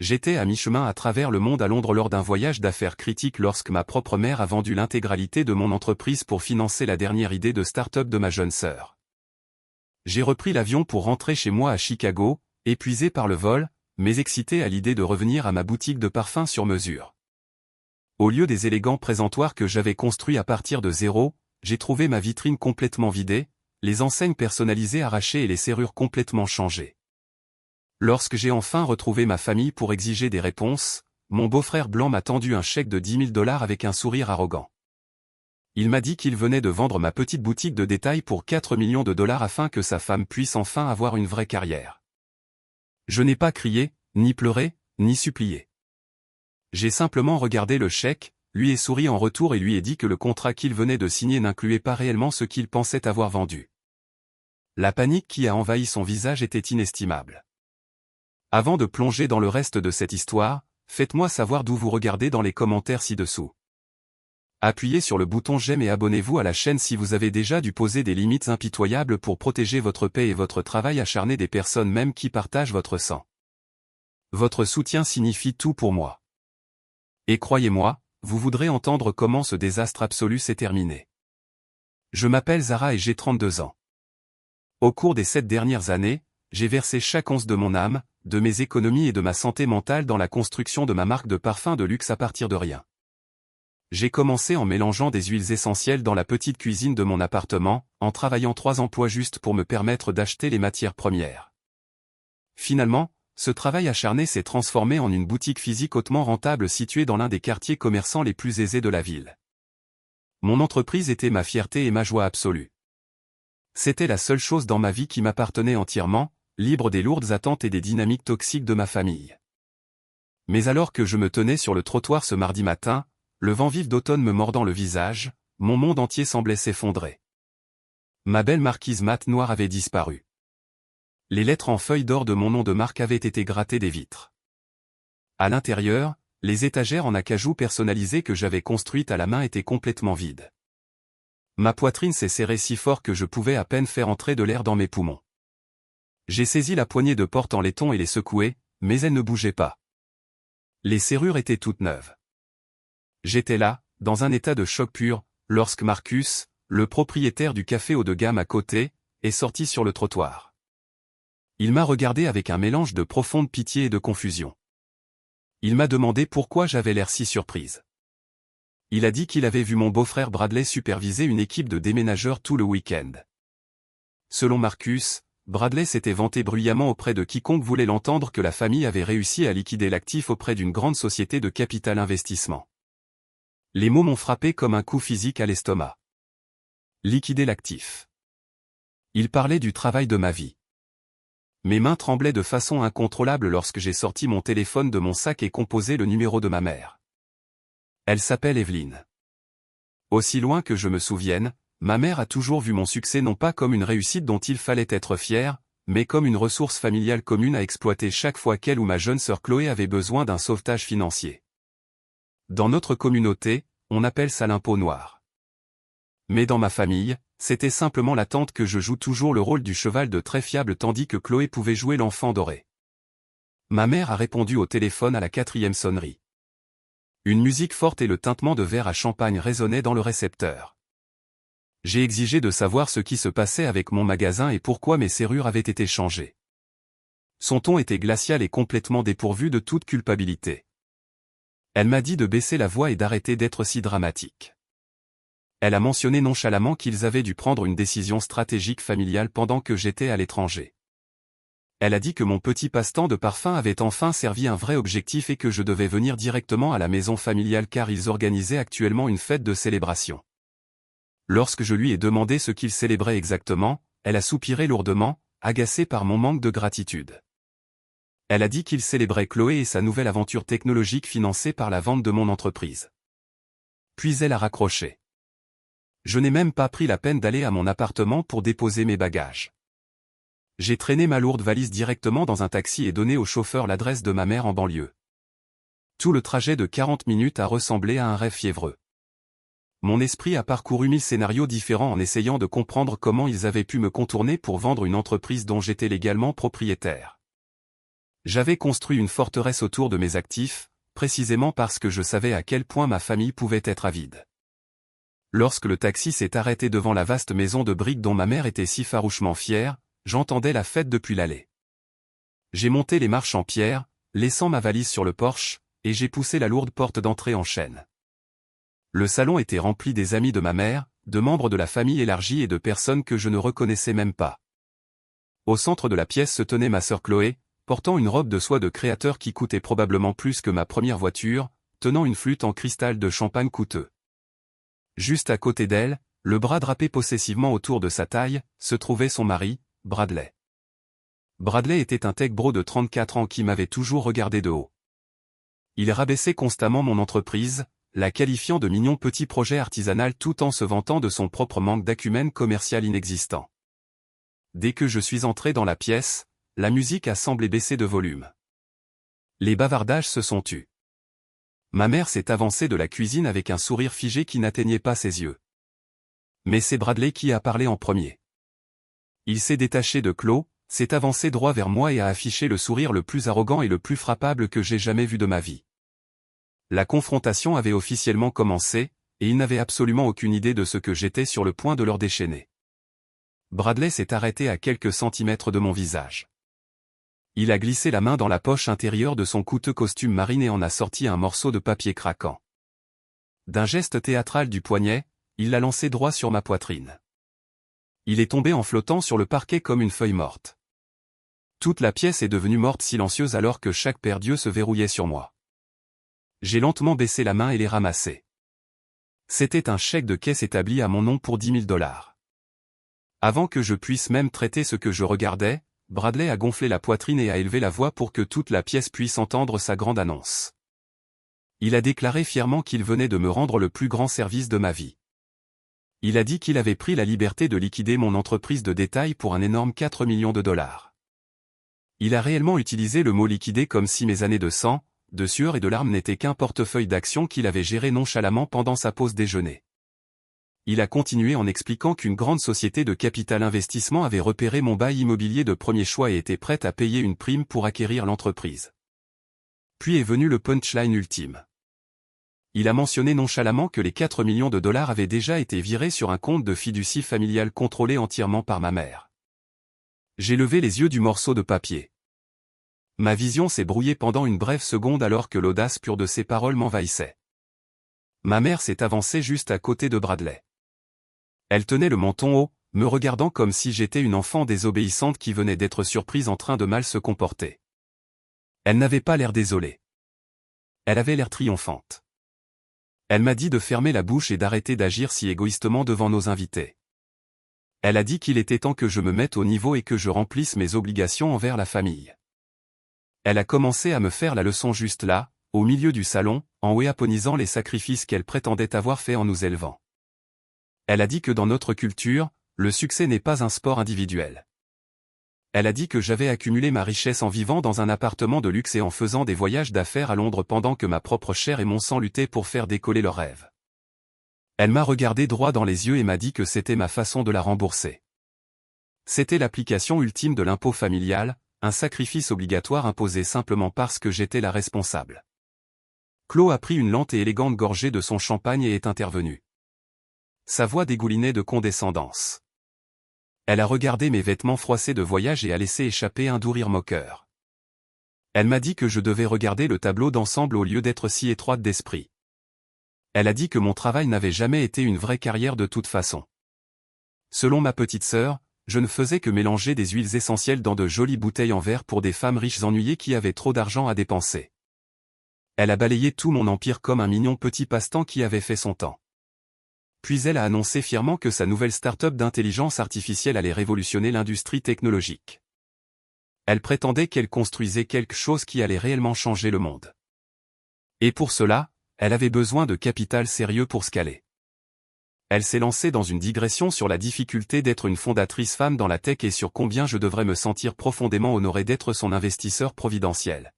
J'étais à mi-chemin à travers le monde à Londres lors d'un voyage d'affaires critique lorsque ma propre mère a vendu l'intégralité de mon entreprise pour financer la dernière idée de start-up de ma jeune sœur. J'ai repris l'avion pour rentrer chez moi à Chicago, épuisé par le vol, mais excité à l'idée de revenir à ma boutique de parfums sur mesure. Au lieu des élégants présentoirs que j'avais construits à partir de zéro, j'ai trouvé ma vitrine complètement vidée, les enseignes personnalisées arrachées et les serrures complètement changées. Lorsque j'ai enfin retrouvé ma famille pour exiger des réponses, mon beau-frère blanc m'a tendu un chèque de 10 000 $ avec un sourire arrogant. Il m'a dit qu'il venait de vendre ma petite boutique de détail pour 4 millions de dollars afin que sa femme puisse enfin avoir une vraie carrière. Je n'ai pas crié, ni pleuré, ni supplié. J'ai simplement regardé le chèque, lui ai souri en retour et lui ai dit que le contrat qu'il venait de signer n'incluait pas réellement ce qu'il pensait avoir vendu. La panique qui a envahi son visage était inestimable. Avant de plonger dans le reste de cette histoire, faites-moi savoir d'où vous regardez dans les commentaires ci-dessous. Appuyez sur le bouton j'aime et abonnez-vous à la chaîne si vous avez déjà dû poser des limites impitoyables pour protéger votre paix et votre travail acharné des personnes même qui partagent votre sang. Votre soutien signifie tout pour moi. Et croyez-moi, vous voudrez entendre comment ce désastre absolu s'est terminé. Je m'appelle Zara et j'ai 32 ans. Au cours des 7 dernières années, j'ai versé chaque once de mon âme, de mes économies et de ma santé mentale dans la construction de ma marque de parfums de luxe à partir de rien. J'ai commencé en mélangeant des huiles essentielles dans la petite cuisine de mon appartement, en travaillant 3 emplois juste pour me permettre d'acheter les matières premières. Finalement, ce travail acharné s'est transformé en une boutique physique hautement rentable située dans l'un des quartiers commerçants les plus aisés de la ville. Mon entreprise était ma fierté et ma joie absolue. C'était la seule chose dans ma vie qui m'appartenait entièrement, libre des lourdes attentes et des dynamiques toxiques de ma famille. Mais alors que je me tenais sur le trottoir ce mardi matin, le vent vif d'automne me mordant le visage, mon monde entier semblait s'effondrer. Ma belle marquise mate noire avait disparu. Les lettres en feuilles d'or de mon nom de marque avaient été grattées des vitres. À l'intérieur, les étagères en acajou personnalisées que j'avais construites à la main étaient complètement vides. Ma poitrine s'est serrée si fort que je pouvais à peine faire entrer de l'air dans mes poumons. J'ai saisi la poignée de porte en laiton et les secoué, mais elle ne bougeait pas. Les serrures étaient toutes neuves. J'étais là, dans un état de choc pur, lorsque Marcus, le propriétaire du café haut de gamme à côté, est sorti sur le trottoir. Il m'a regardé avec un mélange de profonde pitié et de confusion. Il m'a demandé pourquoi j'avais l'air si surprise. Il a dit qu'il avait vu mon beau-frère Bradley superviser une équipe de déménageurs tout le week-end. Selon Marcus, Bradley s'était vanté bruyamment auprès de quiconque voulait l'entendre que la famille avait réussi à liquider l'actif auprès d'une grande société de capital investissement. Les mots m'ont frappé comme un coup physique à l'estomac. Liquider l'actif. Il parlait du travail de ma vie. Mes mains tremblaient de façon incontrôlable lorsque j'ai sorti mon téléphone de mon sac et composé le numéro de ma mère. Elle s'appelle Evelyne. Aussi loin que je me souvienne, ma mère a toujours vu mon succès non pas comme une réussite dont il fallait être fier, mais comme une ressource familiale commune à exploiter chaque fois qu'elle ou ma jeune sœur Chloé avait besoin d'un sauvetage financier. Dans notre communauté, on appelle ça l'impôt noir. Mais dans ma famille, c'était simplement la tante que je joue toujours le rôle du cheval de très fiable tandis que Chloé pouvait jouer l'enfant doré. Ma mère a répondu au téléphone à la 4e sonnerie. Une musique forte et le tintement de verre à champagne résonnaient dans le récepteur. J'ai exigé de savoir ce qui se passait avec mon magasin et pourquoi mes serrures avaient été changées. Son ton était glacial et complètement dépourvu de toute culpabilité. Elle m'a dit de baisser la voix et d'arrêter d'être si dramatique. Elle a mentionné nonchalamment qu'ils avaient dû prendre une décision stratégique familiale pendant que j'étais à l'étranger. Elle a dit que mon petit passe-temps de parfum avait enfin servi un vrai objectif et que je devais venir directement à la maison familiale car ils organisaient actuellement une fête de célébration. Lorsque je lui ai demandé ce qu'ils célébraient exactement, elle a soupiré lourdement, agacée par mon manque de gratitude. Elle a dit qu'ils célébraient Chloé et sa nouvelle aventure technologique financée par la vente de mon entreprise. Puis elle a raccroché. Je n'ai même pas pris la peine d'aller à mon appartement pour déposer mes bagages. J'ai traîné ma lourde valise directement dans un taxi et donné au chauffeur l'adresse de ma mère en banlieue. Tout le trajet de 40 minutes a ressemblé à un rêve fiévreux. Mon esprit a parcouru 1000 scénarios différents en essayant de comprendre comment ils avaient pu me contourner pour vendre une entreprise dont j'étais légalement propriétaire. J'avais construit une forteresse autour de mes actifs, précisément parce que je savais à quel point ma famille pouvait être avide. Lorsque le taxi s'est arrêté devant la vaste maison de briques dont ma mère était si farouchement fière, j'entendais la fête depuis l'allée. J'ai monté les marches en pierre, laissant ma valise sur le porche, et j'ai poussé la lourde porte d'entrée en chêne. Le salon était rempli des amis de ma mère, de membres de la famille élargie et de personnes que je ne reconnaissais même pas. Au centre de la pièce se tenait ma sœur Chloé, portant une robe de soie de créateur qui coûtait probablement plus que ma première voiture, tenant une flûte en cristal de champagne coûteux. Juste à côté d'elle, le bras drapé possessivement autour de sa taille, se trouvait son mari, Bradley. Bradley était un tech bro de 34 ans qui m'avait toujours regardé de haut. Il rabaissait constamment mon entreprise, la qualifiant de mignon petit projet artisanal tout en se vantant de son propre manque d'acumène commercial inexistant. Dès que je suis entré dans la pièce, la musique a semblé baisser de volume. Les bavardages se sont tus. Ma mère s'est avancée de la cuisine avec un sourire figé qui n'atteignait pas ses yeux. Mais c'est Bradley qui a parlé en premier. Il s'est détaché de Chloé, s'est avancé droit vers moi et a affiché le sourire le plus arrogant et le plus frappable que j'ai jamais vu de ma vie. La confrontation avait officiellement commencé, et il n'avait absolument aucune idée de ce que j'étais sur le point de leur déchaîner. Bradley s'est arrêté à quelques centimètres de mon visage. Il a glissé la main dans la poche intérieure de son coûteux costume marine et en a sorti un morceau de papier craquant. D'un geste théâtral du poignet, il l'a lancé droit sur ma poitrine. Il est tombé en flottant sur le parquet comme une feuille morte. Toute la pièce est devenue morte silencieuse alors que chaque paire d'yeux se verrouillait sur moi. J'ai lentement baissé la main et les ramassé. C'était un chèque de caisse établi à mon nom pour 10 000 $. Avant que je puisse même traiter ce que je regardais, Bradley a gonflé la poitrine et a élevé la voix pour que toute la pièce puisse entendre sa grande annonce. Il a déclaré fièrement qu'il venait de me rendre le plus grand service de ma vie. Il a dit qu'il avait pris la liberté de liquider mon entreprise de détail pour un énorme 4 millions de $. Il a réellement utilisé le mot liquider comme si mes années de sang, de sueur et de larmes n'étaient qu'un portefeuille d'actions qu'il avait géré nonchalamment pendant sa pause déjeuner. Il a continué en expliquant qu'une grande société de capital investissement avait repéré mon bail immobilier de premier choix et était prête à payer une prime pour acquérir l'entreprise. Puis est venu le punchline ultime. Il a mentionné nonchalamment que les 4 millions de $ avaient déjà été virés sur un compte de fiducie familiale contrôlé entièrement par ma mère. J'ai levé les yeux du morceau de papier. Ma vision s'est brouillée pendant une brève seconde alors que l'audace pure de ses paroles m'envahissait. Ma mère s'est avancée juste à côté de Bradley. Elle tenait le menton haut, me regardant comme si j'étais une enfant désobéissante qui venait d'être surprise en train de mal se comporter. Elle n'avait pas l'air désolée. Elle avait l'air triomphante. Elle m'a dit de fermer la bouche et d'arrêter d'agir si égoïstement devant nos invités. Elle a dit qu'il était temps que je me mette au niveau et que je remplisse mes obligations envers la famille. Elle a commencé à me faire la leçon juste là, au milieu du salon, en wéaponisant les sacrifices qu'elle prétendait avoir faits en nous élevant. Elle a dit que dans notre culture, le succès n'est pas un sport individuel. Elle a dit que j'avais accumulé ma richesse en vivant dans un appartement de luxe et en faisant des voyages d'affaires à Londres pendant que ma propre chair et mon sang luttaient pour faire décoller leurs rêves. Elle m'a regardé droit dans les yeux et m'a dit que c'était ma façon de la rembourser. C'était l'application ultime de l'impôt familial, un sacrifice obligatoire imposé simplement parce que j'étais la responsable. Chloé a pris une lente et élégante gorgée de son champagne et est intervenue. Sa voix dégoulinait de condescendance. Elle a regardé mes vêtements froissés de voyage et a laissé échapper un doux rire moqueur. Elle m'a dit que je devais regarder le tableau d'ensemble au lieu d'être si étroite d'esprit. Elle a dit que mon travail n'avait jamais été une vraie carrière de toute façon. Selon ma petite sœur, je ne faisais que mélanger des huiles essentielles dans de jolies bouteilles en verre pour des femmes riches ennuyées qui avaient trop d'argent à dépenser. Elle a balayé tout mon empire comme un mignon petit passe-temps qui avait fait son temps. Puis elle a annoncé fièrement que sa nouvelle start-up d'intelligence artificielle allait révolutionner l'industrie technologique. Elle prétendait qu'elle construisait quelque chose qui allait réellement changer le monde. Et pour cela, elle avait besoin de capital sérieux pour scaler. Elle s'est lancée dans une digression sur la difficulté d'être une fondatrice femme dans la tech et sur combien je devrais me sentir profondément honoré d'être son investisseur providentiel.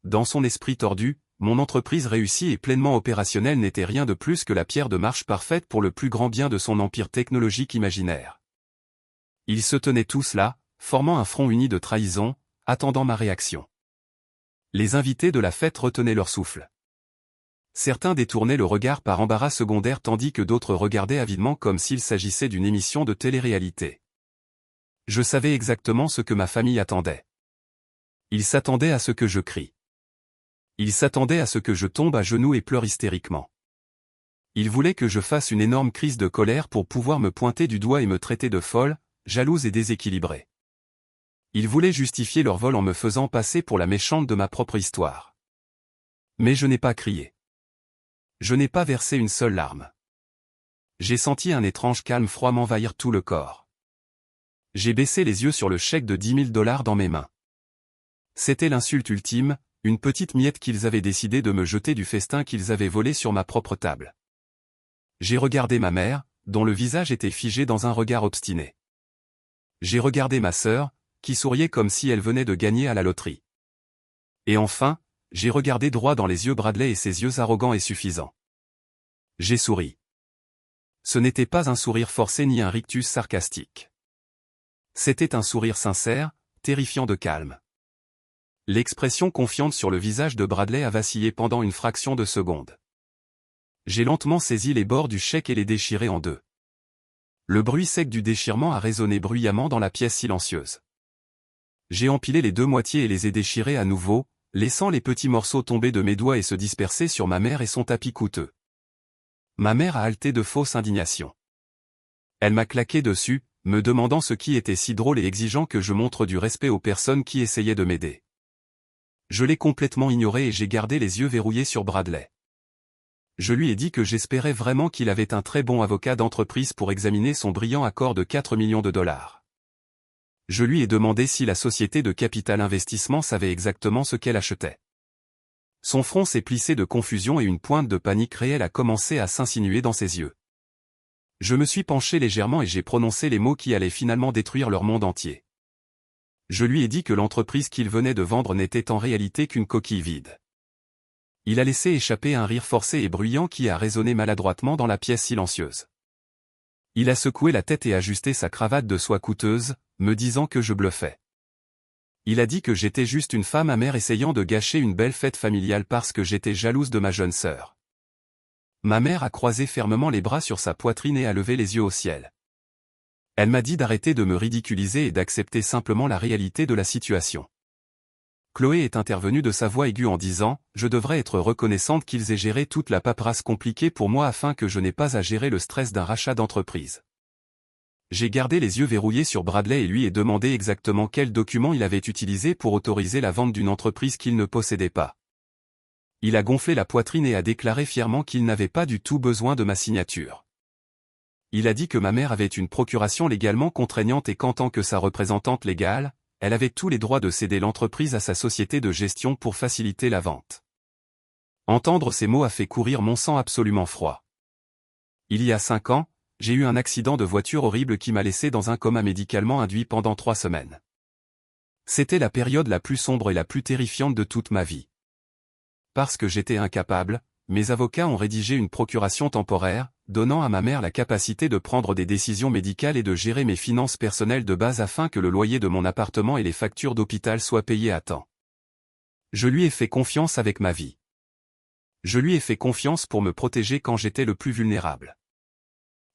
Dans son esprit tordu, mon entreprise réussie et pleinement opérationnelle n'était rien de plus que la pierre de marche parfaite pour le plus grand bien de son empire technologique imaginaire. Ils se tenaient tous là, formant un front uni de trahison, attendant ma réaction. Les invités de la fête retenaient leur souffle. Certains détournaient le regard par embarras secondaire tandis que d'autres regardaient avidement comme s'il s'agissait d'une émission de télé-réalité. Je savais exactement ce que ma famille attendait. Ils s'attendaient à ce que je crie. Ils s'attendaient à ce que je tombe à genoux et pleure hystériquement. Ils voulaient que je fasse une énorme crise de colère pour pouvoir me pointer du doigt et me traiter de folle, jalouse et déséquilibrée. Ils voulaient justifier leur vol en me faisant passer pour la méchante de ma propre histoire. Mais je n'ai pas crié. Je n'ai pas versé une seule larme. J'ai senti un étrange calme froid m'envahir tout le corps. J'ai baissé les yeux sur le chèque de 10 000 $ dans mes mains. C'était l'insulte ultime, une petite miette qu'ils avaient décidé de me jeter du festin qu'ils avaient volé sur ma propre table. J'ai regardé ma mère, dont le visage était figé dans un regard obstiné. J'ai regardé ma sœur, qui souriait comme si elle venait de gagner à la loterie. Et enfin, j'ai regardé droit dans les yeux Bradley et ses yeux arrogants et suffisants. J'ai souri. Ce n'était pas un sourire forcé ni un rictus sarcastique. C'était un sourire sincère, terrifiant de calme. L'expression confiante sur le visage de Bradley a vacillé pendant une fraction de seconde. J'ai lentement saisi les bords du chèque et les déchiré en deux. Le bruit sec du déchirement a résonné bruyamment dans la pièce silencieuse. J'ai empilé les deux moitiés et les ai déchirés à nouveau, laissant les petits morceaux tomber de mes doigts et se disperser sur ma mère et son tapis coûteux. Ma mère a haleté de fausse indignation. Elle m'a claqué dessus, me demandant ce qui était si drôle et exigeant que je montre du respect aux personnes qui essayaient de m'aider. Je l'ai complètement ignoré et j'ai gardé les yeux verrouillés sur Bradley. Je lui ai dit que j'espérais vraiment qu'il avait un très bon avocat d'entreprise pour examiner son brillant accord de 4 millions de $. Je lui ai demandé si la société de capital investissement savait exactement ce qu'elle achetait. Son front s'est plissé de confusion et une pointe de panique réelle a commencé à s'insinuer dans ses yeux. Je me suis penché légèrement et j'ai prononcé les mots qui allaient finalement détruire leur monde entier. Je lui ai dit que l'entreprise qu'il venait de vendre n'était en réalité qu'une coquille vide. Il a laissé échapper un rire forcé et bruyant qui a résonné maladroitement dans la pièce silencieuse. Il a secoué la tête et ajusté sa cravate de soie coûteuse, me disant que je bluffais. Il a dit que j'étais juste une femme amère essayant de gâcher une belle fête familiale parce que j'étais jalouse de ma jeune sœur. Ma mère a croisé fermement les bras sur sa poitrine et a levé les yeux au ciel. Elle m'a dit d'arrêter de me ridiculiser et d'accepter simplement la réalité de la situation. Chloé est intervenue de sa voix aiguë en disant « Je devrais être reconnaissante qu'ils aient géré toute la paperasse compliquée pour moi afin que je n'ai pas à gérer le stress d'un rachat d'entreprise. » J'ai gardé les yeux verrouillés sur Bradley et lui ai demandé exactement quel document il avait utilisé pour autoriser la vente d'une entreprise qu'il ne possédait pas. Il a gonflé la poitrine et a déclaré fièrement qu'il n'avait pas du tout besoin de ma signature. Il a dit que ma mère avait une procuration légalement contraignante et qu'en tant que sa représentante légale, elle avait tous les droits de céder l'entreprise à sa société de gestion pour faciliter la vente. Entendre ces mots a fait courir mon sang absolument froid. Il y a 5 ans, j'ai eu un accident de voiture horrible qui m'a laissé dans un coma médicalement induit pendant 3 semaines. C'était la période la plus sombre et la plus terrifiante de toute ma vie. Parce que j'étais incapable, mes avocats ont rédigé une procuration temporaire, donnant à ma mère la capacité de prendre des décisions médicales et de gérer mes finances personnelles de base afin que le loyer de mon appartement et les factures d'hôpital soient payés à temps. Je lui ai fait confiance avec ma vie. Je lui ai fait confiance pour me protéger quand j'étais le plus vulnérable.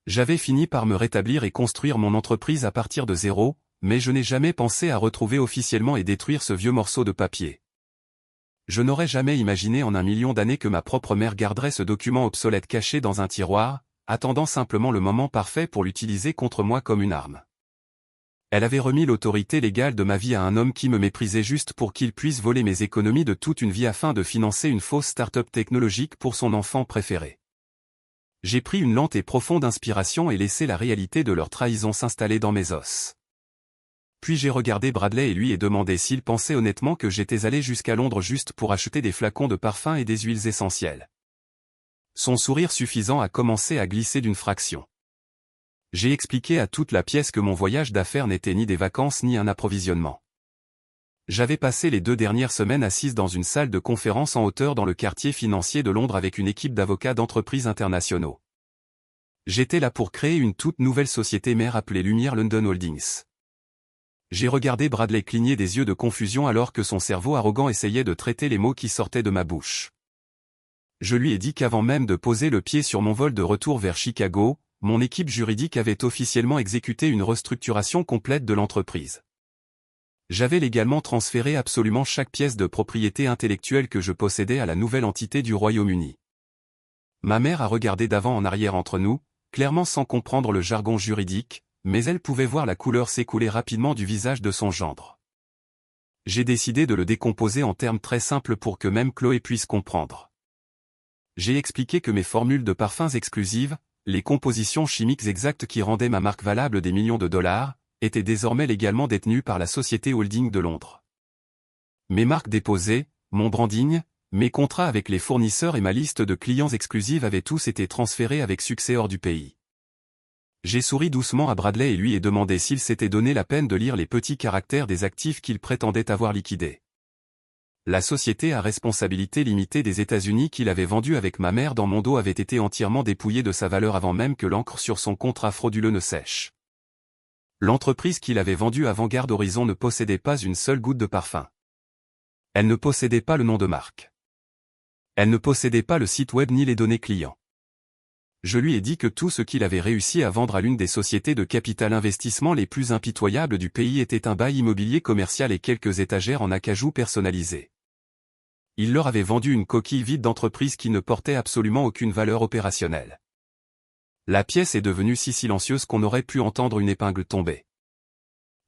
J'avais fini par me rétablir et construire mon entreprise à partir de zéro, mais je n'ai jamais pensé à retrouver officiellement et détruire ce vieux morceau de papier. Je n'aurais jamais imaginé en 1 million d'années que ma propre mère garderait ce document obsolète caché dans un tiroir, attendant simplement le moment parfait pour l'utiliser contre moi comme une arme. Elle avait remis l'autorité légale de ma vie à un homme qui me méprisait juste pour qu'il puisse voler mes économies de toute une vie afin de financer une fausse start-up technologique pour son enfant préféré. J'ai pris une lente et profonde inspiration et laissé la réalité de leur trahison s'installer dans mes os. Puis j'ai regardé Bradley et lui ai demandé s'il pensait honnêtement que j'étais allé jusqu'à Londres juste pour acheter des flacons de parfum et des huiles essentielles. Son sourire suffisant a commencé à glisser d'une fraction. J'ai expliqué à toute la pièce que mon voyage d'affaires n'était ni des vacances ni un approvisionnement. J'avais passé les 2 dernières semaines assise dans une salle de conférence en hauteur dans le quartier financier de Londres avec une équipe d'avocats d'entreprises internationaux. J'étais là pour créer une toute nouvelle société mère appelée Lumière London Holdings. J'ai regardé Bradley cligner des yeux de confusion alors que son cerveau arrogant essayait de traiter les mots qui sortaient de ma bouche. Je lui ai dit qu'avant même de poser le pied sur mon vol de retour vers Chicago, mon équipe juridique avait officiellement exécuté une restructuration complète de l'entreprise. J'avais légalement transféré absolument chaque pièce de propriété intellectuelle que je possédais à la nouvelle entité du Royaume-Uni. Ma mère a regardé d'avant en arrière entre nous, clairement sans comprendre le jargon juridique, mais elle pouvait voir la couleur s'écouler rapidement du visage de son gendre. J'ai décidé de le décomposer en termes très simples pour que même Chloé puisse comprendre. J'ai expliqué que mes formules de parfums exclusives, les compositions chimiques exactes qui rendaient ma marque valable des millions de dollars, étaient désormais légalement détenues par la société holding de Londres. Mes marques déposées, mon branding, mes contrats avec les fournisseurs et ma liste de clients exclusives avaient tous été transférés avec succès hors du pays. J'ai souri doucement à Bradley et lui ai demandé s'il s'était donné la peine de lire les petits caractères des actifs qu'il prétendait avoir liquidés. La société à responsabilité limitée des États-Unis qu'il avait vendue avec ma mère dans mon dos avait été entièrement dépouillée de sa valeur avant même que l'encre sur son contrat frauduleux ne sèche. L'entreprise qu'il avait vendue à Vanguard Horizon ne possédait pas une seule goutte de parfum. Elle ne possédait pas le nom de marque. Elle ne possédait pas le site web ni les données clients. Je lui ai dit que tout ce qu'il avait réussi à vendre à l'une des sociétés de capital investissement les plus impitoyables du pays était un bail immobilier commercial et quelques étagères en acajou personnalisées. Il leur avait vendu une coquille vide d'entreprise qui ne portait absolument aucune valeur opérationnelle. La pièce est devenue si silencieuse qu'on aurait pu entendre une épingle tomber.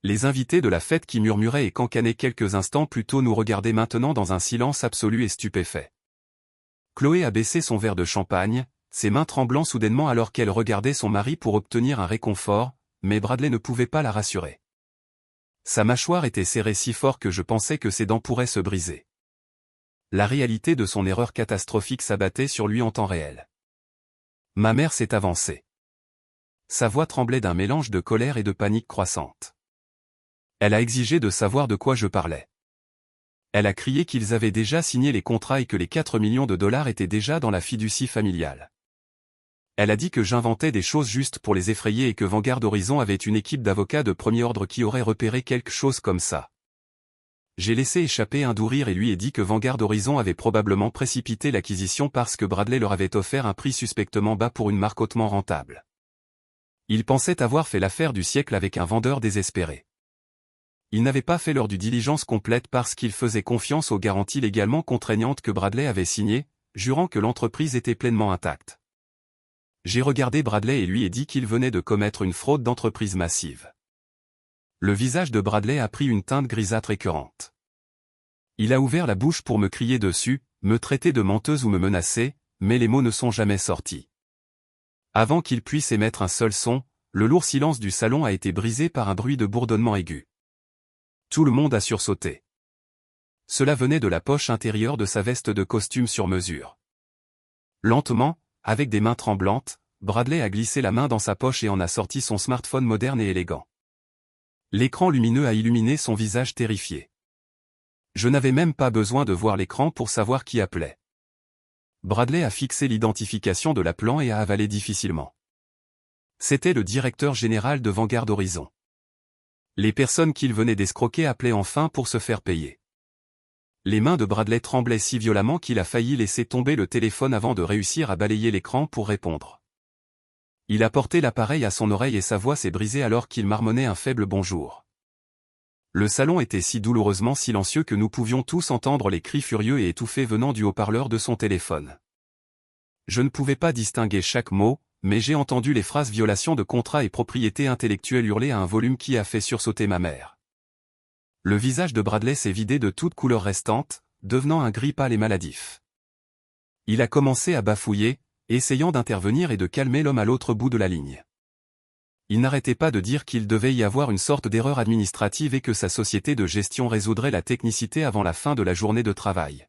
Les invités de la fête qui murmuraient et cancanaient quelques instants plus tôt nous regardaient maintenant dans un silence absolu et stupéfait. Chloé a baissé son verre de champagne, ses mains tremblant soudainement alors qu'elle regardait son mari pour obtenir un réconfort, mais Bradley ne pouvait pas la rassurer. Sa mâchoire était serrée si fort que je pensais que ses dents pourraient se briser. La réalité de son erreur catastrophique s'abattait sur lui en temps réel. Ma mère s'est avancée. Sa voix tremblait d'un mélange de colère et de panique croissante. Elle a exigé de savoir de quoi je parlais. Elle a crié qu'ils avaient déjà signé les contrats et que les 4 millions de dollars étaient déjà dans la fiducie familiale. Elle a dit que j'inventais des choses juste pour les effrayer et que Vanguard Horizon avait une équipe d'avocats de premier ordre qui aurait repéré quelque chose comme ça. J'ai laissé échapper un doux rire et lui ai dit que Vanguard Horizon avait probablement précipité l'acquisition parce que Bradley leur avait offert un prix suspectement bas pour une marque hautement rentable. Ils pensaient avoir fait l'affaire du siècle avec un vendeur désespéré. Ils n'avaient pas fait leur due diligence complète parce qu'ils faisaient confiance aux garanties légalement contraignantes que Bradley avait signées, jurant que l'entreprise était pleinement intacte. J'ai regardé Bradley et lui ai dit qu'il venait de commettre une fraude d'entreprise massive. Le visage de Bradley a pris une teinte grisâtre écœurante. Il a ouvert la bouche pour me crier dessus, me traiter de menteuse ou me menacer, mais les mots ne sont jamais sortis. Avant qu'il puisse émettre un seul son, le lourd silence du salon a été brisé par un bruit de bourdonnement aigu. Tout le monde a sursauté. Cela venait de la poche intérieure de sa veste de costume sur mesure. Lentement, avec des mains tremblantes, Bradley a glissé la main dans sa poche et en a sorti son smartphone moderne et élégant. L'écran lumineux a illuminé son visage terrifié. Je n'avais même pas besoin de voir l'écran pour savoir qui appelait. Bradley a fixé l'identification de l'appelant et a avalé difficilement. C'était le directeur général de Vanguard Horizon. Les personnes qu'il venait d'escroquer appelaient enfin pour se faire payer. Les mains de Bradley tremblaient si violemment qu'il a failli laisser tomber le téléphone avant de réussir à balayer l'écran pour répondre. Il a porté l'appareil à son oreille et sa voix s'est brisée alors qu'il marmonnait un faible bonjour. Le salon était si douloureusement silencieux que nous pouvions tous entendre les cris furieux et étouffés venant du haut-parleur de son téléphone. Je ne pouvais pas distinguer chaque mot, mais j'ai entendu les phrases violation de contrat et propriété intellectuelle hurler à un volume qui a fait sursauter ma mère. Le visage de Bradley s'est vidé de toute couleur restante, devenant un gris pâle et maladif. Il a commencé à bafouiller, essayant d'intervenir et de calmer l'homme à l'autre bout de la ligne. Il n'arrêtait pas de dire qu'il devait y avoir une sorte d'erreur administrative et que sa société de gestion résoudrait la technicité avant la fin de la journée de travail.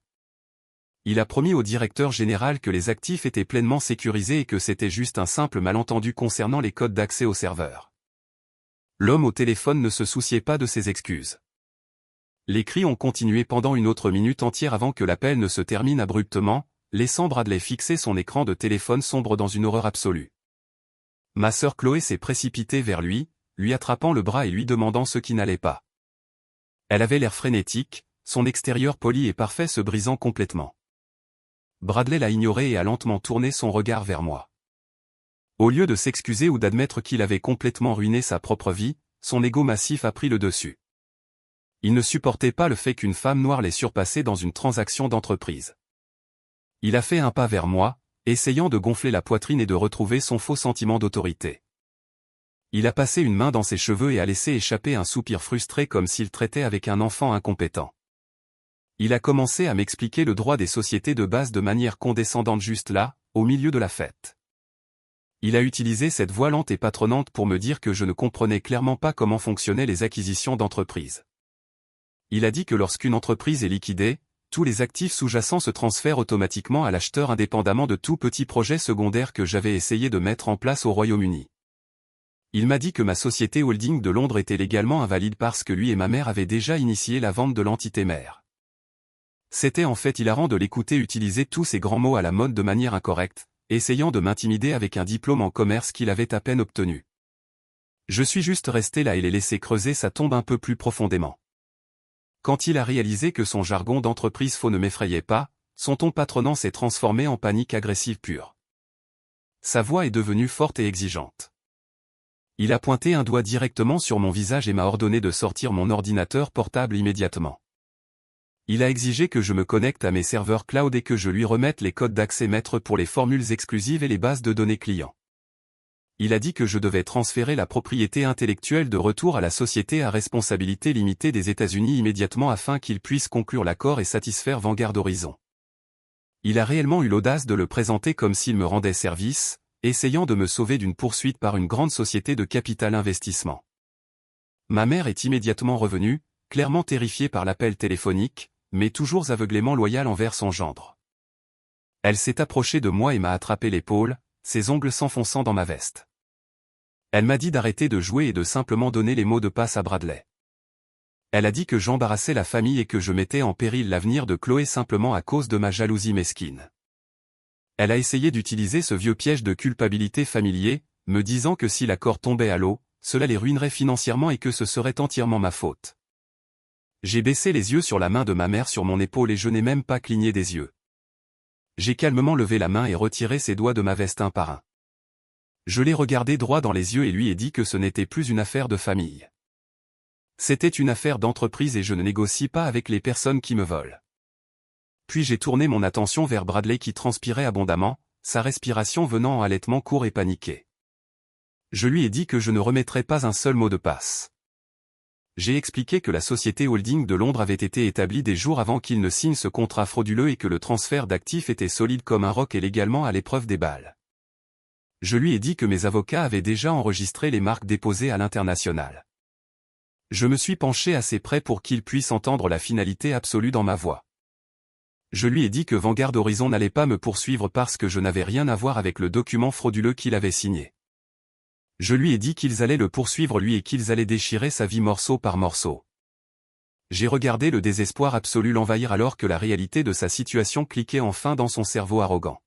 Il a promis au directeur général que les actifs étaient pleinement sécurisés et que c'était juste un simple malentendu concernant les codes d'accès au serveur. L'homme au téléphone ne se souciait pas de ses excuses. Les cris ont continué pendant une autre minute entière avant que l'appel ne se termine abruptement, laissant Bradley fixer son écran de téléphone sombre dans une horreur absolue. Ma sœur Chloé s'est précipitée vers lui lui attrapant le bras et lui demandant ce qui n'allait pas. Elle avait l'air frénétique, son extérieur poli et parfait se brisant complètement. Bradley l'a ignoré et a lentement tourné son regard vers moi. Au lieu de s'excuser ou d'admettre qu'il avait complètement ruiné sa propre vie, son ego massif a pris le dessus. Il ne supportait pas le fait qu'une femme noire l'ait surpassé dans une transaction d'entreprise. Il a fait un pas vers moi, essayant de gonfler la poitrine et de retrouver son faux sentiment d'autorité. Il a passé une main dans ses cheveux et a laissé échapper un soupir frustré comme s'il traitait avec un enfant incompétent. Il a commencé à m'expliquer le droit des sociétés de base de manière condescendante juste là, au milieu de la fête. Il a utilisé cette voix lente et patronnante pour me dire que je ne comprenais clairement pas comment fonctionnaient les acquisitions d'entreprises. Il a dit que lorsqu'une entreprise est liquidée, tous les actifs sous-jacents se transfèrent automatiquement à l'acheteur indépendamment de tout petit projet secondaire que j'avais essayé de mettre en place au Royaume-Uni. Il m'a dit que ma société holding de Londres était légalement invalide parce que lui et ma mère avaient déjà initié la vente de l'entité mère. C'était en fait hilarant de l'écouter utiliser tous ces grands mots à la mode de manière incorrecte, essayant de m'intimider avec un diplôme en commerce qu'il avait à peine obtenu. Je suis juste resté là et l'ai laissé creuser sa tombe un peu plus profondément. Quand il a réalisé que son jargon d'entreprise faux ne m'effrayait pas, son ton patronnant s'est transformé en panique agressive pure. Sa voix est devenue forte et exigeante. Il a pointé un doigt directement sur mon visage et m'a ordonné de sortir mon ordinateur portable immédiatement. Il a exigé que je me connecte à mes serveurs cloud et que je lui remette les codes d'accès maîtres pour les formules exclusives et les bases de données clients. Il a dit que je devais transférer la propriété intellectuelle de retour à la société à responsabilité limitée des États-Unis immédiatement afin qu'il puisse conclure l'accord et satisfaire Vanguard Horizon. Il a réellement eu l'audace de le présenter comme s'il me rendait service, essayant de me sauver d'une poursuite par une grande société de capital investissement. Ma mère est immédiatement revenue, clairement terrifiée par l'appel téléphonique, mais toujours aveuglément loyale envers son gendre. Elle s'est approchée de moi et m'a attrapé l'épaule, ses ongles s'enfonçant dans ma veste. Elle m'a dit d'arrêter de jouer et de simplement donner les mots de passe à Bradley. Elle a dit que j'embarrassais la famille et que je mettais en péril l'avenir de Chloé simplement à cause de ma jalousie mesquine. Elle a essayé d'utiliser ce vieux piège de culpabilité familier, me disant que si l'accord tombait à l'eau, cela les ruinerait financièrement et que ce serait entièrement ma faute. J'ai baissé les yeux sur la main de ma mère sur mon épaule et je n'ai même pas cligné des yeux. J'ai calmement levé la main et retiré ses doigts de ma veste un par un. Je l'ai regardé droit dans les yeux et lui ai dit que ce n'était plus une affaire de famille. C'était une affaire d'entreprise et je ne négocie pas avec les personnes qui me volent. Puis j'ai tourné mon attention vers Bradley qui transpirait abondamment, sa respiration venant en halètement court et paniqué. Je lui ai dit que je ne remettrais pas un seul mot de passe. J'ai expliqué que la société holding de Londres avait été établie des jours avant qu'il ne signe ce contrat frauduleux et que le transfert d'actifs était solide comme un roc et légalement à l'épreuve des balles. Je lui ai dit que mes avocats avaient déjà enregistré les marques déposées à l'international. Je me suis penché assez près pour qu'il puisse entendre la finalité absolue dans ma voix. Je lui ai dit que Vanguard Horizon n'allait pas me poursuivre parce que je n'avais rien à voir avec le document frauduleux qu'il avait signé. Je lui ai dit qu'ils allaient le poursuivre lui et qu'ils allaient déchirer sa vie morceau par morceau. J'ai regardé le désespoir absolu l'envahir alors que la réalité de sa situation cliquait enfin dans son cerveau arrogant.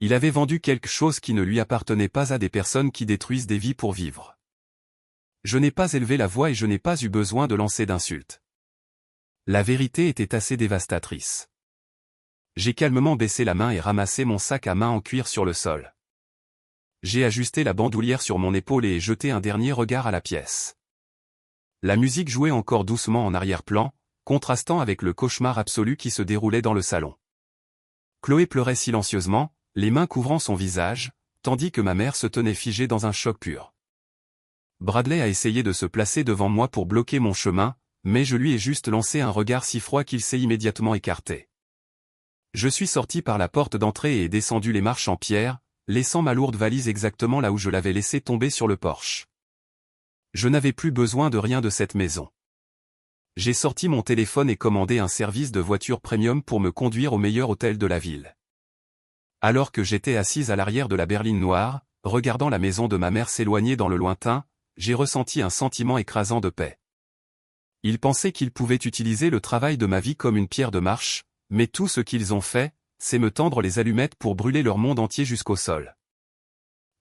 Il avait vendu quelque chose qui ne lui appartenait pas à des personnes qui détruisent des vies pour vivre. Je n'ai pas élevé la voix et je n'ai pas eu besoin de lancer d'insultes. La vérité était assez dévastatrice. J'ai calmement baissé la main et ramassé mon sac à main en cuir sur le sol. J'ai ajusté la bandoulière sur mon épaule et jeté un dernier regard à la pièce. La musique jouait encore doucement en arrière-plan, contrastant avec le cauchemar absolu qui se déroulait dans le salon. Chloé pleurait silencieusement, les mains couvrant son visage, tandis que ma mère se tenait figée dans un choc pur. Bradley a essayé de se placer devant moi pour bloquer mon chemin, mais je lui ai juste lancé un regard si froid qu'il s'est immédiatement écarté. Je suis sorti par la porte d'entrée et descendu les marches en pierre, laissant ma lourde valise exactement là où je l'avais laissée tomber sur le porche. Je n'avais plus besoin de rien de cette maison. J'ai sorti mon téléphone et commandé un service de voiture premium pour me conduire au meilleur hôtel de la ville. Alors que j'étais assise à l'arrière de la berline noire, regardant la maison de ma mère s'éloigner dans le lointain, j'ai ressenti un sentiment écrasant de paix. Ils pensaient qu'ils pouvaient utiliser le travail de ma vie comme une pierre de marche, mais tout ce qu'ils ont fait, c'est me tendre les allumettes pour brûler leur monde entier jusqu'au sol.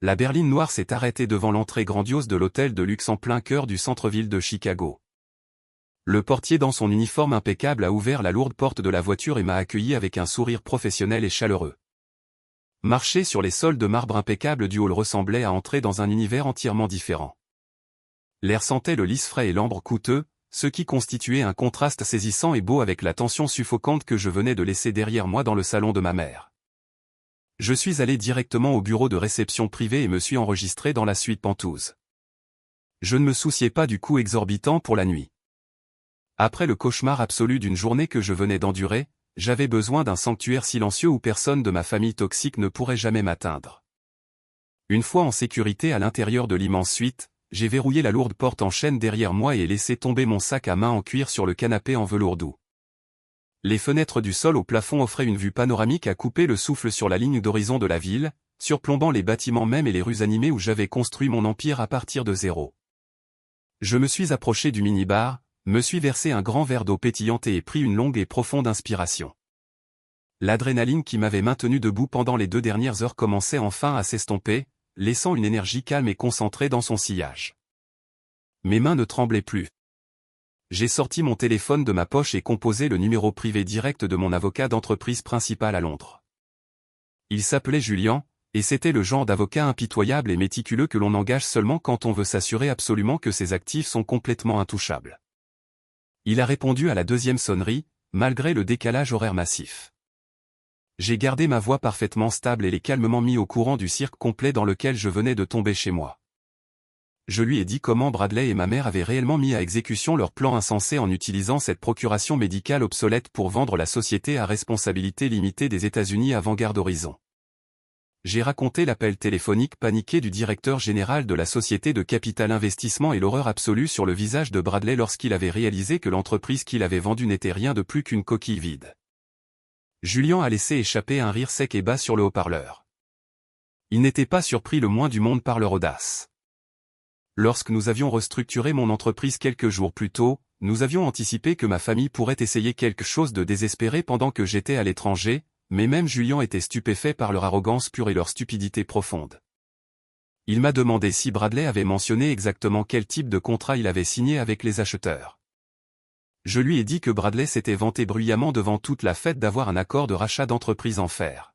La berline noire s'est arrêtée devant l'entrée grandiose de l'hôtel de luxe en plein cœur du centre-ville de Chicago. Le portier dans son uniforme impeccable a ouvert la lourde porte de la voiture et m'a accueilli avec un sourire professionnel et chaleureux. Marcher sur les sols de marbre impeccable du hall ressemblait à entrer dans un univers entièrement différent. L'air sentait le lys frais et l'ambre coûteux, ce qui constituait un contraste saisissant et beau avec la tension suffocante que je venais de laisser derrière moi dans le salon de ma mère. Je suis allé directement au bureau de réception privé et me suis enregistré dans la suite Pentouse. Je ne me souciais pas du coût exorbitant pour la nuit. Après le cauchemar absolu d'une journée que je venais d'endurer, j'avais besoin d'un sanctuaire silencieux où personne de ma famille toxique ne pourrait jamais m'atteindre. Une fois en sécurité à l'intérieur de l'immense suite, j'ai verrouillé la lourde porte en chaîne derrière moi et laissé tomber mon sac à main en cuir sur le canapé en velours doux. Les fenêtres du sol au plafond offraient une vue panoramique à couper le souffle sur la ligne d'horizon de la ville, surplombant les bâtiments même et les rues animées où j'avais construit mon empire à partir de zéro. Je me suis approché du minibar, me suis versé un grand verre d'eau pétillante et pris une longue et profonde inspiration. L'adrénaline qui m'avait maintenu debout pendant les 2 dernières heures commençait enfin à s'estomper, laissant une énergie calme et concentrée dans son sillage. Mes mains ne tremblaient plus. J'ai sorti mon téléphone de ma poche et composé le numéro privé direct de mon avocat d'entreprise principal à Londres. Il s'appelait Julien, et c'était le genre d'avocat impitoyable et méticuleux que l'on engage seulement quand on veut s'assurer absolument que ses actifs sont complètement intouchables. Il a répondu à la 2e sonnerie, malgré le décalage horaire massif. J'ai gardé ma voix parfaitement stable et l'ai calmement mis au courant du cirque complet dans lequel je venais de tomber chez moi. Je lui ai dit comment Bradley et ma mère avaient réellement mis à exécution leur plan insensé en utilisant cette procuration médicale obsolète pour vendre la société à responsabilité limitée des États-Unis à Vanguard Horizon. J'ai raconté l'appel téléphonique paniqué du directeur général de la société de capital investissement et l'horreur absolue sur le visage de Bradley lorsqu'il avait réalisé que l'entreprise qu'il avait vendue n'était rien de plus qu'une coquille vide. Julien a laissé échapper un rire sec et bas sur le haut-parleur. Il n'était pas surpris le moins du monde par leur audace. Lorsque nous avions restructuré mon entreprise quelques jours plus tôt, nous avions anticipé que ma famille pourrait essayer quelque chose de désespéré pendant que j'étais à l'étranger, mais même Julien était stupéfait par leur arrogance pure et leur stupidité profonde. Il m'a demandé si Bradley avait mentionné exactement quel type de contrat il avait signé avec les acheteurs. Je lui ai dit que Bradley s'était vanté bruyamment devant toute la fête d'avoir un accord de rachat d'entreprise en fer.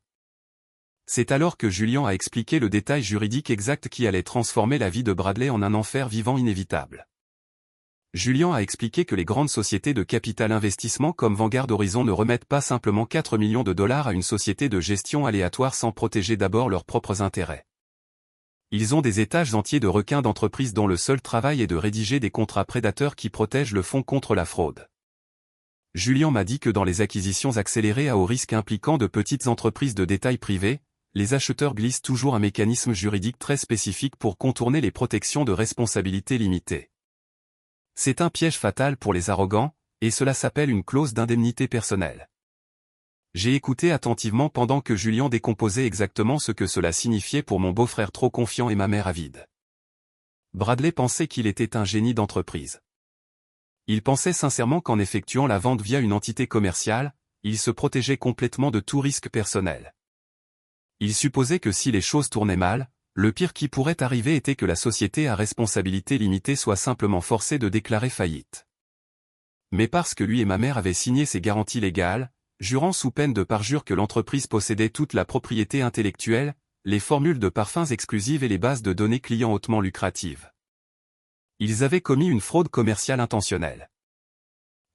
C'est alors que Julien a expliqué le détail juridique exact qui allait transformer la vie de Bradley en un enfer vivant inévitable. Julien a expliqué que les grandes sociétés de capital investissement comme Vanguard Horizon ne remettent pas simplement 4 millions de dollars à une société de gestion aléatoire sans protéger d'abord leurs propres intérêts. Ils ont des étages entiers de requins d'entreprises dont le seul travail est de rédiger des contrats prédateurs qui protègent le fonds contre la fraude. Julien m'a dit que dans les acquisitions accélérées à haut risque impliquant de petites entreprises de détail privées, les acheteurs glissent toujours un mécanisme juridique très spécifique pour contourner les protections de responsabilité limitée. C'est un piège fatal pour les arrogants, et cela s'appelle une clause d'indemnité personnelle. J'ai écouté attentivement pendant que Julien décomposait exactement ce que cela signifiait pour mon beau-frère trop confiant et ma mère avide. Bradley pensait qu'il était un génie d'entreprise. Il pensait sincèrement qu'en effectuant la vente via une entité commerciale, il se protégeait complètement de tout risque personnel. Il supposait que si les choses tournaient mal, le pire qui pourrait arriver était que la société à responsabilité limitée soit simplement forcée de déclarer faillite. Mais parce que lui et ma mère avaient signé ces garanties légales, jurant sous peine de parjure que l'entreprise possédait toute la propriété intellectuelle, les formules de parfums exclusives et les bases de données clients hautement lucratives. Ils avaient commis une fraude commerciale intentionnelle.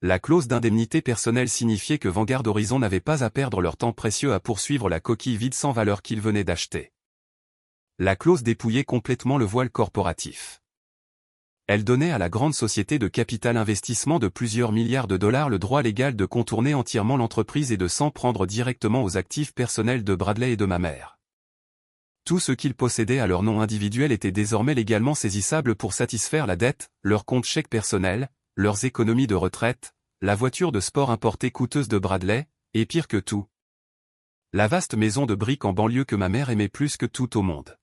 La clause d'indemnité personnelle signifiait que Vanguard Horizon n'avait pas à perdre leur temps précieux à poursuivre la coquille vide sans valeur qu'ils venaient d'acheter. La clause dépouillait complètement le voile corporatif. Elle donnait à la grande société de capital investissement de plusieurs milliards de dollars le droit légal de contourner entièrement l'entreprise et de s'en prendre directement aux actifs personnels de Bradley et de ma mère. Tout ce qu'ils possédaient à leur nom individuel était désormais légalement saisissable pour satisfaire la dette, leur compte chèque personnel, leurs économies de retraite, la voiture de sport importée coûteuse de Bradley, et pire que tout, la vaste maison de briques en banlieue que ma mère aimait plus que tout au monde.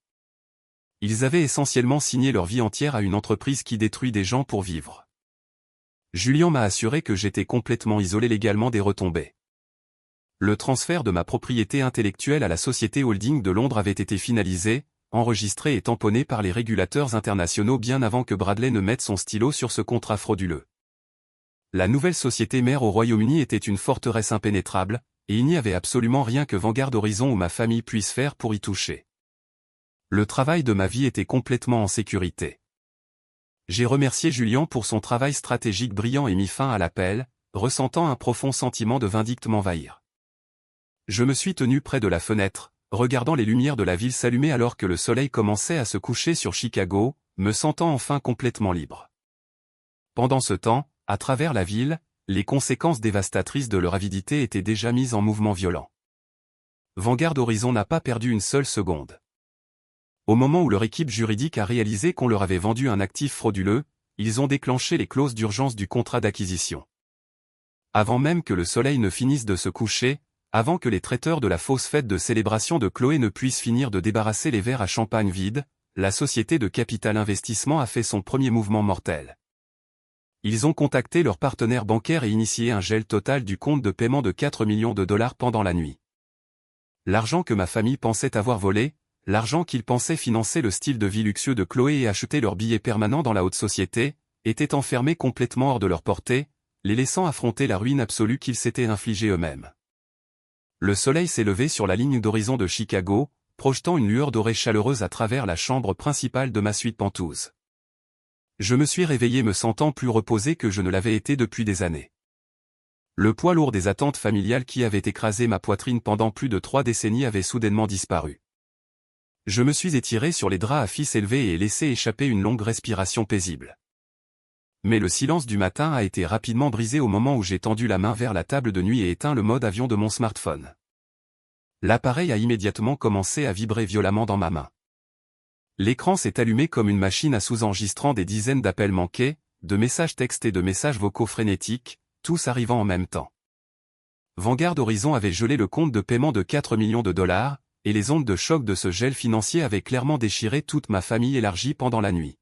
Ils avaient essentiellement signé leur vie entière à une entreprise qui détruit des gens pour vivre. Julien m'a assuré que j'étais complètement isolé légalement des retombées. Le transfert de ma propriété intellectuelle à la société holding de Londres avait été finalisé, enregistré et tamponné par les régulateurs internationaux bien avant que Bradley ne mette son stylo sur ce contrat frauduleux. La nouvelle société mère au Royaume-Uni était une forteresse impénétrable, et il n'y avait absolument rien que Vanguard Horizon ou ma famille puisse faire pour y toucher. Le travail de ma vie était complètement en sécurité. J'ai remercié Julian pour son travail stratégique brillant et mis fin à l'appel, ressentant un profond sentiment de vindicte m'envahir. Je me suis tenu près de la fenêtre, regardant les lumières de la ville s'allumer alors que le soleil commençait à se coucher sur Chicago, me sentant enfin complètement libre. Pendant ce temps, à travers la ville, les conséquences dévastatrices de leur avidité étaient déjà mises en mouvement violent. Vanguard Horizon n'a pas perdu une seule seconde. Au moment où leur équipe juridique a réalisé qu'on leur avait vendu un actif frauduleux, ils ont déclenché les clauses d'urgence du contrat d'acquisition. Avant même que le soleil ne finisse de se coucher, avant que les traiteurs de la fausse fête de célébration de Chloé ne puissent finir de débarrasser les verres à champagne vides, la société de capital investissement a fait son premier mouvement mortel. Ils ont contacté leur partenaire bancaire et initié un gel total du compte de paiement de 4 millions de dollars pendant la nuit. L'argent que ma famille pensait avoir volé, l'argent qu'ils pensaient financer le style de vie luxueux de Chloé et acheter leurs billets permanents dans la haute société, était enfermé complètement hors de leur portée, les laissant affronter la ruine absolue qu'ils s'étaient infligée eux-mêmes. Le soleil s'est levé sur la ligne d'horizon de Chicago, projetant une lueur dorée chaleureuse à travers la chambre principale de ma suite pentouse. Je me suis réveillé me sentant plus reposé que je ne l'avais été depuis des années. Le poids lourd des attentes familiales qui avaient écrasé ma poitrine pendant plus de 3 décennies avait soudainement disparu. Je me suis étiré sur les draps à fils élevés et laissé échapper une longue respiration paisible. Mais le silence du matin a été rapidement brisé au moment où j'ai tendu la main vers la table de nuit et éteint le mode avion de mon smartphone. L'appareil a immédiatement commencé à vibrer violemment dans ma main. L'écran s'est allumé comme une machine à sous-enregistrant des dizaines d'appels manqués, de messages textes et de messages vocaux frénétiques, tous arrivant en même temps. Vanguard Horizon avait gelé le compte de paiement de 4 millions de dollars, et les ondes de choc de ce gel financier avaient clairement déchiré toute ma famille élargie pendant la nuit.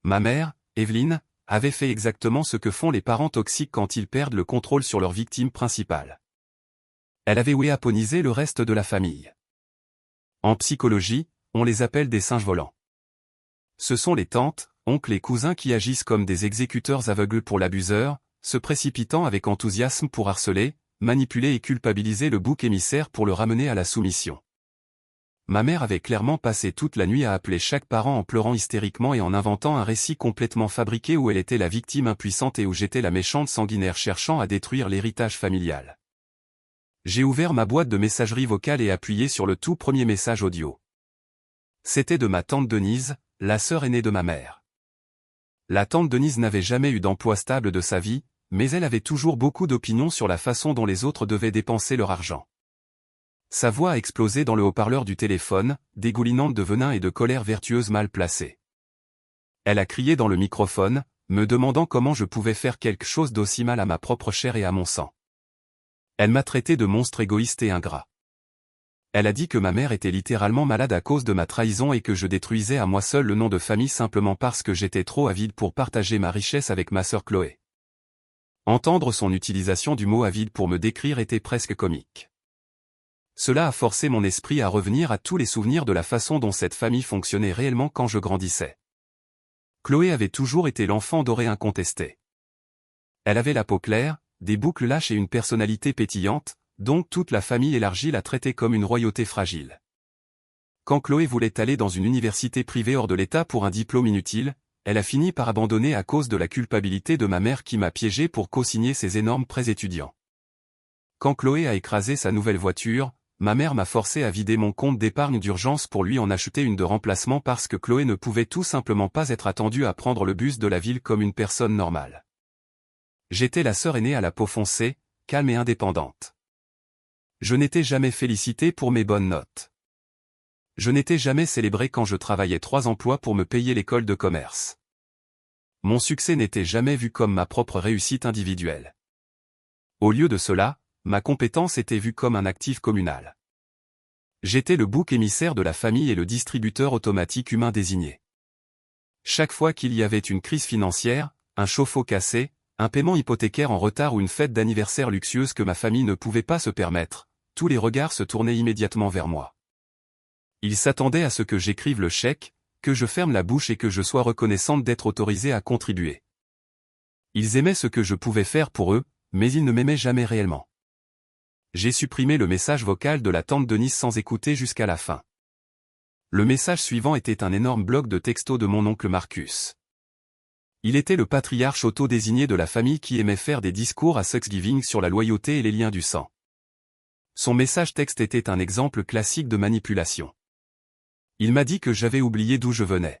Ma mère, Evelyn, avait fait exactement ce que font les parents toxiques quand ils perdent le contrôle sur leur victime principale. Elle avait wéaponisé le reste de la famille. En psychologie, on les appelle des singes volants. Ce sont les tantes, oncles et cousins qui agissent comme des exécuteurs aveugles pour l'abuseur, se précipitant avec enthousiasme pour harceler, manipuler et culpabiliser le bouc émissaire pour le ramener à la soumission. Ma mère avait clairement passé toute la nuit à appeler chaque parent en pleurant hystériquement et en inventant un récit complètement fabriqué où elle était la victime impuissante et où j'étais la méchante sanguinaire cherchant à détruire l'héritage familial. J'ai ouvert ma boîte de messagerie vocale et appuyé sur le tout premier message audio. C'était de ma tante Denise, la sœur aînée de ma mère. La tante Denise n'avait jamais eu d'emploi stable de sa vie, mais elle avait toujours beaucoup d'opinions sur la façon dont les autres devaient dépenser leur argent. Sa voix a explosé dans le haut-parleur du téléphone, dégoulinante de venin et de colère vertueuse mal placée. Elle a crié dans le microphone, me demandant comment je pouvais faire quelque chose d'aussi mal à ma propre chair et à mon sang. Elle m'a traité de monstre égoïste et ingrat. Elle a dit que ma mère était littéralement malade à cause de ma trahison et que je détruisais à moi seul le nom de famille simplement parce que j'étais trop avide pour partager ma richesse avec ma sœur Chloé. Entendre son utilisation du mot avide pour me décrire était presque comique. Cela a forcé mon esprit à revenir à tous les souvenirs de la façon dont cette famille fonctionnait réellement quand je grandissais. Chloé avait toujours été l'enfant doré incontesté. Elle avait la peau claire, des boucles lâches et une personnalité pétillante, donc toute la famille élargie la traitait comme une royauté fragile. Quand Chloé voulait aller dans une université privée hors de l'État pour un diplôme inutile, elle a fini par abandonner à cause de la culpabilité de ma mère qui m'a piégé pour co-signer ses énormes prêts étudiants. Quand Chloé a écrasé sa nouvelle voiture, ma mère m'a forcé à vider mon compte d'épargne d'urgence pour lui en acheter une de remplacement parce que Chloé ne pouvait tout simplement pas être attendue à prendre le bus de la ville comme une personne normale. J'étais la sœur aînée à la peau foncée, calme et indépendante. Je n'étais jamais félicité pour mes bonnes notes. Je n'étais jamais célébré quand je travaillais 3 emplois pour me payer l'école de commerce. Mon succès n'était jamais vu comme ma propre réussite individuelle. Au lieu de cela, ma compétence était vue comme un actif communal. J'étais le bouc émissaire de la famille et le distributeur automatique humain désigné. Chaque fois qu'il y avait une crise financière, un chauffe-eau cassé, un paiement hypothécaire en retard ou une fête d'anniversaire luxueuse que ma famille ne pouvait pas se permettre, tous les regards se tournaient immédiatement vers moi. Ils s'attendaient à ce que j'écrive le chèque, que je ferme la bouche et que je sois reconnaissante d'être autorisée à contribuer. Ils aimaient ce que je pouvais faire pour eux, mais ils ne m'aimaient jamais réellement. J'ai supprimé le message vocal de la tante Denise sans écouter jusqu'à la fin. Le message suivant était un énorme bloc de textos de mon oncle Marcus. Il était le patriarche auto-désigné de la famille qui aimait faire des discours à Thanksgiving sur la loyauté et les liens du sang. Son message texte était un exemple classique de manipulation. Il m'a dit que j'avais oublié d'où je venais.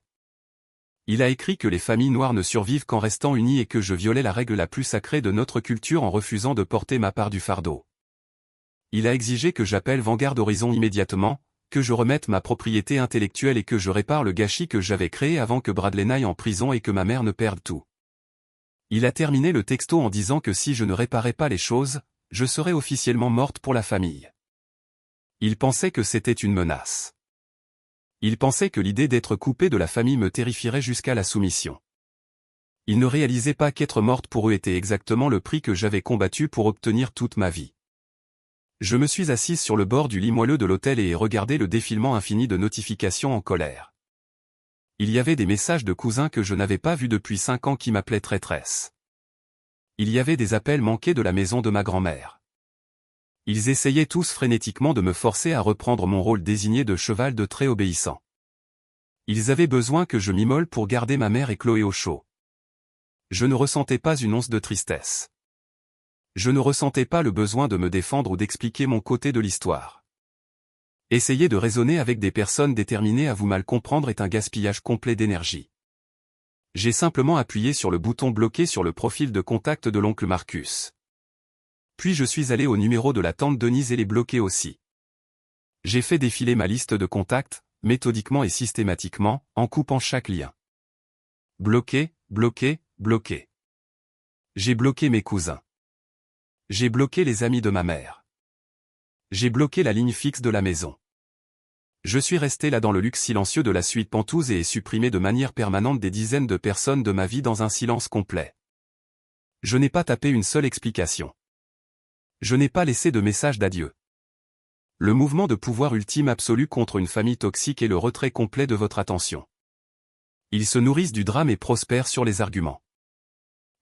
Il a écrit que les familles noires ne survivent qu'en restant unies et que je violais la règle la plus sacrée de notre culture en refusant de porter ma part du fardeau. Il a exigé que j'appelle Vanguard Horizon immédiatement, que je remette ma propriété intellectuelle et que je répare le gâchis que j'avais créé avant que Bradley n'aille en prison et que ma mère ne perde tout. Il a terminé le texto en disant que si je ne réparais pas les choses, je serais officiellement morte pour la famille. Il pensait que c'était une menace. Il pensait que l'idée d'être coupé de la famille me terrifierait jusqu'à la soumission. Il ne réalisait pas qu'être morte pour eux était exactement le prix que j'avais combattu pour obtenir toute ma vie. Je me suis assise sur le bord du lit moelleux de l'hôtel et ai regardé le défilement infini de notifications en colère. Il y avait des messages de cousins que je n'avais pas vus depuis 5 ans qui m'appelaient traîtresse. Il y avait des appels manqués de la maison de ma grand-mère. Ils essayaient tous frénétiquement de me forcer à reprendre mon rôle désigné de cheval de trait obéissant. Ils avaient besoin que je m'immole pour garder ma mère et Chloé au chaud. Je ne ressentais pas une once de tristesse. Je ne ressentais pas le besoin de me défendre ou d'expliquer mon côté de l'histoire. Essayer de raisonner avec des personnes déterminées à vous mal comprendre est un gaspillage complet d'énergie. J'ai simplement appuyé sur le bouton bloqué sur le profil de contact de l'oncle Marcus. Puis je suis allé au numéro de la tante Denise et l'ai bloqué aussi. J'ai fait défiler ma liste de contacts, méthodiquement et systématiquement, en coupant chaque lien. Bloqué, bloqué, bloqué. J'ai bloqué mes cousins. J'ai bloqué les amis de ma mère. J'ai bloqué la ligne fixe de la maison. Je suis resté là dans le luxe silencieux de la suite Pentouse et ai supprimé de manière permanente des dizaines de personnes de ma vie dans un silence complet. Je n'ai pas tapé une seule explication. Je n'ai pas laissé de message d'adieu. Le mouvement de pouvoir ultime absolu contre une famille toxique est le retrait complet de votre attention. Ils se nourrissent du drame et prospèrent sur les arguments.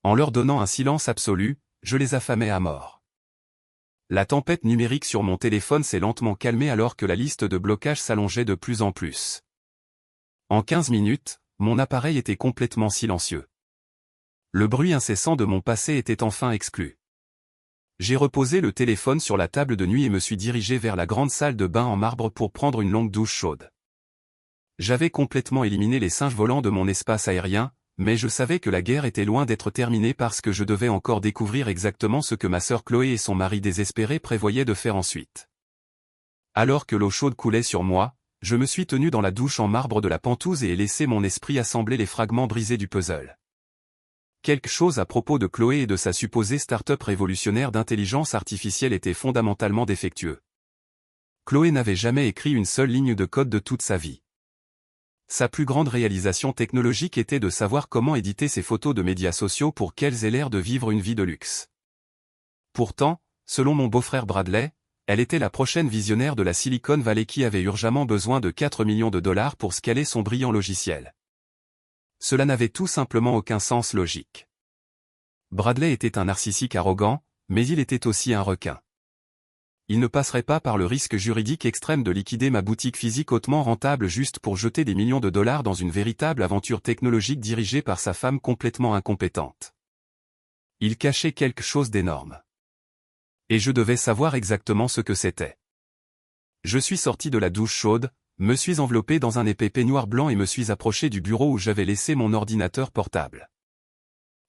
En leur donnant un silence absolu, je les affamais à mort. La tempête numérique sur mon téléphone s'est lentement calmée alors que la liste de blocage s'allongeait de plus en plus. En 15 minutes, mon appareil était complètement silencieux. Le bruit incessant de mon passé était enfin exclu. J'ai reposé le téléphone sur la table de nuit et me suis dirigé vers la grande salle de bain en marbre pour prendre une longue douche chaude. J'avais complètement éliminé les singes volants de mon espace aérien, mais je savais que la guerre était loin d'être terminée parce que je devais encore découvrir exactement ce que ma sœur Chloé et son mari désespéré prévoyaient de faire ensuite. Alors que l'eau chaude coulait sur moi, je me suis tenu dans la douche en marbre de la Pentouse et ai laissé mon esprit assembler les fragments brisés du puzzle. Quelque chose à propos de Chloé et de sa supposée start-up révolutionnaire d'intelligence artificielle était fondamentalement défectueux. Chloé n'avait jamais écrit une seule ligne de code de toute sa vie. Sa plus grande réalisation technologique était de savoir comment éditer ses photos de médias sociaux pour qu'elles aient l'air de vivre une vie de luxe. Pourtant, selon mon beau-frère Bradley, elle était la prochaine visionnaire de la Silicon Valley qui avait urgemment besoin de 4 millions de dollars pour scaler son brillant logiciel. Cela n'avait tout simplement aucun sens logique. Bradley était un narcissique arrogant, mais il était aussi un requin. Il ne passerait pas par le risque juridique extrême de liquider ma boutique physique hautement rentable juste pour jeter des millions de dollars dans une véritable aventure technologique dirigée par sa femme complètement incompétente. Il cachait quelque chose d'énorme. Et je devais savoir exactement ce que c'était. Je suis sorti de la douche chaude, me suis enveloppé dans un épais peignoir blanc et me suis approché du bureau où j'avais laissé mon ordinateur portable.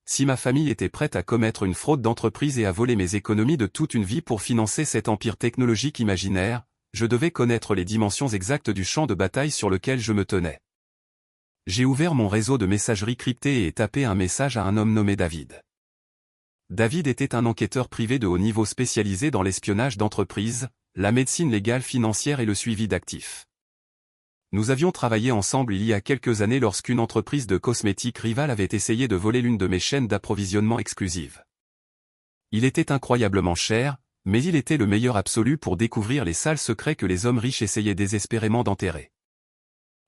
Si ma famille était prête à commettre une fraude d'entreprise et à voler mes économies de toute une vie pour financer cet empire technologique imaginaire, je devais connaître les dimensions exactes du champ de bataille sur lequel je me tenais. J'ai ouvert mon réseau de messagerie cryptée et ai tapé un message à un homme nommé David. David était un enquêteur privé de haut niveau spécialisé dans l'espionnage d'entreprises, la médecine légale financière et le suivi d'actifs. Nous avions travaillé ensemble il y a quelques années lorsqu'une entreprise de cosmétiques rivale avait essayé de voler l'une de mes chaînes d'approvisionnement exclusives. Il était incroyablement cher, Mais il était le meilleur absolu pour découvrir les sales secrets que les hommes riches essayaient désespérément d'enterrer.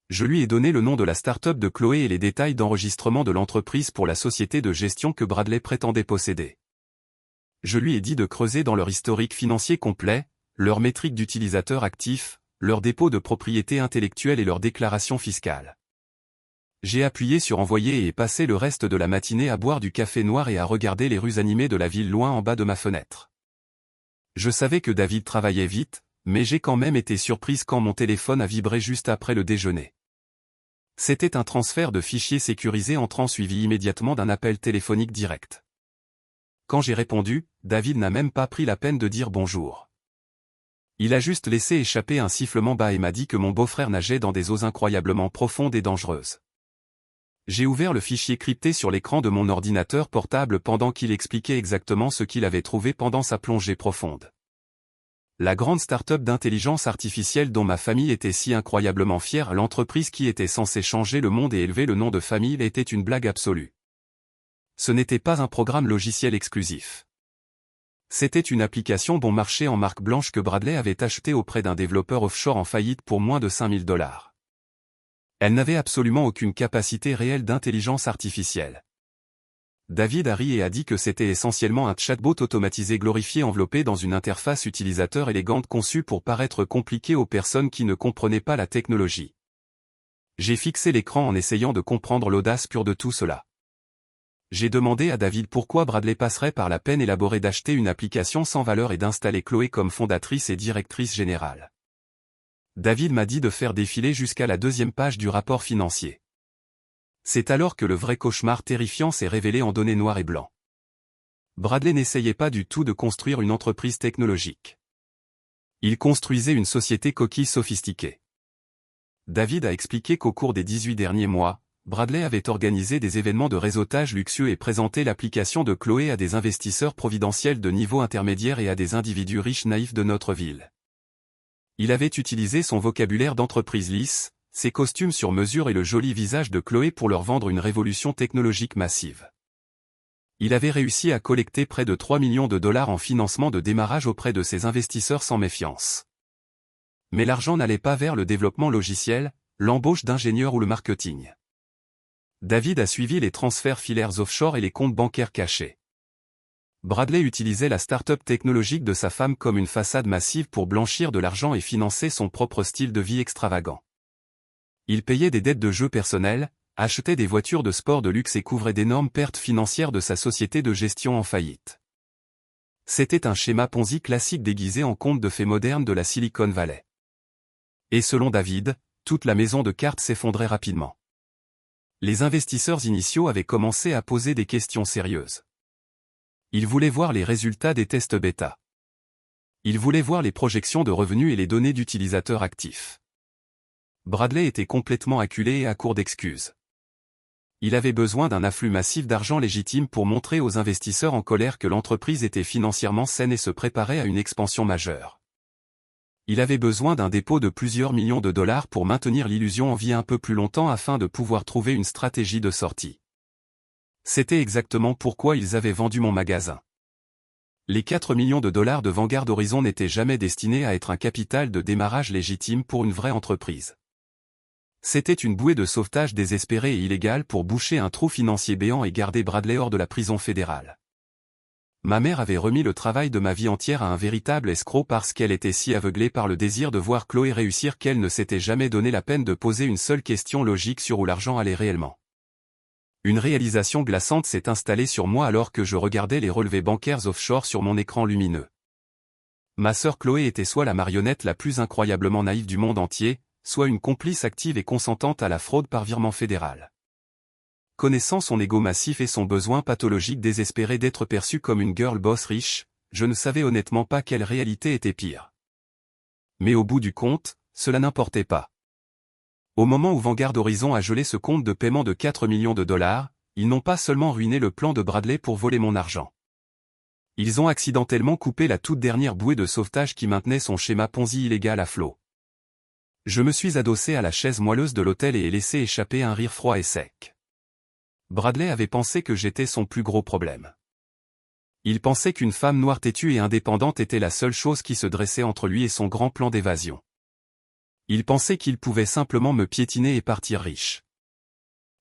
Je lui ai donné le nom de la start-up de Chloé et les détails d'enregistrement de l'entreprise pour la société de gestion que Bradley prétendait posséder. Je lui ai dit de creuser dans leur historique financier complet, leurs métriques d'utilisateurs actifs, leurs dépôts de propriété intellectuelle et leurs déclarations fiscales. J'ai appuyé sur envoyer et ai passé le reste de la matinée à boire du café noir et à regarder les rues animées de la ville loin en bas de ma fenêtre. Je savais que David travaillait vite, mais j'ai quand même été surprise quand mon téléphone a vibré juste après le déjeuner. C'était un transfert de fichiers sécurisés entrant suivi immédiatement d'un appel téléphonique direct. Quand j'ai répondu, David n'a même pas pris la peine de dire bonjour. Il a juste laissé échapper un sifflement bas et m'a dit que mon beau-frère nageait dans des eaux incroyablement profondes et dangereuses. J'ai ouvert le fichier crypté sur l'écran de mon ordinateur portable pendant qu'il expliquait exactement ce qu'il avait trouvé pendant sa plongée profonde. La grande start-up d'intelligence artificielle dont ma famille était si incroyablement fière, l'entreprise qui était censée changer le monde et élever le nom de famille, était une blague absolue. Ce n'était pas un programme logiciel exclusif. C'était une application bon marché en marque blanche que Bradley avait achetée auprès d'un développeur offshore en faillite pour moins de 5 000 $. Elle n'avait absolument aucune capacité réelle d'intelligence artificielle. David a ri et a dit que c'était essentiellement un chatbot automatisé glorifié enveloppé dans une interface utilisateur élégante conçue pour paraître compliqué aux personnes qui ne comprenaient pas la technologie. J'ai fixé l'écran en essayant de comprendre l'audace pure de tout cela. J'ai demandé à David pourquoi Bradley passerait par la peine élaborée d'acheter une application sans valeur et d'installer Chloé comme fondatrice et directrice générale. David m'a dit de faire défiler jusqu'à la 2e page du rapport financier. C'est alors que le vrai cauchemar terrifiant s'est révélé en données noires et blancs. Bradley n'essayait pas du tout de construire une entreprise technologique. Il construisait une société coquille sophistiquée. David a expliqué qu'au cours des 18 derniers mois, Bradley avait organisé des événements de réseautage luxueux et présenté l'application de Chloé à des investisseurs providentiels de niveau intermédiaire et à des individus riches naïfs de notre ville. Il avait utilisé son vocabulaire d'entreprise lisse, ses costumes sur mesure et le joli visage de Chloé pour leur vendre une révolution technologique massive. Il avait réussi à collecter près de 3 millions de $ en financement de démarrage auprès de ses investisseurs sans méfiance. Mais l'argent n'allait pas vers le développement logiciel, l'embauche d'ingénieurs ou le marketing. David a suivi les transferts filaires offshore et les comptes bancaires cachés. Bradley utilisait la start-up technologique de sa femme comme une façade massive pour blanchir de l'argent et financer son propre style de vie extravagant. Il payait des dettes de jeux personnels, achetait des voitures de sport de luxe et couvrait d'énormes pertes financières de sa société de gestion en faillite. C'était un schéma Ponzi classique déguisé en conte de fées moderne de la Silicon Valley. Et selon David, toute la maison de cartes s'effondrait rapidement. Les investisseurs initiaux avaient commencé à poser des questions sérieuses. Ils voulaient voir les résultats des tests bêta. Ils voulaient voir les projections de revenus et les données d'utilisateurs actifs. Bradley était complètement acculé et à court d'excuses. Il avait besoin d'un afflux massif d'argent légitime pour montrer aux investisseurs en colère que l'entreprise était financièrement saine et se préparait à une expansion majeure. Il avait besoin d'un dépôt de plusieurs millions de $ pour maintenir l'illusion en vie un peu plus longtemps afin de pouvoir trouver une stratégie de sortie. C'était exactement pourquoi ils avaient vendu mon magasin. Les 4 millions de $ de Vanguard Horizon n'étaient jamais destinés à être un capital de démarrage légitime pour une vraie entreprise. C'était une bouée de sauvetage désespérée et illégale pour boucher un trou financier béant et garder Bradley hors de la prison fédérale. Ma mère avait remis le travail de ma vie entière à un véritable escroc parce qu'elle était si aveuglée par le désir de voir Chloé réussir qu'elle ne s'était jamais donné la peine de poser une seule question logique sur où l'argent allait réellement. Une réalisation glaçante s'est installée sur moi alors que je regardais les relevés bancaires offshore sur mon écran lumineux. Ma sœur Chloé était soit la marionnette la plus incroyablement naïve du monde entier, soit une complice active et consentante à la fraude par virement fédéral. Connaissant son ego massif et son besoin pathologique désespéré d'être perçue comme une girl boss riche, je ne savais honnêtement pas quelle réalité était pire. Mais au bout du compte, cela n'importait pas. Au moment où Vanguard Horizon a gelé ce compte de paiement de 4 millions de $, ils n'ont pas seulement ruiné le plan de Bradley pour voler mon argent. Ils ont accidentellement coupé la toute dernière bouée de sauvetage qui maintenait son schéma Ponzi illégal à flot. Je me suis adossé à la chaise moelleuse de l'hôtel et ai laissé échapper un rire froid et sec. Bradley avait pensé que j'étais son plus gros problème. Il pensait qu'une femme noire têtue et indépendante était la seule chose qui se dressait entre lui et son grand plan d'évasion. Il pensait qu'il pouvait simplement me piétiner et partir riche.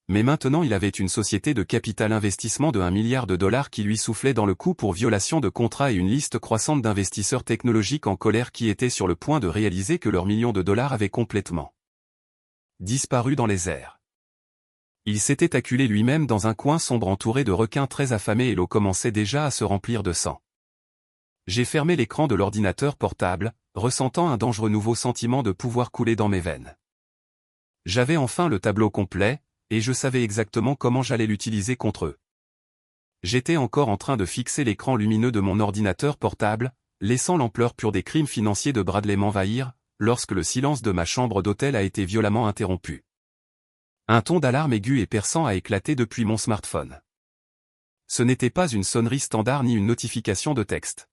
Mais maintenant il avait une société de capital investissement de $1 milliard qui lui soufflait dans le cou pour violation de contrat et une liste croissante d'investisseurs technologiques en colère qui étaient sur le point de réaliser que leurs millions de dollars avaient complètement disparu dans les airs. Il s'était acculé lui-même dans un coin sombre entouré de requins très affamés et l'eau commençait déjà à se remplir de sang. J'ai fermé l'écran de l'ordinateur portable, ressentant un dangereux nouveau sentiment de pouvoir couler dans mes veines. J'avais enfin le tableau complet, et je savais exactement comment j'allais l'utiliser contre eux. J'étais encore en train de fixer l'écran lumineux de mon ordinateur portable, laissant l'ampleur pure des crimes financiers de Bradley m'envahir, lorsque le silence de ma chambre d'hôtel a été violemment interrompu. Un ton d'alarme aigu et perçant a éclaté depuis mon smartphone. Ce n'était pas une sonnerie standard ni une notification de texte.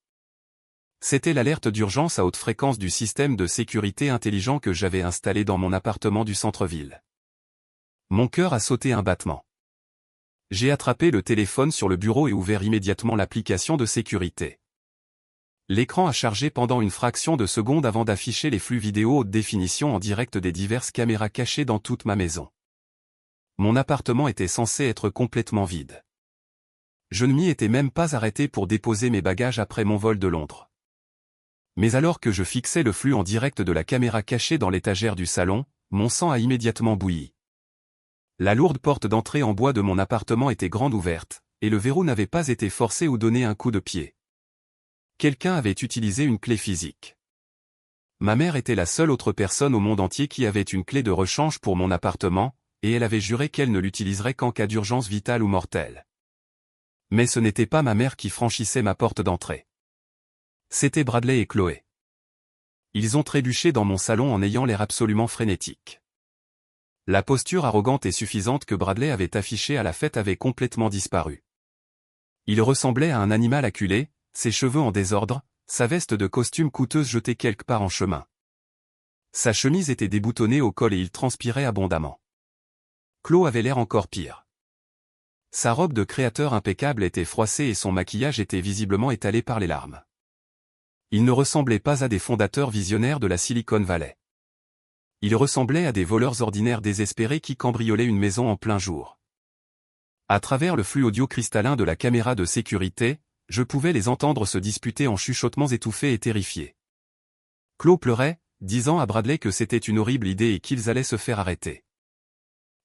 C'était l'alerte d'urgence à haute fréquence du système de sécurité intelligent que j'avais installé dans mon appartement du centre-ville. Mon cœur a sauté un battement. J'ai attrapé le téléphone sur le bureau et ouvert immédiatement l'application de sécurité. L'écran a chargé pendant une fraction de seconde avant d'afficher les flux vidéo haute définition en direct des diverses caméras cachées dans toute ma maison. Mon appartement était censé être complètement vide. Je ne m'y étais même pas arrêté pour déposer mes bagages après mon vol de Londres. Mais alors que je fixais le flux en direct de la caméra cachée dans l'étagère du salon, mon sang a immédiatement bouilli. La lourde porte d'entrée en bois de mon appartement était grande ouverte, et le verrou n'avait pas été forcé ou donné un coup de pied. Quelqu'un avait utilisé une clé physique. Ma mère était la seule autre personne au monde entier qui avait une clé de rechange pour mon appartement, et elle avait juré qu'elle ne l'utiliserait qu'en cas d'urgence vitale ou mortelle. Mais ce n'était pas ma mère qui franchissait ma porte d'entrée. C'était Bradley et Chloé. Ils ont trébuché dans mon salon en ayant l'air absolument frénétique. La posture arrogante et suffisante que Bradley avait affichée à la fête avait complètement disparu. Il ressemblait à un animal acculé, ses cheveux en désordre, sa veste de costume coûteuse jetée quelque part en chemin. Sa chemise était déboutonnée au col et il transpirait abondamment. Chloé avait l'air encore pire. Sa robe de créateur impeccable était froissée et son maquillage était visiblement étalé par les larmes. Il ne ressemblait pas à des fondateurs visionnaires de la Silicon Valley. Il ressemblait à des voleurs ordinaires désespérés qui cambriolaient une maison en plein jour. À travers le flux audio cristallin de la caméra de sécurité, je pouvais les entendre se disputer en chuchotements étouffés et terrifiés. Chloé pleurait, disant à Bradley que c'était une horrible idée et qu'ils allaient se faire arrêter.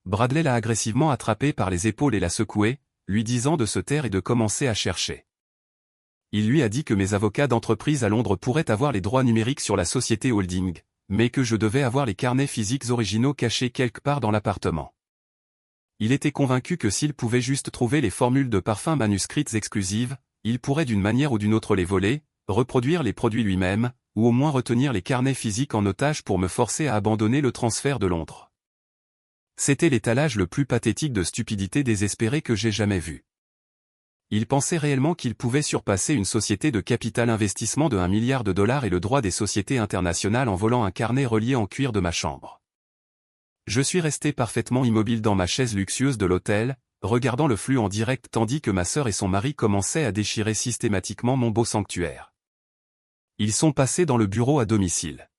Bradley l'a agressivement attrapée par les épaules et l'a secouée, lui disant de se taire et de commencer à chercher. Il lui a dit que mes avocats d'entreprise à Londres pourraient avoir les droits numériques sur la société holding, mais que je devais avoir les carnets physiques originaux cachés quelque part dans l'appartement. Il était convaincu que s'il pouvait juste trouver les formules de parfum manuscrites exclusives, il pourrait d'une manière ou d'une autre les voler, reproduire les produits lui-même, ou au moins retenir les carnets physiques en otage pour me forcer à abandonner le transfert de Londres. C'était l'étalage le plus pathétique de stupidité désespérée que j'ai jamais vu. Il pensait réellement qu'il pouvait surpasser une société de capital investissement de $1 milliard et le droit des sociétés internationales en volant un carnet relié en cuir de ma chambre. Je suis resté parfaitement immobile dans ma chaise luxueuse de l'hôtel, regardant le flux en direct tandis que ma sœur et son mari commençaient à déchirer systématiquement mon beau sanctuaire. Ils sont passés dans le bureau à domicile.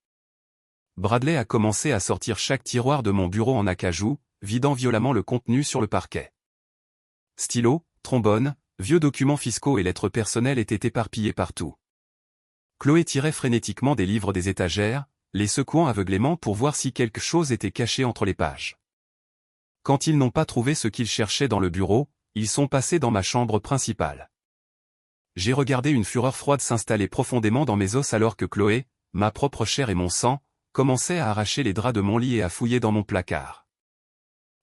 Bradley a commencé à sortir chaque tiroir de mon bureau en acajou, vidant violemment le contenu sur le parquet. Stylos, trombones, vieux documents fiscaux et lettres personnelles étaient éparpillés partout. Chloé tirait frénétiquement des livres des étagères, les secouant aveuglément pour voir si quelque chose était caché entre les pages. Quand ils n'ont pas trouvé ce qu'ils cherchaient dans le bureau, ils sont passés dans ma chambre principale. J'ai regardé une fureur froide s'installer profondément dans mes os alors que Chloé, ma propre chair et mon sang, commençaient à arracher les draps de mon lit et à fouiller dans mon placard.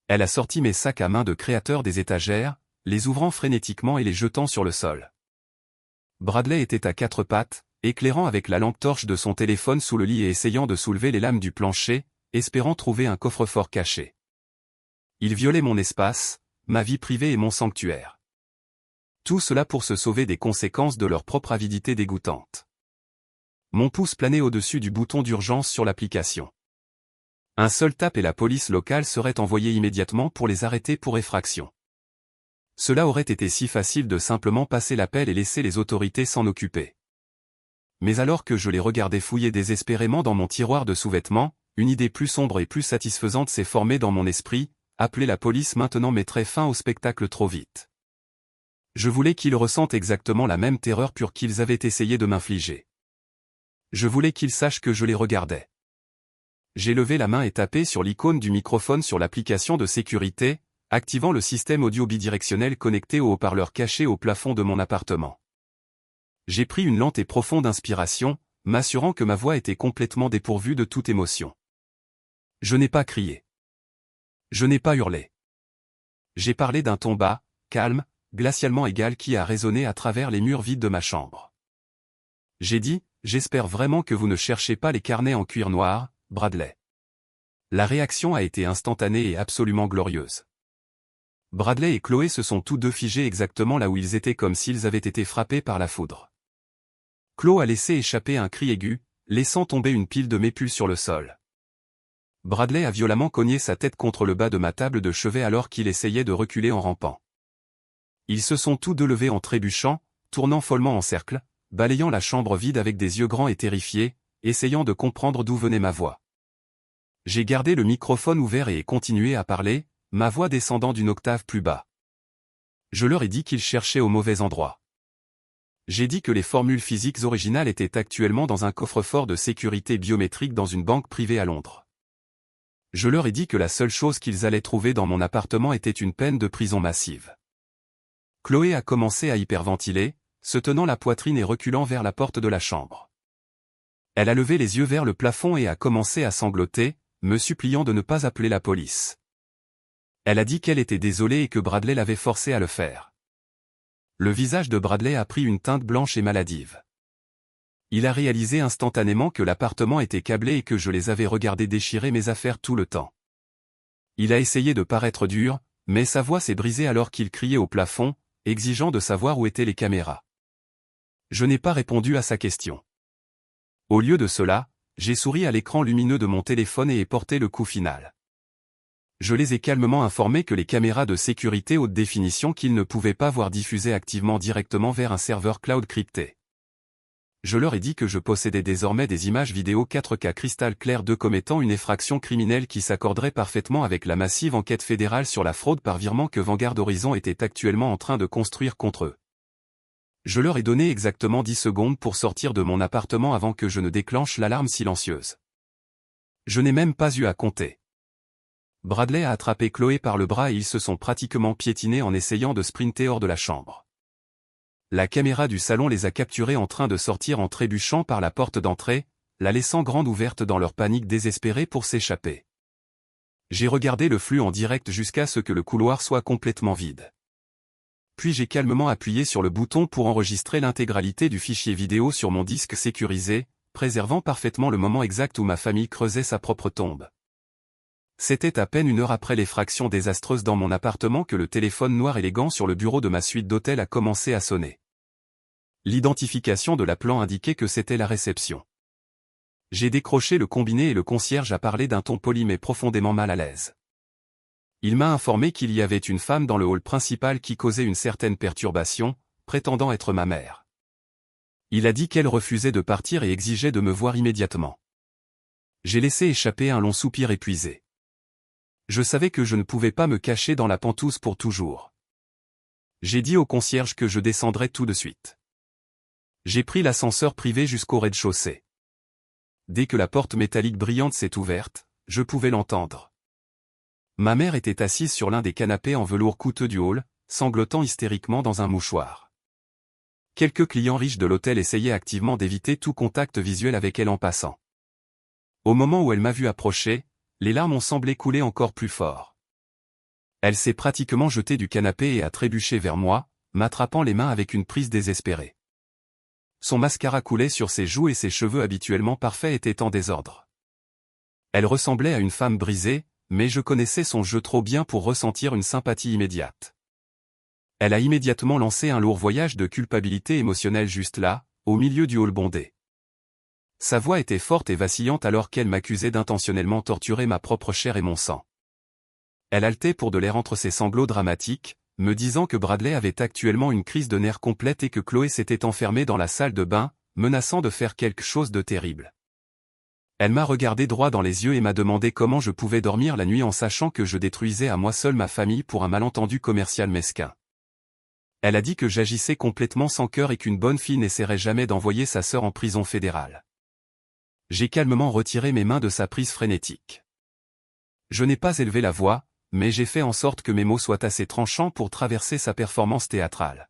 Elle a sorti mes sacs à main de créateur des étagères, les ouvrant frénétiquement et les jetant sur le sol. Bradley était à quatre pattes, éclairant avec la lampe torche de son téléphone sous le lit et essayant de soulever les lames du plancher, espérant trouver un coffre-fort caché. Il violait mon espace, ma vie privée et mon sanctuaire. Tout cela pour se sauver des conséquences de leur propre avidité dégoûtante. Mon pouce planait au-dessus du bouton d'urgence sur l'application. Un seul tap et la police locale serait envoyée immédiatement pour les arrêter pour effraction. Cela aurait été si facile de simplement passer l'appel et laisser les autorités s'en occuper. Mais alors que je les regardais fouiller désespérément dans mon tiroir de sous-vêtements, une idée plus sombre et plus satisfaisante s'est formée dans mon esprit: appeler la police maintenant mettrait fin au spectacle trop vite. Je voulais qu'ils ressentent exactement la même terreur pure qu'ils avaient essayé de m'infliger. Je voulais qu'ils sachent que je les regardais. J'ai levé la main et tapé sur l'icône du microphone sur l'application de sécurité, activant le système audio bidirectionnel connecté au haut-parleur caché au plafond de mon appartement. J'ai pris une lente et profonde inspiration, m'assurant que ma voix était complètement dépourvue de toute émotion. Je n'ai pas crié. Je n'ai pas hurlé. J'ai parlé d'un ton bas, calme, glacialement égal qui a résonné à travers les murs vides de ma chambre. J'ai dit: j'espère vraiment que vous ne cherchez pas les carnets en cuir noir, Bradley. La réaction a été instantanée et absolument glorieuse. Bradley et Chloé se sont tous deux figés exactement là où ils étaient, comme s'ils avaient été frappés par la foudre. Chloé a laissé échapper un cri aigu, laissant tomber une pile de mépules sur le sol. Bradley a violemment cogné sa tête contre le bas de ma table de chevet alors qu'il essayait de reculer en rampant. Ils se sont tous deux levés en trébuchant, tournant follement en cercle, balayant la chambre vide avec des yeux grands et terrifiés, essayant de comprendre d'où venait ma voix. J'ai gardé le microphone ouvert et ai continué à parler, ma voix descendant d'une octave plus bas. Je leur ai dit qu'ils cherchaient au mauvais endroit. J'ai dit que les formules physiques originales étaient actuellement dans un coffre-fort de sécurité biométrique dans une banque privée à Londres. Je leur ai dit que la seule chose qu'ils allaient trouver dans mon appartement était une peine de prison massive. Chloé a commencé à hyperventiler, se tenant la poitrine et reculant vers la porte de la chambre. Elle a levé les yeux vers le plafond et a commencé à sangloter, me suppliant de ne pas appeler la police. Elle a dit qu'elle était désolée et que Bradley l'avait forcée à le faire. Le visage de Bradley a pris une teinte blanche et maladive. Il a réalisé instantanément que l'appartement était câblé et que je les avais regardés déchirer mes affaires tout le temps. Il a essayé de paraître dur, mais sa voix s'est brisée alors qu'il criait au plafond, exigeant de savoir où étaient les caméras. Je n'ai pas répondu à sa question. Au lieu de cela, j'ai souri à l'écran lumineux de mon téléphone et ai porté le coup final. Je les ai calmement informés que les caméras de sécurité haute définition qu'ils ne pouvaient pas voir diffusaient activement directement vers un serveur cloud crypté. Je leur ai dit que je possédais désormais des images vidéo 4K cristal clair d'eux comme étant une effraction criminelle qui s'accorderait parfaitement avec la massive enquête fédérale sur la fraude par virement que Vanguard Horizon était actuellement en train de construire contre eux. Je leur ai donné exactement 10 secondes pour sortir de mon appartement avant que je ne déclenche l'alarme silencieuse. Je n'ai même pas eu à compter. Bradley a attrapé Chloé par le bras et ils se sont pratiquement piétinés en essayant de sprinter hors de la chambre. La caméra du salon les a capturés en train de sortir en trébuchant par la porte d'entrée, la laissant grande ouverte dans leur panique désespérée pour s'échapper. J'ai regardé le flux en direct jusqu'à ce que le couloir soit complètement vide. Puis j'ai calmement appuyé sur le bouton pour enregistrer l'intégralité du fichier vidéo sur mon disque sécurisé, préservant parfaitement le moment exact où ma famille creusait sa propre tombe. C'était à peine 1 heure après l'effraction désastreuse dans mon appartement que le téléphone noir élégant sur le bureau de ma suite d'hôtel a commencé à sonner. L'identification de l'appelant indiquait que c'était la réception. J'ai décroché le combiné et le concierge a parlé d'un ton poli mais profondément mal à l'aise. Il m'a informé qu'il y avait une femme dans le hall principal qui causait une certaine perturbation, prétendant être ma mère. Il a dit qu'elle refusait de partir et exigeait de me voir immédiatement. J'ai laissé échapper un long soupir épuisé. Je savais que je ne pouvais pas me cacher dans la pentouse pour toujours. J'ai dit au concierge que je descendrais tout de suite. J'ai pris l'ascenseur privé jusqu'au rez-de-chaussée. Dès que la porte métallique brillante s'est ouverte, je pouvais l'entendre. Ma mère était assise sur l'un des canapés en velours coûteux du hall, sanglotant hystériquement dans un mouchoir. Quelques clients riches de l'hôtel essayaient activement d'éviter tout contact visuel avec elle en passant. Au moment où elle m'a vu approcher, les larmes ont semblé couler encore plus fort. Elle s'est pratiquement jetée du canapé et a trébuché vers moi, m'attrapant les mains avec une prise désespérée. Son mascara coulait sur ses joues et ses cheveux habituellement parfaits étaient en désordre. Elle ressemblait à une femme brisée, mais je connaissais son jeu trop bien pour ressentir une sympathie immédiate. Elle a immédiatement lancé un lourd voyage de culpabilité émotionnelle juste là, au milieu du hall bondé. Sa voix était forte et vacillante alors qu'elle m'accusait d'intentionnellement torturer ma propre chair et mon sang. Elle haletait pour de l'air entre ses sanglots dramatiques, me disant que Bradley avait actuellement une crise de nerfs complète et que Chloé s'était enfermée dans la salle de bain, menaçant de faire quelque chose de terrible. Elle m'a regardé droit dans les yeux et m'a demandé comment je pouvais dormir la nuit en sachant que je détruisais à moi seul ma famille pour un malentendu commercial mesquin. Elle a dit que j'agissais complètement sans cœur et qu'une bonne fille n'essaierait jamais d'envoyer sa sœur en prison fédérale. J'ai calmement retiré mes mains de sa prise frénétique. Je n'ai pas élevé la voix, mais j'ai fait en sorte que mes mots soient assez tranchants pour traverser sa performance théâtrale.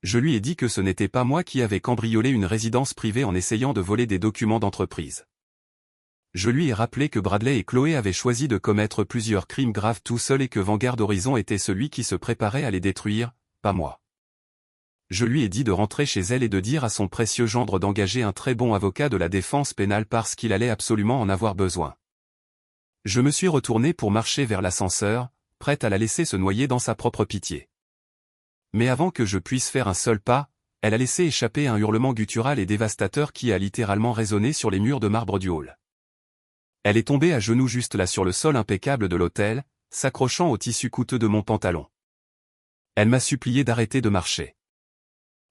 Je lui ai dit que ce n'était pas moi qui avais cambriolé une résidence privée en essayant de voler des documents d'entreprise. Je lui ai rappelé que Bradley et Chloé avaient choisi de commettre plusieurs crimes graves tout seuls et que Vanguard Horizon était celui qui se préparait à les détruire, pas moi. Je lui ai dit de rentrer chez elle et de dire à son précieux gendre d'engager un très bon avocat de la défense pénale parce qu'il allait absolument en avoir besoin. Je me suis retourné pour marcher vers l'ascenseur, prête à la laisser se noyer dans sa propre pitié. Mais avant que je puisse faire un seul pas, elle a laissé échapper un hurlement guttural et dévastateur qui a littéralement résonné sur les murs de marbre du hall. Elle est tombée à genoux juste là sur le sol impeccable de l'hôtel, s'accrochant au tissu coûteux de mon pantalon. Elle m'a supplié d'arrêter de marcher.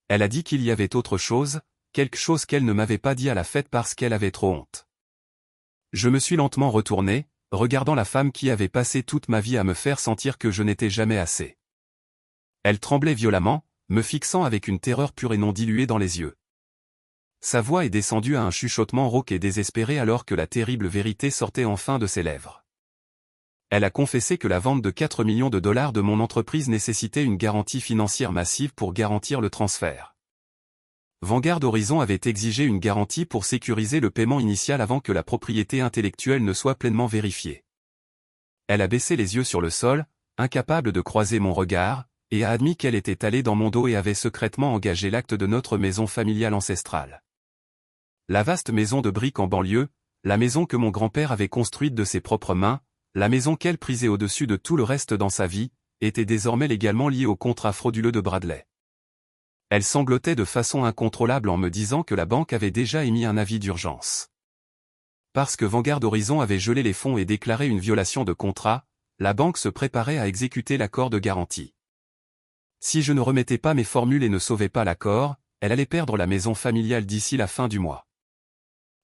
Elle a dit qu'il y avait autre chose, quelque chose qu'elle ne m'avait pas dit à la fête parce qu'elle avait trop honte. Je me suis lentement retourné, regardant la femme qui avait passé toute ma vie à me faire sentir que je n'étais jamais assez. Elle tremblait violemment, me fixant avec une terreur pure et non diluée dans les yeux. Sa voix est descendue à un chuchotement rauque et désespéré alors que la terrible vérité sortait enfin de ses lèvres. Elle a confessé que la vente de 4 millions de dollars de mon entreprise nécessitait une garantie financière massive pour garantir le transfert. Vanguard Horizon avait exigé une garantie pour sécuriser le paiement initial avant que la propriété intellectuelle ne soit pleinement vérifiée. Elle a baissé les yeux sur le sol, incapable de croiser mon regard, et a admis qu'elle était allée dans mon dos et avait secrètement engagé l'acte de notre maison familiale ancestrale. La vaste maison de briques en banlieue, la maison que mon grand-père avait construite de ses propres mains, la maison qu'elle prisait au-dessus de tout le reste dans sa vie, était désormais légalement liée au contrat frauduleux de Bradley. Elle sanglotait de façon incontrôlable en me disant que la banque avait déjà émis un avis d'urgence. Parce que Vanguard Horizon avait gelé les fonds et déclaré une violation de contrat, la banque se préparait à exécuter l'accord de garantie. Si je ne remettais pas mes formules et ne sauvais pas l'accord, elle allait perdre la maison familiale d'ici la fin du mois.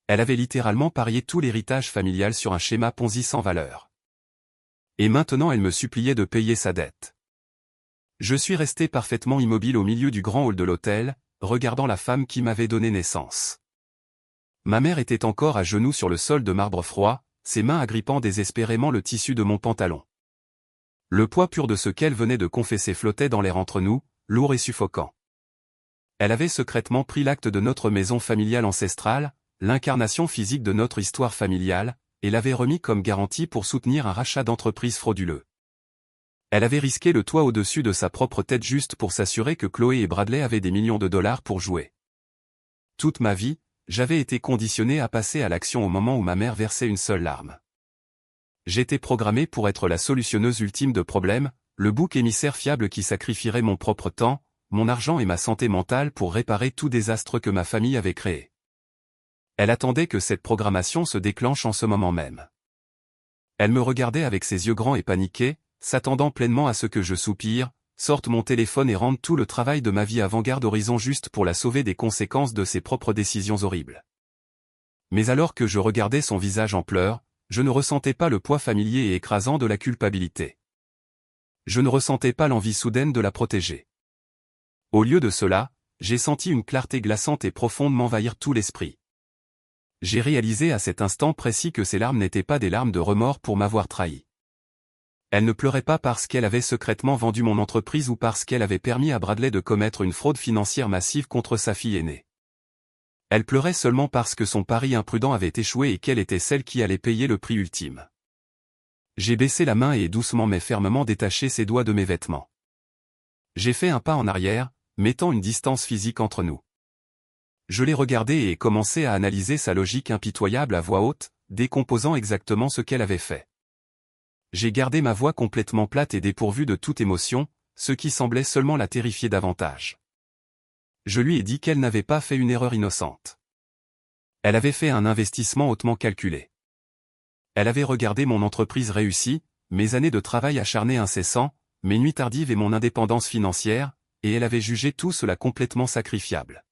Elle avait littéralement parié tout l'héritage familial sur un schéma Ponzi sans valeur. Et maintenant elle me suppliait de payer sa dette. Je suis resté parfaitement immobile au milieu du grand hall de l'hôtel, regardant la femme qui m'avait donné naissance. Ma mère était encore à genoux sur le sol de marbre froid, ses mains agrippant désespérément le tissu de mon pantalon. Le poids pur de ce qu'elle venait de confesser flottait dans l'air entre nous, lourd et suffocant. Elle avait secrètement pris l'acte de notre maison familiale ancestrale, l'incarnation physique de notre histoire familiale, et l'avait remis comme garantie pour soutenir un rachat d'entreprise frauduleux. Elle avait risqué le toit au-dessus de sa propre tête juste pour s'assurer que Chloé et Bradley avaient des millions de dollars pour jouer. Toute ma vie, j'avais été conditionné à passer à l'action au moment où ma mère versait une seule larme. J'étais programmé pour être la solutionneuse ultime de problèmes, le bouc émissaire fiable qui sacrifierait mon propre temps, mon argent et ma santé mentale pour réparer tout désastre que ma famille avait créé. Elle attendait que cette programmation se déclenche en ce moment même. Elle me regardait avec ses yeux grands et paniqués, s'attendant pleinement à ce que je soupire, sorte mon téléphone et rende tout le travail de ma vie à Vanguard Horizon juste pour la sauver des conséquences de ses propres décisions horribles. Mais alors que je regardais son visage en pleurs, je ne ressentais pas le poids familier et écrasant de la culpabilité. Je ne ressentais pas l'envie soudaine de la protéger. Au lieu de cela, j'ai senti une clarté glaçante et profonde m'envahir tout l'esprit. J'ai réalisé à cet instant précis que ces larmes n'étaient pas des larmes de remords pour m'avoir trahi. Elle ne pleurait pas parce qu'elle avait secrètement vendu mon entreprise ou parce qu'elle avait permis à Bradley de commettre une fraude financière massive contre sa fille aînée. Elle pleurait seulement parce que son pari imprudent avait échoué et qu'elle était celle qui allait payer le prix ultime. J'ai baissé la main et doucement mais fermement détaché ses doigts de mes vêtements. J'ai fait un pas en arrière, mettant une distance physique entre nous. Je l'ai regardée et commencé à analyser sa logique impitoyable à voix haute, décomposant exactement ce qu'elle avait fait. J'ai gardé ma voix complètement plate et dépourvue de toute émotion, ce qui semblait seulement la terrifier davantage. Je lui ai dit qu'elle n'avait pas fait une erreur innocente. Elle avait fait un investissement hautement calculé. Elle avait regardé mon entreprise réussie, mes années de travail acharné incessant, mes nuits tardives et mon indépendance financière, et elle avait jugé tout cela complètement sacrifiable.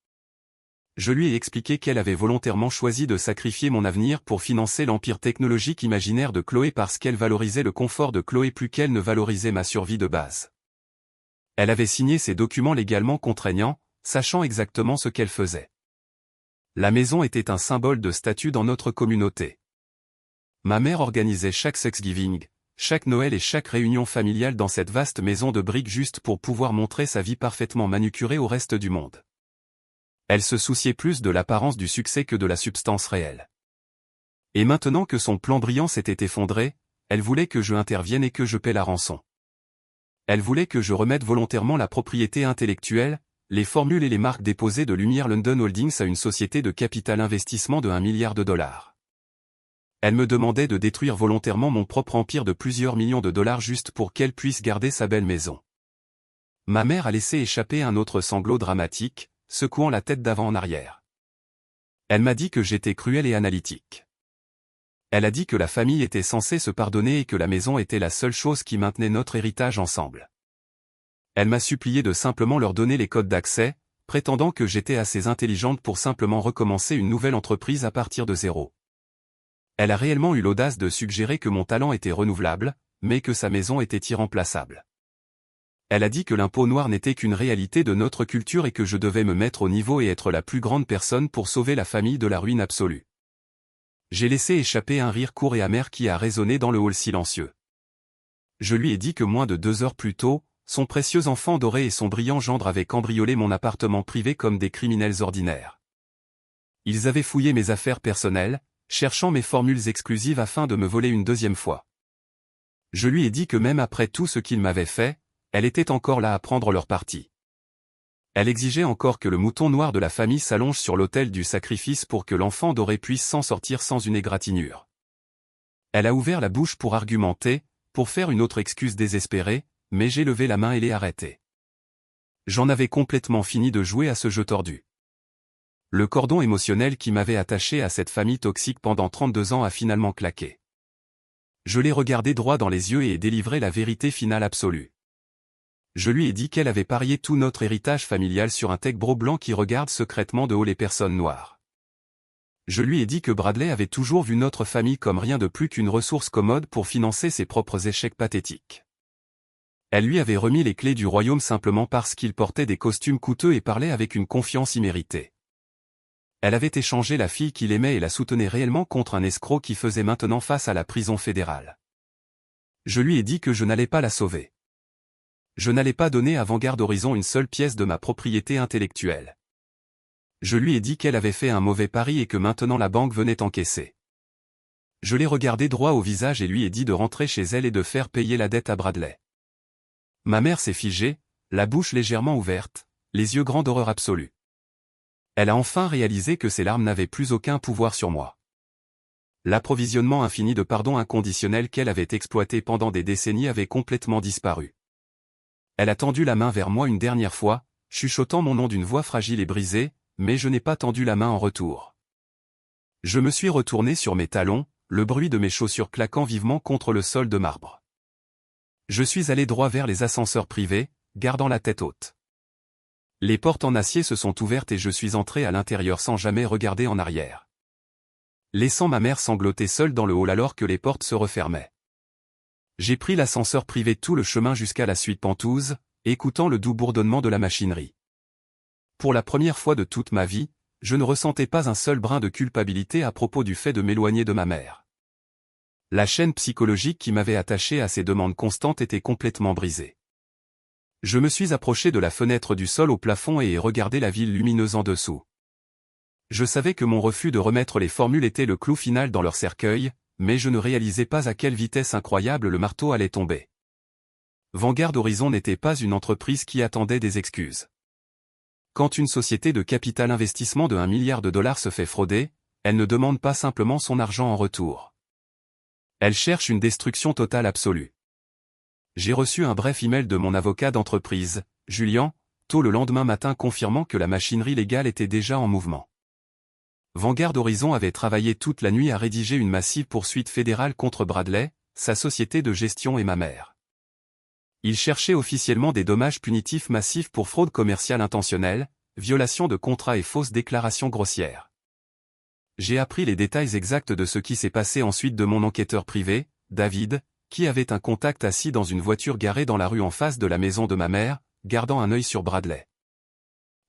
Je lui ai expliqué qu'elle avait volontairement choisi de sacrifier mon avenir pour financer l'empire technologique imaginaire de Chloé parce qu'elle valorisait le confort de Chloé plus qu'elle ne valorisait ma survie de base. Elle avait signé ces documents légalement contraignants, sachant exactement ce qu'elle faisait. La maison était un symbole de statut dans notre communauté. Ma mère organisait chaque Thanksgiving, chaque Noël et chaque réunion familiale dans cette vaste maison de briques juste pour pouvoir montrer sa vie parfaitement manucurée au reste du monde. Elle se souciait plus de l'apparence du succès que de la substance réelle. Et maintenant que son plan brillant s'était effondré, elle voulait que je intervienne et que je paie la rançon. Elle voulait que je remette volontairement la propriété intellectuelle, les formules et les marques déposées de Lumière London Holdings à une société de capital investissement de $1 milliard. Elle me demandait de détruire volontairement mon propre empire de plusieurs millions de dollars juste pour qu'elle puisse garder sa belle maison. Ma mère a laissé échapper un autre sanglot dramatique, secouant la tête d'avant en arrière. Elle m'a dit que j'étais cruel et analytique. Elle a dit que la famille était censée se pardonner et que la maison était la seule chose qui maintenait notre héritage ensemble. Elle m'a supplié de simplement leur donner les codes d'accès, prétendant que j'étais assez intelligente pour simplement recommencer une nouvelle entreprise à partir de zéro. Elle a réellement eu l'audace de suggérer que mon talent était renouvelable, mais que sa maison était irremplaçable. Elle a dit que l'impôt noir n'était qu'une réalité de notre culture et que je devais me mettre au niveau et être la plus grande personne pour sauver la famille de la ruine absolue. J'ai laissé échapper un rire court et amer qui a résonné dans le hall silencieux. Je lui ai dit que moins de 2 heures plus tôt, son précieux enfant doré et son brillant gendre avaient cambriolé mon appartement privé comme des criminels ordinaires. Ils avaient fouillé mes affaires personnelles, cherchant mes formules exclusives afin de me voler une deuxième fois. Je lui ai dit que même après tout ce qu'ils m'avaient fait, elle était encore là à prendre leur parti. Elle exigeait encore que le mouton noir de la famille s'allonge sur l'autel du sacrifice pour que l'enfant doré puisse s'en sortir sans une égratignure. Elle a ouvert la bouche pour argumenter, pour faire une autre excuse désespérée, mais j'ai levé la main et l'ai arrêtée. J'en avais complètement fini de jouer à ce jeu tordu. Le cordon émotionnel qui m'avait attaché à cette famille toxique pendant 32 ans a finalement claqué. Je l'ai regardé droit dans les yeux et ai délivré la vérité finale absolue. Je lui ai dit qu'elle avait parié tout notre héritage familial sur un tech bro blanc qui regarde secrètement de haut les personnes noires. Je lui ai dit que Bradley avait toujours vu notre famille comme rien de plus qu'une ressource commode pour financer ses propres échecs pathétiques. Elle lui avait remis les clés du royaume simplement parce qu'il portait des costumes coûteux et parlait avec une confiance imméritée. Elle avait échangé la fille qu'il aimait et la soutenait réellement contre un escroc qui faisait maintenant face à la prison fédérale. Je lui ai dit que je n'allais pas la sauver. Je n'allais pas donner à Vanguard Horizon une seule pièce de ma propriété intellectuelle. Je lui ai dit qu'elle avait fait un mauvais pari et que maintenant la banque venait encaisser. Je l'ai regardé droit au visage et lui ai dit de rentrer chez elle et de faire payer la dette à Bradley. Ma mère s'est figée, la bouche légèrement ouverte, les yeux grands d'horreur absolue. Elle a enfin réalisé que ses larmes n'avaient plus aucun pouvoir sur moi. L'approvisionnement infini de pardon inconditionnel qu'elle avait exploité pendant des décennies avait complètement disparu. Elle a tendu la main vers moi une dernière fois, chuchotant mon nom d'une voix fragile et brisée, mais je n'ai pas tendu la main en retour. Je me suis retourné sur mes talons, le bruit de mes chaussures claquant vivement contre le sol de marbre. Je suis allé droit vers les ascenseurs privés, gardant la tête haute. Les portes en acier se sont ouvertes et je suis entré à l'intérieur sans jamais regarder en arrière. Laissant ma mère sangloter seule dans le hall alors que les portes se refermaient. J'ai pris l'ascenseur privé tout le chemin jusqu'à la suite Pentouse, écoutant le doux bourdonnement de la machinerie. Pour la première fois de toute ma vie, je ne ressentais pas un seul brin de culpabilité à propos du fait de m'éloigner de ma mère. La chaîne psychologique qui m'avait attaché à ces demandes constantes était complètement brisée. Je me suis approché de la fenêtre du sol au plafond et ai regardé la ville lumineuse en dessous. Je savais que mon refus de remettre les formules était le clou final dans leur cercueil, mais je ne réalisais pas à quelle vitesse incroyable le marteau allait tomber. Vanguard Horizon n'était pas une entreprise qui attendait des excuses. Quand une société de capital investissement de $1 milliard se fait frauder, elle ne demande pas simplement son argent en retour. Elle cherche une destruction totale absolue. J'ai reçu un bref email de mon avocat d'entreprise, Julian, tôt le lendemain matin confirmant que la machinerie légale était déjà en mouvement. Vanguard Horizon avait travaillé toute la nuit à rédiger une massive poursuite fédérale contre Bradley, sa société de gestion et ma mère. Il cherchait officiellement des dommages punitifs massifs pour fraude commerciale intentionnelle, violation de contrat et fausses déclarations grossières. J'ai appris les détails exacts de ce qui s'est passé ensuite de mon enquêteur privé, David, qui avait un contact assis dans une voiture garée dans la rue en face de la maison de ma mère, gardant un œil sur Bradley.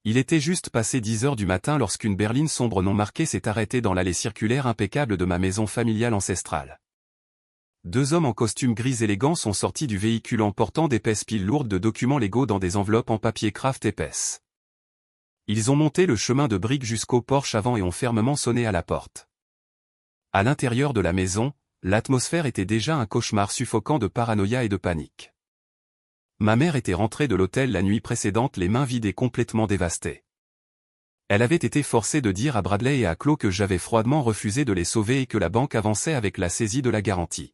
Il était juste passé 10 heures du matin lorsqu'une berline sombre non marquée s'est arrêtée dans l'allée circulaire impeccable de ma maison familiale ancestrale. Deux hommes en costume gris élégant sont sortis du véhicule en portant d'épaisses piles lourdes de documents légaux dans des enveloppes en papier craft épaisse. Ils ont monté le chemin de briques jusqu'au porche avant et ont fermement sonné à la porte. À l'intérieur de la maison, l'atmosphère était déjà un cauchemar suffocant de paranoïa et de panique. Ma mère était rentrée de l'hôtel la nuit précédente les mains vides et complètement dévastée. Elle avait été forcée de dire à Bradley et à Chloé que j'avais froidement refusé de les sauver et que la banque avançait avec la saisie de la garantie.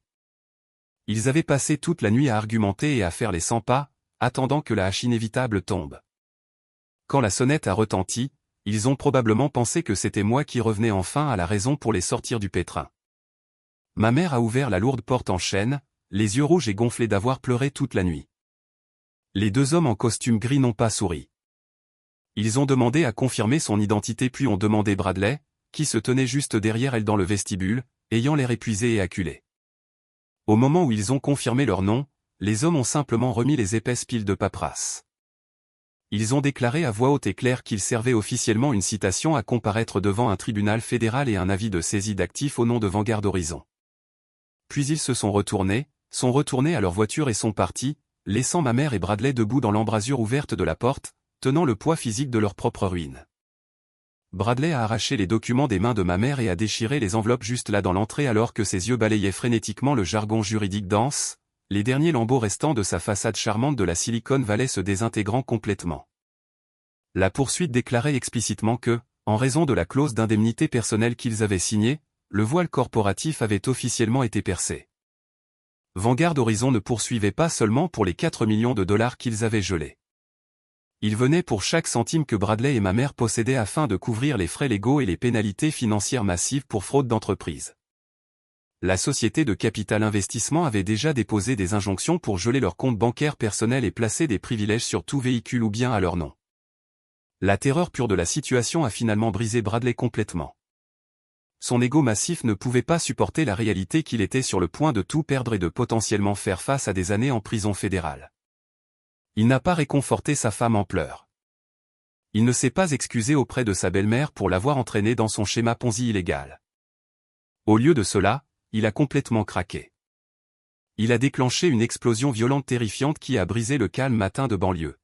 Ils avaient passé toute la nuit à argumenter et à faire les 100 pas, attendant que la hache inévitable tombe. Quand la sonnette a retenti, ils ont probablement pensé que c'était moi qui revenais enfin à la raison pour les sortir du pétrin. Ma mère a ouvert la lourde porte en chêne, les yeux rouges et gonflés d'avoir pleuré toute la nuit. Les deux hommes en costume gris n'ont pas souri. Ils ont demandé à confirmer son identité puis ont demandé Bradley, qui se tenait juste derrière elle dans le vestibule, ayant l'air épuisé et acculé. Au moment où ils ont confirmé leur nom, les hommes ont simplement remis les épaisses piles de paperasse. Ils ont déclaré à voix haute et claire qu'ils servaient officiellement une citation à comparaître devant un tribunal fédéral et un avis de saisie d'actifs au nom de Vanguard Horizon. Puis ils se sont retournés à leur voiture et sont partis, laissant ma mère et Bradley debout dans l'embrasure ouverte de la porte, tenant le poids physique de leur propre ruine. Bradley a arraché les documents des mains de ma mère et a déchiré les enveloppes juste là dans l'entrée alors que ses yeux balayaient frénétiquement le jargon juridique dense, les derniers lambeaux restants de sa façade charmante de la Silicon Valley se désintégrant complètement. La poursuite déclarait explicitement que, en raison de la clause d'indemnité personnelle qu'ils avaient signée, le voile corporatif avait officiellement été percé. Vanguard Horizon ne poursuivait pas seulement pour les 4 millions de dollars qu'ils avaient gelés. Il venait pour chaque centime que Bradley et ma mère possédaient afin de couvrir les frais légaux et les pénalités financières massives pour fraude d'entreprise. La société de capital investissement avait déjà déposé des injonctions pour geler leurs comptes bancaires personnels et placer des privilèges sur tout véhicule ou bien à leur nom. La terreur pure de la situation a finalement brisé Bradley complètement. Son ego massif ne pouvait pas supporter la réalité qu'il était sur le point de tout perdre et de potentiellement faire face à des années en prison fédérale. Il n'a pas réconforté sa femme en pleurs. Il ne s'est pas excusé auprès de sa belle-mère pour l'avoir entraîné dans son schéma Ponzi illégal. Au lieu de cela, il a complètement craqué. Il a déclenché une explosion violente terrifiante qui a brisé le calme matin de banlieue.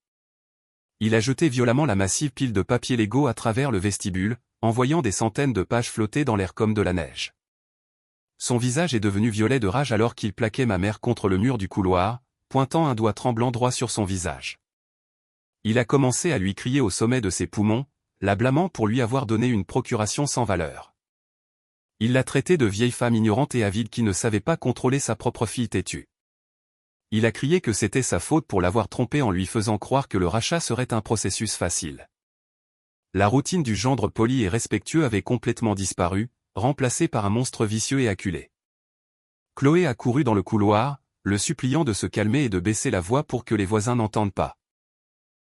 Il a jeté violemment la massive pile de papiers légaux à travers le vestibule, envoyant des centaines de pages flotter dans l'air comme de la neige. Son visage est devenu violet de rage alors qu'il plaquait ma mère contre le mur du couloir, pointant un doigt tremblant droit sur son visage. Il a commencé à lui crier au sommet de ses poumons, la blâmant pour lui avoir donné une procuration sans valeur. Il l'a traitée de vieille femme ignorante et avide qui ne savait pas contrôler sa propre fille têtue. Il a crié que c'était sa faute pour l'avoir trompée en lui faisant croire que le rachat serait un processus facile. La routine du gendre poli et respectueux avait complètement disparu, remplacée par un monstre vicieux et acculé. Chloé a couru dans le couloir, le suppliant de se calmer et de baisser la voix pour que les voisins n'entendent pas.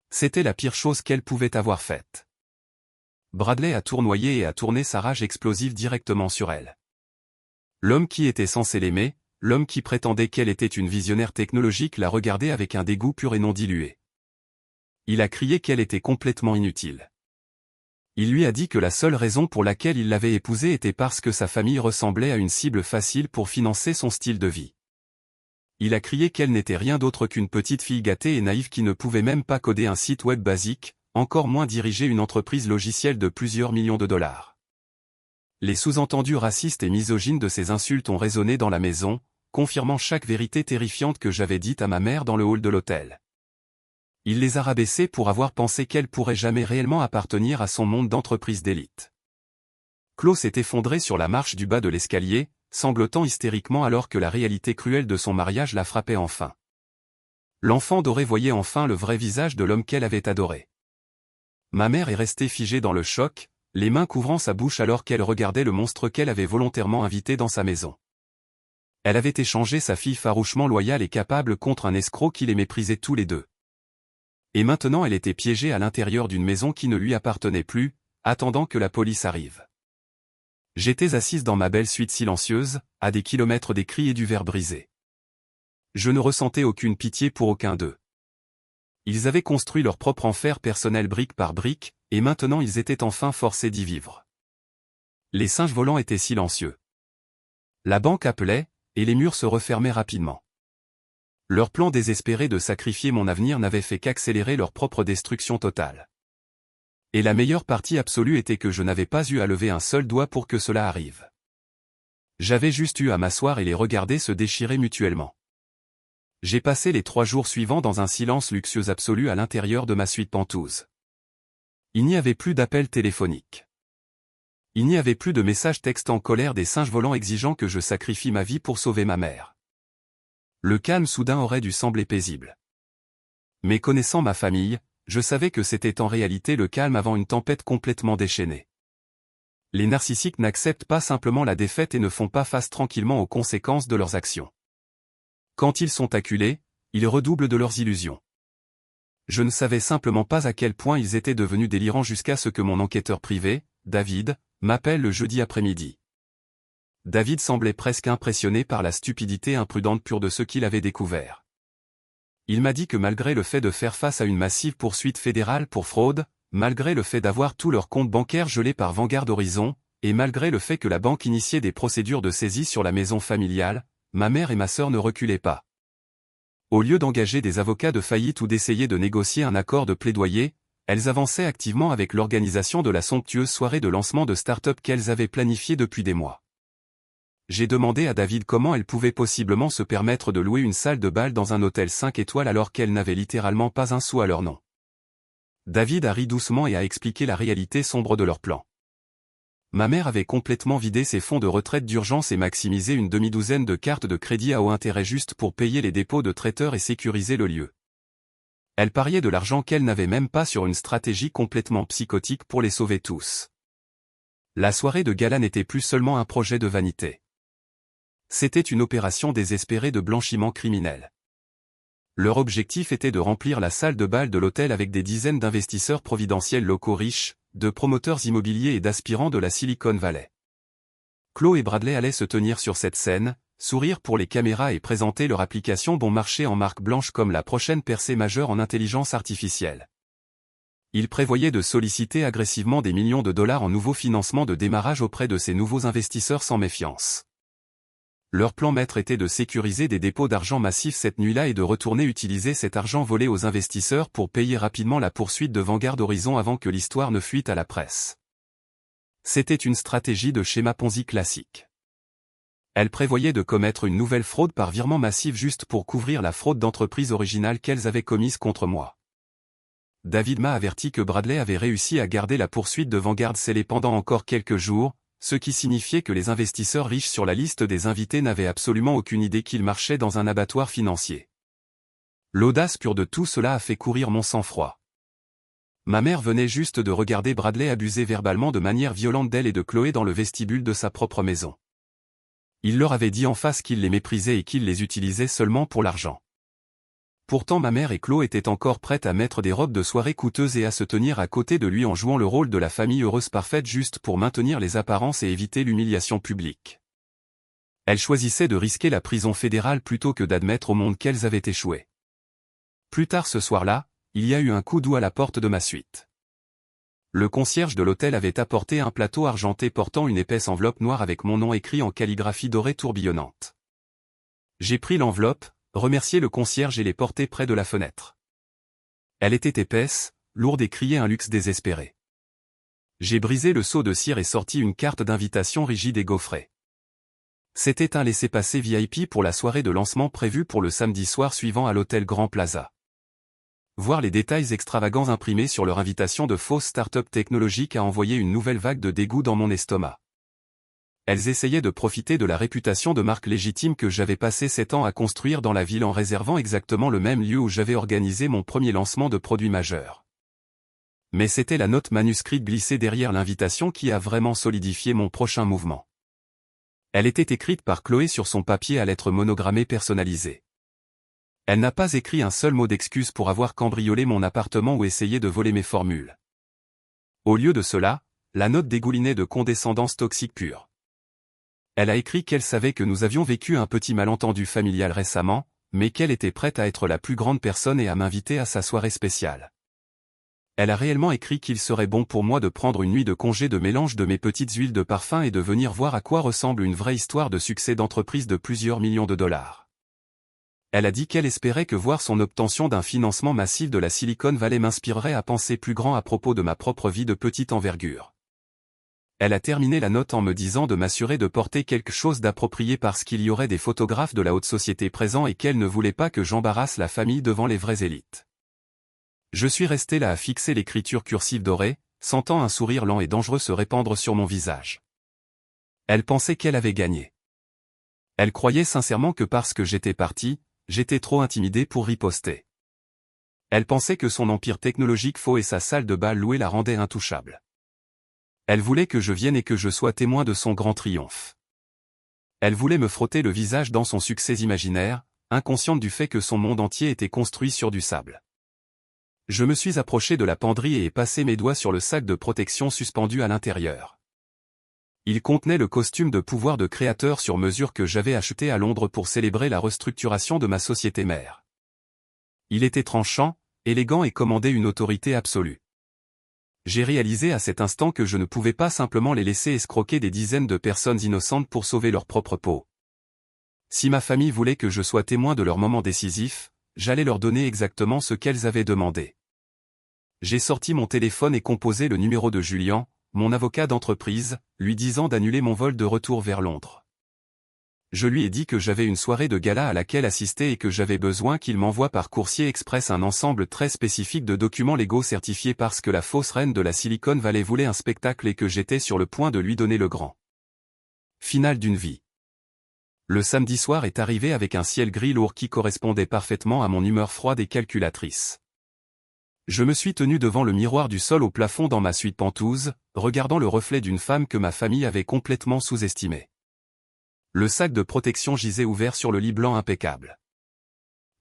C'était la pire chose qu'elle pouvait avoir faite. Bradley a tournoyé et a tourné sa rage explosive directement sur elle. L'homme qui était censé l'aimer, l'homme qui prétendait qu'elle était une visionnaire technologique l'a regardée avec un dégoût pur et non dilué. Il a crié qu'elle était complètement inutile. Il lui a dit que la seule raison pour laquelle il l'avait épousée était parce que sa famille ressemblait à une cible facile pour financer son style de vie. Il a crié qu'elle n'était rien d'autre qu'une petite fille gâtée et naïve qui ne pouvait même pas coder un site web basique, encore moins diriger une entreprise logicielle de plusieurs millions de dollars. Les sous-entendus racistes et misogynes de ces insultes ont résonné dans la maison, confirmant chaque vérité terrifiante que j'avais dite à ma mère dans le hall de l'hôtel. Il les a rabaissés pour avoir pensé qu'elle pourrait jamais réellement appartenir à son monde d'entreprise d'élite. Chloé s'est effondrée sur la marche du bas de l'escalier, sanglotant hystériquement alors que la réalité cruelle de son mariage la frappait enfin. L'enfant doré voyait enfin le vrai visage de l'homme qu'elle avait adoré. Ma mère est restée figée dans le choc, les mains couvrant sa bouche alors qu'elle regardait le monstre qu'elle avait volontairement invité dans sa maison. Elle avait échangé sa fille farouchement loyale et capable contre un escroc qui les méprisait tous les deux. Et maintenant elle était piégée à l'intérieur d'une maison qui ne lui appartenait plus, attendant que la police arrive. J'étais assise dans ma belle suite silencieuse, à des kilomètres des cris et du verre brisé. Je ne ressentais aucune pitié pour aucun d'eux. Ils avaient construit leur propre enfer personnel brique par brique, et maintenant ils étaient enfin forcés d'y vivre. Les singes volants étaient silencieux. La banque appelait, et les murs se refermaient rapidement. Leur plan désespéré de sacrifier mon avenir n'avait fait qu'accélérer leur propre destruction totale. Et la meilleure partie absolue était que je n'avais pas eu à lever un seul doigt pour que cela arrive. J'avais juste eu à m'asseoir et les regarder se déchirer mutuellement. J'ai passé les 3 jours suivants dans un silence luxueux absolu à l'intérieur de ma suite pentouse. Il n'y avait plus d'appels téléphoniques. Il n'y avait plus de messages textes en colère des singes volants exigeant que je sacrifie ma vie pour sauver ma mère. Le calme soudain aurait dû sembler paisible. Mais connaissant ma famille, je savais que c'était en réalité le calme avant une tempête complètement déchaînée. Les narcissiques n'acceptent pas simplement la défaite et ne font pas face tranquillement aux conséquences de leurs actions. Quand ils sont acculés, ils redoublent de leurs illusions. Je ne savais simplement pas à quel point ils étaient devenus délirants jusqu'à ce que mon enquêteur privé, David, m'appelle le jeudi après-midi. David semblait presque impressionné par la stupidité imprudente pure de ce qu'il avait découvert. Il m'a dit que malgré le fait de faire face à une massive poursuite fédérale pour fraude, malgré le fait d'avoir tous leurs comptes bancaires gelés par Vanguard Horizon, et malgré le fait que la banque initiait des procédures de saisie sur la maison familiale, ma mère et ma sœur ne reculaient pas. Au lieu d'engager des avocats de faillite ou d'essayer de négocier un accord de plaidoyer, elles avançaient activement avec l'organisation de la somptueuse soirée de lancement de start-up qu'elles avaient planifiée depuis des mois. J'ai demandé à David comment elle pouvait possiblement se permettre de louer une salle de bal dans un hôtel 5 étoiles alors qu'elle n'avait littéralement pas un sou à leur nom. David a ri doucement et a expliqué la réalité sombre de leur plan. Ma mère avait complètement vidé ses fonds de retraite d'urgence et maximisé une demi-douzaine de cartes de crédit à haut intérêt juste pour payer les dépôts de traiteurs et sécuriser le lieu. Elle pariait de l'argent qu'elle n'avait même pas sur une stratégie complètement psychotique pour les sauver tous. La soirée de gala n'était plus seulement un projet de vanité. C'était une opération désespérée de blanchiment criminel. Leur objectif était de remplir la salle de bal de l'hôtel avec des dizaines d'investisseurs providentiels locaux riches, de promoteurs immobiliers et d'aspirants de la Silicon Valley. Chloé et Bradley allaient se tenir sur cette scène, sourire pour les caméras et présenter leur application bon marché en marque blanche comme la prochaine percée majeure en intelligence artificielle. Ils prévoyaient de solliciter agressivement des millions de dollars en nouveaux financements de démarrage auprès de ces nouveaux investisseurs sans méfiance. Leur plan maître était de sécuriser des dépôts d'argent massifs cette nuit-là et de retourner utiliser cet argent volé aux investisseurs pour payer rapidement la poursuite de Vanguard Horizon avant que l'histoire ne fuite à la presse. C'était une stratégie de schéma Ponzi classique. Elle prévoyait de commettre une nouvelle fraude par virement massif juste pour couvrir la fraude d'entreprise originale qu'elles avaient commise contre moi. David m'a averti que Bradley avait réussi à garder la poursuite de Vanguard scellée pendant encore quelques jours, ce qui signifiait que les investisseurs riches sur la liste des invités n'avaient absolument aucune idée qu'ils marchaient dans un abattoir financier. L'audace pure de tout cela a fait courir mon sang-froid. Ma mère venait juste de regarder Bradley abuser verbalement de manière violente d'elle et de Chloé dans le vestibule de sa propre maison. Il leur avait dit en face qu'il les méprisait et qu'il les utilisait seulement pour l'argent. Pourtant ma mère et Chloé étaient encore prêtes à mettre des robes de soirée coûteuses et à se tenir à côté de lui en jouant le rôle de la famille heureuse parfaite juste pour maintenir les apparences et éviter l'humiliation publique. Elles choisissaient de risquer la prison fédérale plutôt que d'admettre au monde qu'elles avaient échoué. Plus tard ce soir-là, il y a eu un coup doux à la porte de ma suite. Le concierge de l'hôtel avait apporté un plateau argenté portant une épaisse enveloppe noire avec mon nom écrit en calligraphie dorée tourbillonnante. J'ai pris l'enveloppe, remercié le concierge et l'ai portée près de la fenêtre. Elle était épaisse, lourde et criait un luxe désespéré. J'ai brisé le seau de cire et sorti une carte d'invitation rigide et gaufrée. C'était un laissez-passer VIP pour la soirée de lancement prévue pour le samedi soir suivant à l'hôtel Grand Plaza. Voir les détails extravagants imprimés sur leur invitation de fausses start-up technologiques a envoyé une nouvelle vague de dégoût dans mon estomac. Elles essayaient de profiter de la réputation de marque légitime que j'avais passé 7 ans à construire dans la ville en réservant exactement le même lieu où j'avais organisé mon premier lancement de produit majeur. Mais c'était la note manuscrite glissée derrière l'invitation qui a vraiment solidifié mon prochain mouvement. Elle était écrite par Chloé sur son papier à lettres monogrammées personnalisées. Elle n'a pas écrit un seul mot d'excuse pour avoir cambriolé mon appartement ou essayé de voler mes formules. Au lieu de cela, la note dégoulinait de condescendance toxique pure. Elle a écrit qu'elle savait que nous avions vécu un petit malentendu familial récemment, mais qu'elle était prête à être la plus grande personne et à m'inviter à sa soirée spéciale. Elle a réellement écrit qu'il serait bon pour moi de prendre une nuit de congé de mélange de mes petites huiles de parfum et de venir voir à quoi ressemble une vraie histoire de succès d'entreprise de plusieurs millions de dollars. Elle a dit qu'elle espérait que voir son obtention d'un financement massif de la Silicon Valley m'inspirerait à penser plus grand à propos de ma propre vie de petite envergure. Elle a terminé la note en me disant de m'assurer de porter quelque chose d'approprié parce qu'il y aurait des photographes de la haute société présents et qu'elle ne voulait pas que j'embarrasse la famille devant les vraies élites. Je suis resté là à fixer l'écriture cursive dorée, sentant un sourire lent et dangereux se répandre sur mon visage. Elle pensait qu'elle avait gagné. Elle croyait sincèrement que parce que j'étais parti, j'étais trop intimidé pour riposter. Elle pensait que son empire technologique faux et sa salle de bal louée la rendaient intouchable. Elle voulait que je vienne et que je sois témoin de son grand triomphe. Elle voulait me frotter le visage dans son succès imaginaire, inconsciente du fait que son monde entier était construit sur du sable. Je me suis approché de la penderie et ai passé mes doigts sur le sac de protection suspendu à l'intérieur. Il contenait le costume de pouvoir de créateur sur mesure que j'avais acheté à Londres pour célébrer la restructuration de ma société mère. Il était tranchant, élégant et commandait une autorité absolue. J'ai réalisé à cet instant que je ne pouvais pas simplement les laisser escroquer des dizaines de personnes innocentes pour sauver leur propre peau. Si ma famille voulait que je sois témoin de leur moment décisif, j'allais leur donner exactement ce qu'elles avaient demandé. J'ai sorti mon téléphone et composé le numéro de Julian, mon avocat d'entreprise, lui disant d'annuler mon vol de retour vers Londres. Je lui ai dit que j'avais une soirée de gala à laquelle assister et que j'avais besoin qu'il m'envoie par coursier express un ensemble très spécifique de documents légaux certifiés parce que la fausse reine de la Silicon Valley voulait un spectacle et que j'étais sur le point de lui donner le grand final d'une vie. Le samedi soir est arrivé avec un ciel gris lourd qui correspondait parfaitement à mon humeur froide et calculatrice. Je me suis tenu devant le miroir du sol au plafond dans ma suite pentouse, regardant le reflet d'une femme que ma famille avait complètement sous-estimée. Le sac de protection gisait ouvert sur le lit blanc impeccable.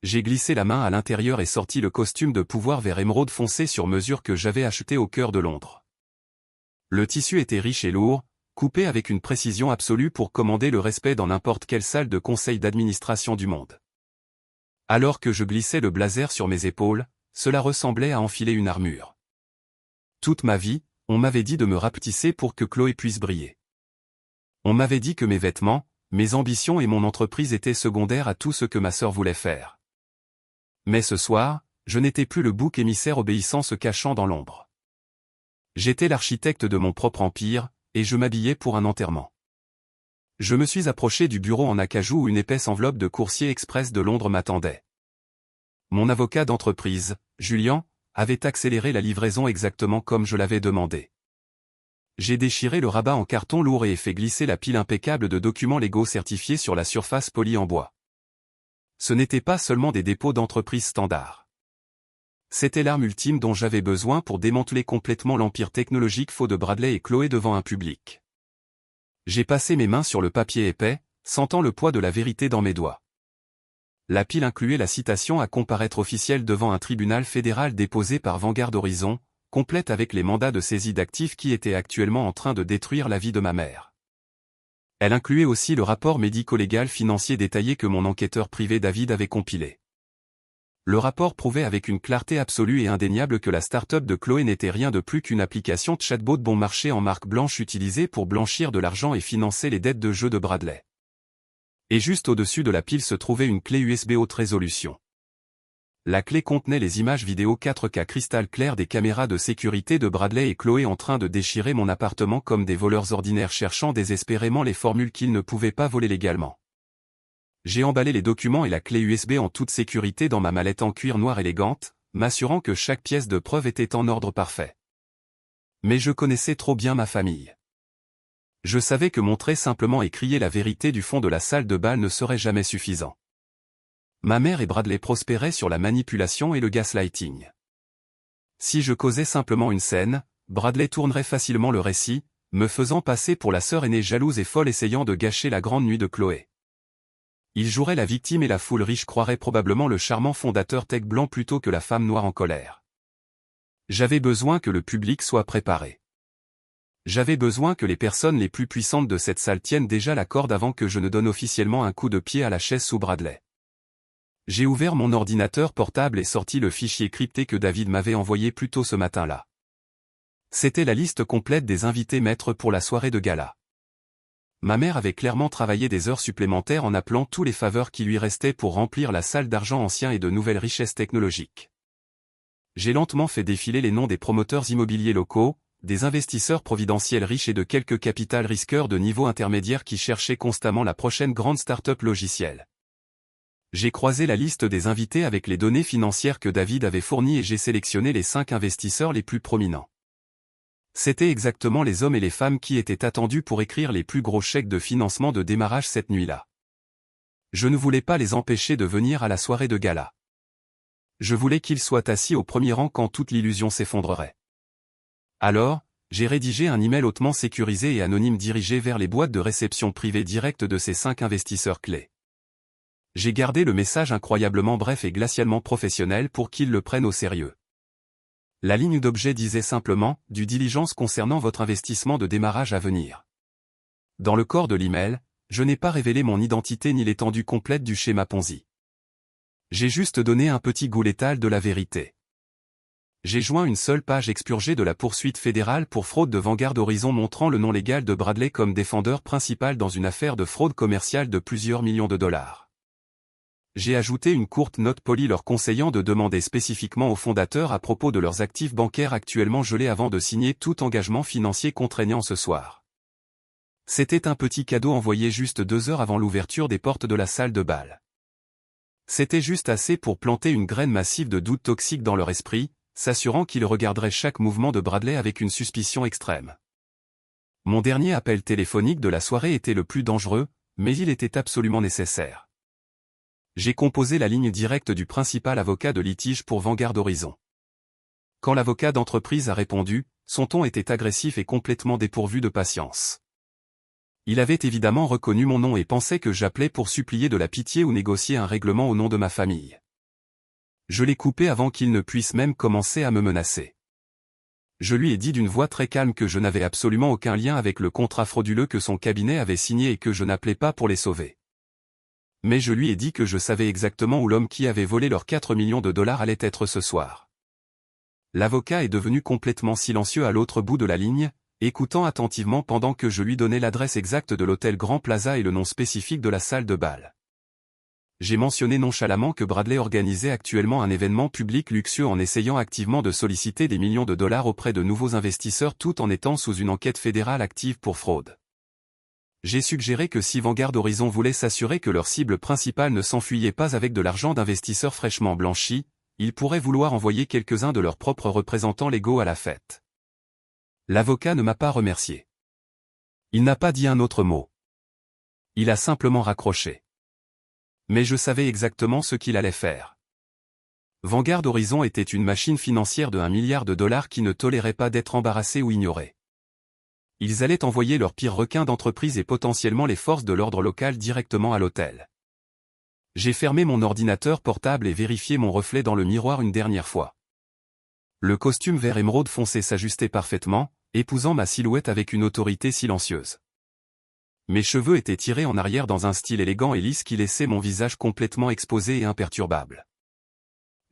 J'ai glissé la main à l'intérieur et sorti le costume de pouvoir vert émeraude foncé sur mesure que j'avais acheté au cœur de Londres. Le tissu était riche et lourd, coupé avec une précision absolue pour commander le respect dans n'importe quelle salle de conseil d'administration du monde. Alors que je glissais le blazer sur mes épaules, cela ressemblait à enfiler une armure. Toute ma vie, on m'avait dit de me rapetisser pour que Chloé puisse briller. On m'avait dit que mes vêtements, mes ambitions et mon entreprise étaient secondaires à tout ce que ma sœur voulait faire. Mais ce soir, je n'étais plus le bouc émissaire obéissant se cachant dans l'ombre. J'étais l'architecte de mon propre empire, et je m'habillais pour un enterrement. Je me suis approché du bureau en acajou où une épaisse enveloppe de coursier express de Londres m'attendait. Mon avocat d'entreprise, Julian, avait accéléré la livraison exactement comme je l'avais demandé. J'ai déchiré le rabat en carton lourd et fait glisser la pile impeccable de documents légaux certifiés sur la surface polie en bois. Ce n'était pas seulement des dépôts d'entreprise standards. C'était l'arme ultime dont j'avais besoin pour démanteler complètement l'empire technologique faux de Bradley et Chloé devant un public. J'ai passé mes mains sur le papier épais, sentant le poids de la vérité dans mes doigts. La pile incluait la citation à comparaître officielle devant un tribunal fédéral déposé par Vanguard Horizon, complète avec les mandats de saisie d'actifs qui étaient actuellement en train de détruire la vie de ma mère. Elle incluait aussi le rapport médico-légal financier détaillé que mon enquêteur privé David avait compilé. Le rapport prouvait avec une clarté absolue et indéniable que la start-up de Chloé n'était rien de plus qu'une application de chatbot bon marché en marque blanche utilisée pour blanchir de l'argent et financer les dettes de jeu de Bradley. Et juste au-dessus de la pile se trouvait une clé USB haute résolution. La clé contenait les images vidéo 4K cristal clair des caméras de sécurité de Bradley et Chloé en train de déchirer mon appartement comme des voleurs ordinaires cherchant désespérément les formules qu'ils ne pouvaient pas voler légalement. J'ai emballé les documents et la clé USB en toute sécurité dans ma mallette en cuir noir élégante, m'assurant que chaque pièce de preuve était en ordre parfait. Mais je connaissais trop bien ma famille. Je savais que montrer simplement et crier la vérité du fond de la salle de bal ne serait jamais suffisant. Ma mère et Bradley prospéraient sur la manipulation et le gaslighting. Si je causais simplement une scène, Bradley tournerait facilement le récit, me faisant passer pour la sœur aînée jalouse et folle essayant de gâcher la grande nuit de Chloé. Il jouerait la victime et la foule riche croirait probablement le charmant fondateur tech blanc plutôt que la femme noire en colère. J'avais besoin que le public soit préparé. J'avais besoin que les personnes les plus puissantes de cette salle tiennent déjà la corde avant que je ne donne officiellement un coup de pied à la chaise sous Bradley. J'ai ouvert mon ordinateur portable et sorti le fichier crypté que David m'avait envoyé plus tôt ce matin-là. C'était la liste complète des invités maîtres pour la soirée de gala. Ma mère avait clairement travaillé des heures supplémentaires en appelant tous les faveurs qui lui restaient pour remplir la salle d'argent ancien et de nouvelles richesses technologiques. J'ai lentement fait défiler les noms des promoteurs immobiliers locaux, des investisseurs providentiels riches et de quelques capital risqueurs de niveau intermédiaire qui cherchaient constamment la prochaine grande start-up logicielle. J'ai croisé la liste des invités avec les données financières que David avait fournies et j'ai sélectionné les 5 investisseurs les plus prominents. C'étaient exactement les hommes et les femmes qui étaient attendus pour écrire les plus gros chèques de financement de démarrage cette nuit-là. Je ne voulais pas les empêcher de venir à la soirée de gala. Je voulais qu'ils soient assis au premier rang quand toute l'illusion s'effondrerait. Alors, j'ai rédigé un email hautement sécurisé et anonyme dirigé vers les boîtes de réception privées directes de ces 5 investisseurs clés. J'ai gardé le message incroyablement bref et glacialement professionnel pour qu'ils le prennent au sérieux. La ligne d'objet disait simplement « Due diligence concernant votre investissement de démarrage à venir ». Dans le corps de l'email, je n'ai pas révélé mon identité ni l'étendue complète du schéma Ponzi. J'ai juste donné un petit goût létal de la vérité. J'ai joint une seule page expurgée de la poursuite fédérale pour fraude de Vanguard Horizon montrant le nom légal de Bradley comme défendeur principal dans une affaire de fraude commerciale de plusieurs millions de dollars. J'ai ajouté une courte note polie leur conseillant de demander spécifiquement aux fondateurs à propos de leurs actifs bancaires actuellement gelés avant de signer tout engagement financier contraignant ce soir. C'était un petit cadeau envoyé juste 2 heures avant l'ouverture des portes de la salle de bal. C'était juste assez pour planter une graine massive de doute toxique dans leur esprit, s'assurant qu'ils regarderaient chaque mouvement de Bradley avec une suspicion extrême. Mon dernier appel téléphonique de la soirée était le plus dangereux, mais il était absolument nécessaire. J'ai composé la ligne directe du principal avocat de litige pour Vanguard Horizon. Quand l'avocat d'entreprise a répondu, son ton était agressif et complètement dépourvu de patience. Il avait évidemment reconnu mon nom et pensait que j'appelais pour supplier de la pitié ou négocier un règlement au nom de ma famille. Je l'ai coupé avant qu'il ne puisse même commencer à me menacer. Je lui ai dit d'une voix très calme que je n'avais absolument aucun lien avec le contrat frauduleux que son cabinet avait signé et que je n'appelais pas pour les sauver. Mais je lui ai dit que je savais exactement où l'homme qui avait volé leurs 4 millions de dollars allait être ce soir. L'avocat est devenu complètement silencieux à l'autre bout de la ligne, écoutant attentivement pendant que je lui donnais l'adresse exacte de l'hôtel Grand Plaza et le nom spécifique de la salle de bal. J'ai mentionné nonchalamment que Bradley organisait actuellement un événement public luxueux en essayant activement de solliciter des millions de dollars auprès de nouveaux investisseurs tout en étant sous une enquête fédérale active pour fraude. J'ai suggéré que si Vanguard Horizon voulait s'assurer que leur cible principale ne s'enfuyait pas avec de l'argent d'investisseurs fraîchement blanchis, ils pourraient vouloir envoyer quelques-uns de leurs propres représentants légaux à la fête. L'avocat ne m'a pas remercié. Il n'a pas dit un autre mot. Il a simplement raccroché. Mais je savais exactement ce qu'il allait faire. Vanguard Horizon était une machine financière de $1 milliard qui ne tolérait pas d'être embarrassée ou ignorée. Ils allaient envoyer leurs pires requins d'entreprise et potentiellement les forces de l'ordre local directement à l'hôtel. J'ai fermé mon ordinateur portable et vérifié mon reflet dans le miroir une dernière fois. Le costume vert émeraude foncé s'ajustait parfaitement, épousant ma silhouette avec une autorité silencieuse. Mes cheveux étaient tirés en arrière dans un style élégant et lisse qui laissait mon visage complètement exposé et imperturbable.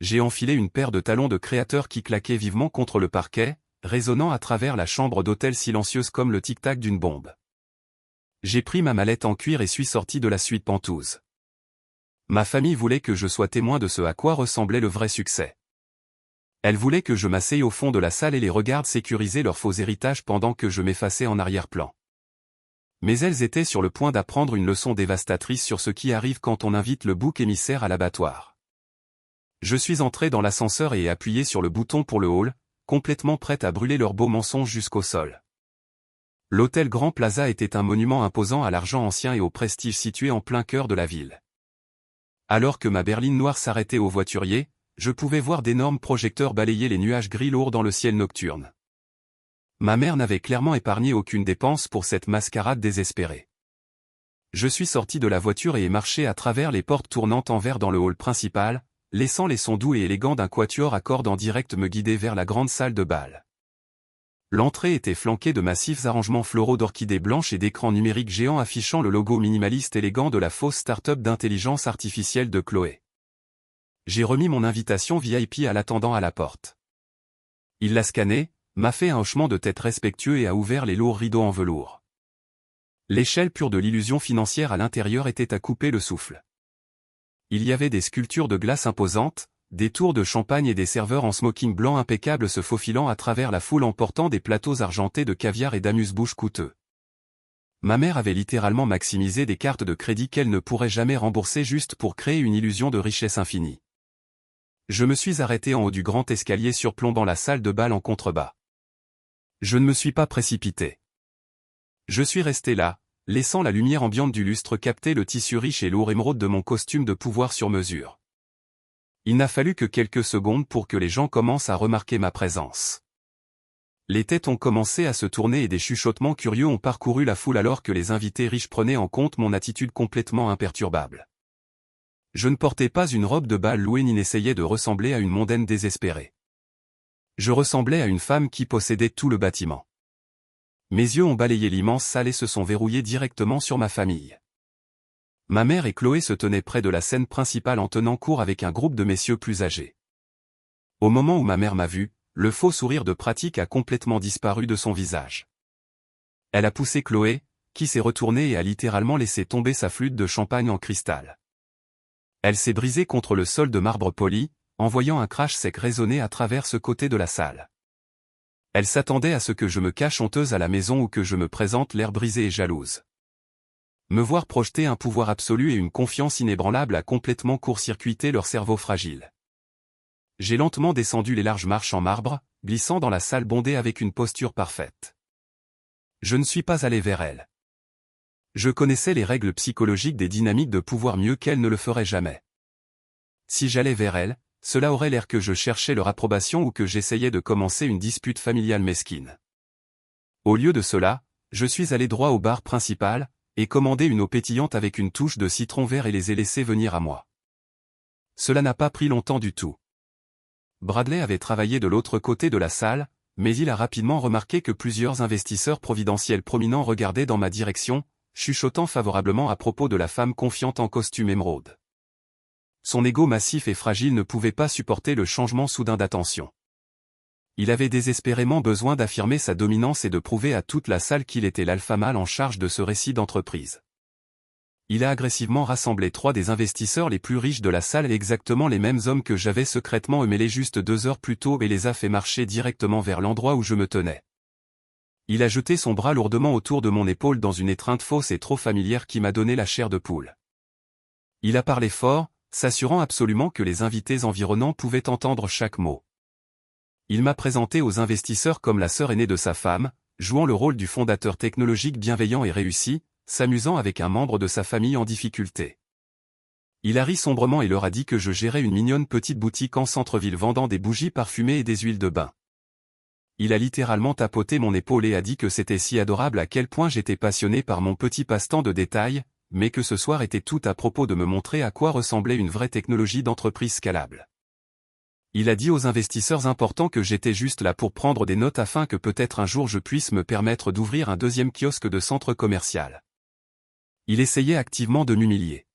J'ai enfilé une paire de talons de créateur qui claquaient vivement contre le parquet, résonnant à travers la chambre d'hôtel silencieuse comme le tic-tac d'une bombe. J'ai pris ma mallette en cuir et suis sorti de la suite Penthouse. Ma famille voulait que je sois témoin de ce à quoi ressemblait le vrai succès. Elle voulait que je m'asseye au fond de la salle et les regarde sécuriser leur faux héritage pendant que je m'effaçais en arrière-plan. Mais elles étaient sur le point d'apprendre une leçon dévastatrice sur ce qui arrive quand on invite le bouc émissaire à l'abattoir. Je suis entré dans l'ascenseur et ai appuyé sur le bouton pour le hall, complètement prête à brûler leurs beaux mensonges jusqu'au sol. L'hôtel Grand Plaza était un monument imposant à l'argent ancien et au prestige situé en plein cœur de la ville. Alors que ma berline noire s'arrêtait au voiturier, je pouvais voir d'énormes projecteurs balayer les nuages gris lourds dans le ciel nocturne. Ma mère n'avait clairement épargné aucune dépense pour cette mascarade désespérée. Je suis sorti de la voiture et ai marché à travers les portes tournantes en verre dans le hall principal, laissant les sons doux et élégants d'un quatuor à cordes en direct me guider vers la grande salle de bal. L'entrée était flanquée de massifs arrangements floraux d'orchidées blanches et d'écrans numériques géants affichant le logo minimaliste élégant de la fausse start-up d'intelligence artificielle de Chloé. J'ai remis mon invitation VIP à l'attendant à la porte. Il l'a scanné, m'a fait un hochement de tête respectueux et a ouvert les lourds rideaux en velours. L'échelle pure de l'illusion financière à l'intérieur était à couper le souffle. Il y avait des sculptures de glace imposantes, des tours de champagne et des serveurs en smoking blanc impeccable se faufilant à travers la foule en portant des plateaux argentés de caviar et d'amuse-bouche coûteux. Ma mère avait littéralement maximisé des cartes de crédit qu'elle ne pourrait jamais rembourser juste pour créer une illusion de richesse infinie. Je me suis arrêté en haut du grand escalier surplombant la salle de bal en contrebas. Je ne me suis pas précipité. Je suis resté là, laissant la lumière ambiante du lustre capter le tissu riche et lourd émeraude de mon costume de pouvoir sur mesure. Il n'a fallu que quelques secondes pour que les gens commencent à remarquer ma présence. Les têtes ont commencé à se tourner et des chuchotements curieux ont parcouru la foule alors que les invités riches prenaient en compte mon attitude complètement imperturbable. Je ne portais pas une robe de bal louée ni n'essayais de ressembler à une mondaine désespérée. Je ressemblais à une femme qui possédait tout le bâtiment. Mes yeux ont balayé l'immense salle et se sont verrouillés directement sur ma famille. Ma mère et Chloé se tenaient près de la scène principale en tenant court avec un groupe de messieurs plus âgés. Au moment où ma mère m'a vu, le faux sourire de pratique a complètement disparu de son visage. Elle a poussé Chloé, qui s'est retournée et a littéralement laissé tomber sa flûte de champagne en cristal. Elle s'est brisée contre le sol de marbre poli, envoyant un crash sec résonner à travers ce côté de la salle. Elle s'attendait à ce que je me cache honteuse à la maison ou que je me présente l'air brisé et jalouse. Me voir projeter un pouvoir absolu et une confiance inébranlable a complètement court-circuité leur cerveau fragile. J'ai lentement descendu les larges marches en marbre, glissant dans la salle bondée avec une posture parfaite. Je ne suis pas allé vers elle. Je connaissais les règles psychologiques des dynamiques de pouvoir mieux qu'elle ne le ferait jamais. Si j'allais vers elle, cela aurait l'air que je cherchais leur approbation ou que j'essayais de commencer une dispute familiale mesquine. Au lieu de cela, je suis allé droit au bar principal, et commandé une eau pétillante avec une touche de citron vert et les ai laissés venir à moi. Cela n'a pas pris longtemps du tout. Bradley avait travaillé de l'autre côté de la salle, mais il a rapidement remarqué que plusieurs investisseurs providentiels prominents regardaient dans ma direction, chuchotant favorablement à propos de la femme confiante en costume émeraude. Son ego massif et fragile ne pouvait pas supporter le changement soudain d'attention. Il avait désespérément besoin d'affirmer sa dominance et de prouver à toute la salle qu'il était l'alpha mâle en charge de ce récit d'entreprise. Il a agressivement rassemblé 3 des investisseurs les plus riches de la salle et exactement les mêmes hommes que j'avais secrètement emmêlés juste 2 heures plus tôt et les a fait marcher directement vers l'endroit où je me tenais. Il a jeté son bras lourdement autour de mon épaule dans une étreinte fausse et trop familière qui m'a donné la chair de poule. Il a parlé fort, s'assurant absolument que les invités environnants pouvaient entendre chaque mot. Il m'a présenté aux investisseurs comme la sœur aînée de sa femme, jouant le rôle du fondateur technologique bienveillant et réussi, s'amusant avec un membre de sa famille en difficulté. Il a ri sombrement et leur a dit que je gérais une mignonne petite boutique en centre-ville vendant des bougies parfumées et des huiles de bain. Il a littéralement tapoté mon épaule et a dit que c'était si adorable à quel point j'étais passionné par mon petit passe-temps de détail, mais que ce soir était tout à propos de me montrer à quoi ressemblait une vraie technologie d'entreprise scalable. Il a dit aux investisseurs importants que j'étais juste là pour prendre des notes afin que peut-être un jour je puisse me permettre d'ouvrir un deuxième kiosque de centre commercial. Il essayait activement de m'humilier.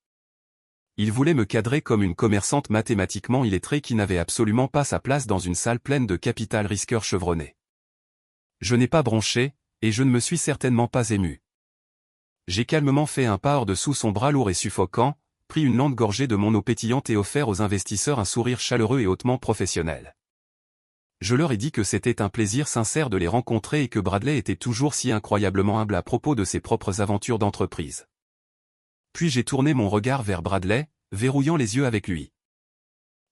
Il voulait me cadrer comme une commerçante mathématiquement illettrée qui n'avait absolument pas sa place dans une salle pleine de capital risqueurs chevronnés. Je n'ai pas bronché, et je ne me suis certainement pas ému. J'ai calmement fait un pas hors dessous son bras lourd et suffocant, pris une lente gorgée de mon eau pétillante et offert aux investisseurs un sourire chaleureux et hautement professionnel. Je leur ai dit que c'était un plaisir sincère de les rencontrer et que Bradley était toujours si incroyablement humble à propos de ses propres aventures d'entreprise. Puis j'ai tourné mon regard vers Bradley, verrouillant les yeux avec lui.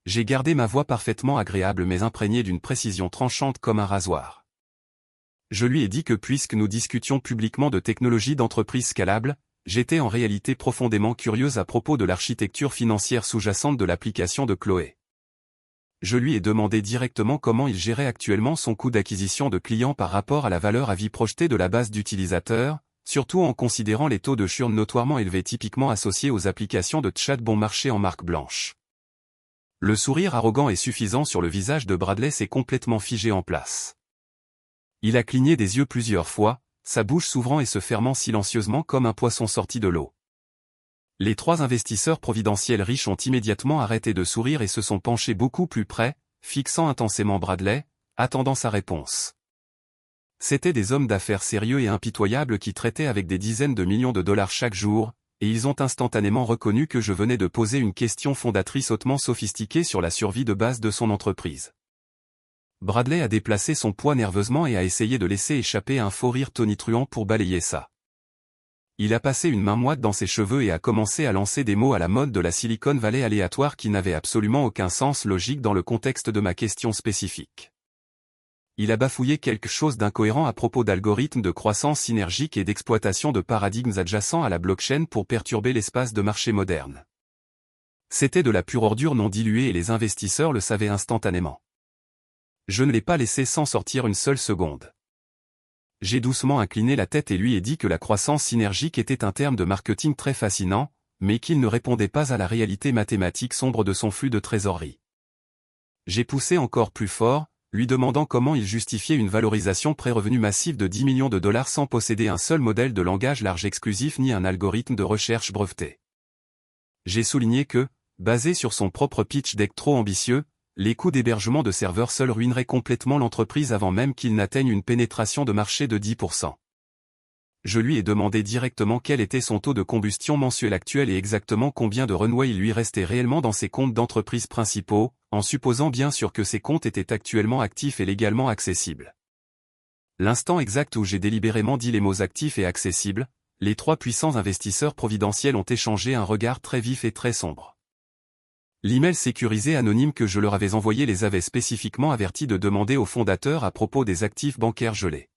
J'ai gardé ma voix parfaitement agréable mais imprégnée d'une précision tranchante comme un rasoir. Je lui ai dit que puisque nous discutions publiquement de technologie d'entreprise scalable, j'étais en réalité profondément curieuse à propos de l'architecture financière sous-jacente de l'application de Chloé. Je lui ai demandé directement comment il gérait actuellement son coût d'acquisition de clients par rapport à la valeur à vie projetée de la base d'utilisateurs, surtout en considérant les taux de churn notoirement élevés typiquement associés aux applications de chat bon marché en marque blanche. Le sourire arrogant et suffisant sur le visage de Bradley s'est complètement figé en place. Il a cligné des yeux plusieurs fois, sa bouche s'ouvrant et se fermant silencieusement comme un poisson sorti de l'eau. Les 3 investisseurs providentiels riches ont immédiatement arrêté de sourire et se sont penchés beaucoup plus près, fixant intensément Bradley, attendant sa réponse. C'étaient des hommes d'affaires sérieux et impitoyables qui traitaient avec des dizaines de millions de dollars chaque jour, et ils ont instantanément reconnu que je venais de poser une question fondatrice hautement sophistiquée sur la survie de base de son entreprise. Bradley a déplacé son poids nerveusement et a essayé de laisser échapper un faux rire tonitruant pour balayer ça. Il a passé une main moite dans ses cheveux et a commencé à lancer des mots à la mode de la Silicon Valley aléatoire qui n'avaient absolument aucun sens logique dans le contexte de ma question spécifique. Il a bafouillé quelque chose d'incohérent à propos d'algorithmes de croissance synergique et d'exploitation de paradigmes adjacents à la blockchain pour perturber l'espace de marché moderne. C'était de la pure ordure non diluée et les investisseurs le savaient instantanément. Je ne l'ai pas laissé s'en sortir une seule seconde. J'ai doucement incliné la tête et lui ai dit que la croissance synergique était un terme de marketing très fascinant, mais qu'il ne répondait pas à la réalité mathématique sombre de son flux de trésorerie. J'ai poussé encore plus fort, lui demandant comment il justifiait une valorisation pré-revenu massive de 10 millions de dollars sans posséder un seul modèle de langage large exclusif ni un algorithme de recherche breveté. J'ai souligné que, basé sur son propre pitch deck trop ambitieux, les coûts d'hébergement de serveurs seuls ruineraient complètement l'entreprise avant même qu'il n'atteigne une pénétration de marché de 10%. Je lui ai demandé directement quel était son taux de combustion mensuel actuel et exactement combien de runway il lui restait réellement dans ses comptes d'entreprise principaux, en supposant bien sûr que ces comptes étaient actuellement actifs et légalement accessibles. L'instant exact où j'ai délibérément dit les mots actifs et accessibles, les 3 puissants investisseurs providentiels ont échangé un regard très vif et très sombre. L'email sécurisé anonyme que je leur avais envoyé les avait spécifiquement avertis de demander au fondateur à propos des actifs bancaires gelés.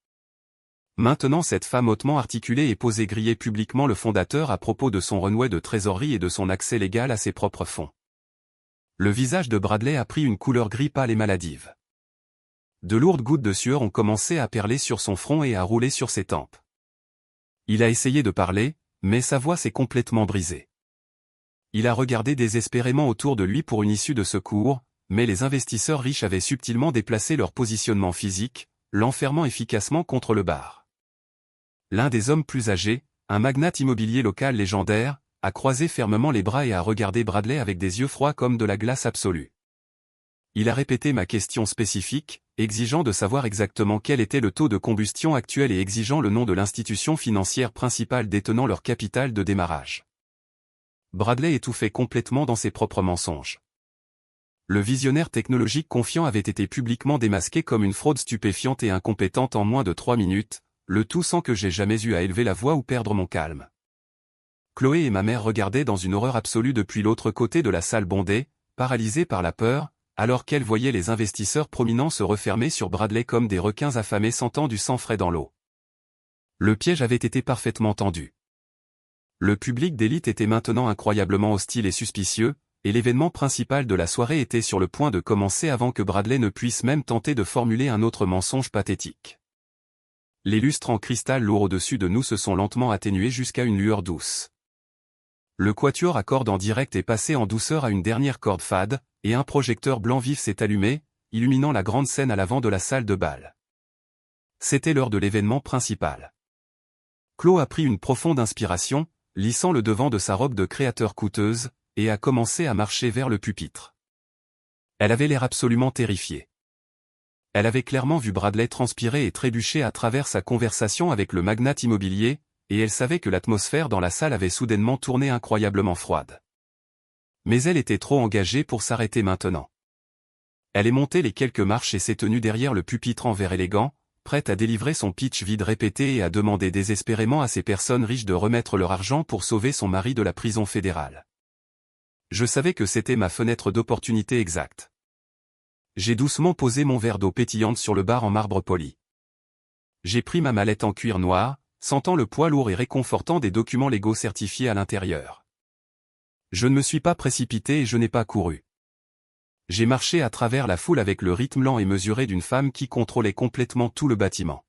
Maintenant cette femme hautement articulée et posée griller publiquement le fondateur à propos de son runway de trésorerie et de son accès légal à ses propres fonds. Le visage de Bradley a pris une couleur gris pâle et maladive. De lourdes gouttes de sueur ont commencé à perler sur son front et à rouler sur ses tempes. Il a essayé de parler, mais sa voix s'est complètement brisée. Il a regardé désespérément autour de lui pour une issue de secours, mais les investisseurs riches avaient subtilement déplacé leur positionnement physique, l'enfermant efficacement contre le bar. L'un des hommes plus âgés, un magnate immobilier local légendaire, a croisé fermement les bras et a regardé Bradley avec des yeux froids comme de la glace absolue. Il a répété ma question spécifique, exigeant de savoir exactement quel était le taux de combustion actuel et exigeant le nom de l'institution financière principale détenant leur capital de démarrage. Bradley étouffait complètement dans ses propres mensonges. Le visionnaire technologique confiant avait été publiquement démasqué comme une fraude stupéfiante et incompétente en moins de 3 minutes, le tout sans que j'aie jamais eu à élever la voix ou perdre mon calme. Chloé et ma mère regardaient dans une horreur absolue depuis l'autre côté de la salle bondée, paralysées par la peur, alors qu'elles voyaient les investisseurs prominents se refermer sur Bradley comme des requins affamés sentant du sang frais dans l'eau. Le piège avait été parfaitement tendu. Le public d'élite était maintenant incroyablement hostile et suspicieux, et l'événement principal de la soirée était sur le point de commencer avant que Bradley ne puisse même tenter de formuler un autre mensonge pathétique. Les lustres en cristal lourd au-dessus de nous se sont lentement atténués jusqu'à une lueur douce. Le quatuor à cordes en direct est passé en douceur à une dernière corde fade, et un projecteur blanc vif s'est allumé, illuminant la grande scène à l'avant de la salle de bal. C'était l'heure de l'événement principal. Chloé a pris une profonde inspiration, lissant le devant de sa robe de créateur coûteuse, et a commencé à marcher vers le pupitre. Elle avait l'air absolument terrifiée. Elle avait clairement vu Bradley transpirer et trébucher à travers sa conversation avec le magnate immobilier, et elle savait que l'atmosphère dans la salle avait soudainement tourné incroyablement froide. Mais elle était trop engagée pour s'arrêter maintenant. Elle est montée les quelques marches et s'est tenue derrière le pupitre en verre élégant, prête à délivrer son pitch vide répété et à demander désespérément à ces personnes riches de remettre leur argent pour sauver son mari de la prison fédérale. Je savais que c'était ma fenêtre d'opportunité exacte. J'ai doucement posé mon verre d'eau pétillante sur le bar en marbre poli. J'ai pris ma mallette en cuir noir, sentant le poids lourd et réconfortant des documents légaux certifiés à l'intérieur. Je ne me suis pas précipité et je n'ai pas couru. J'ai marché à travers la foule avec le rythme lent et mesuré d'une femme qui contrôlait complètement tout le bâtiment.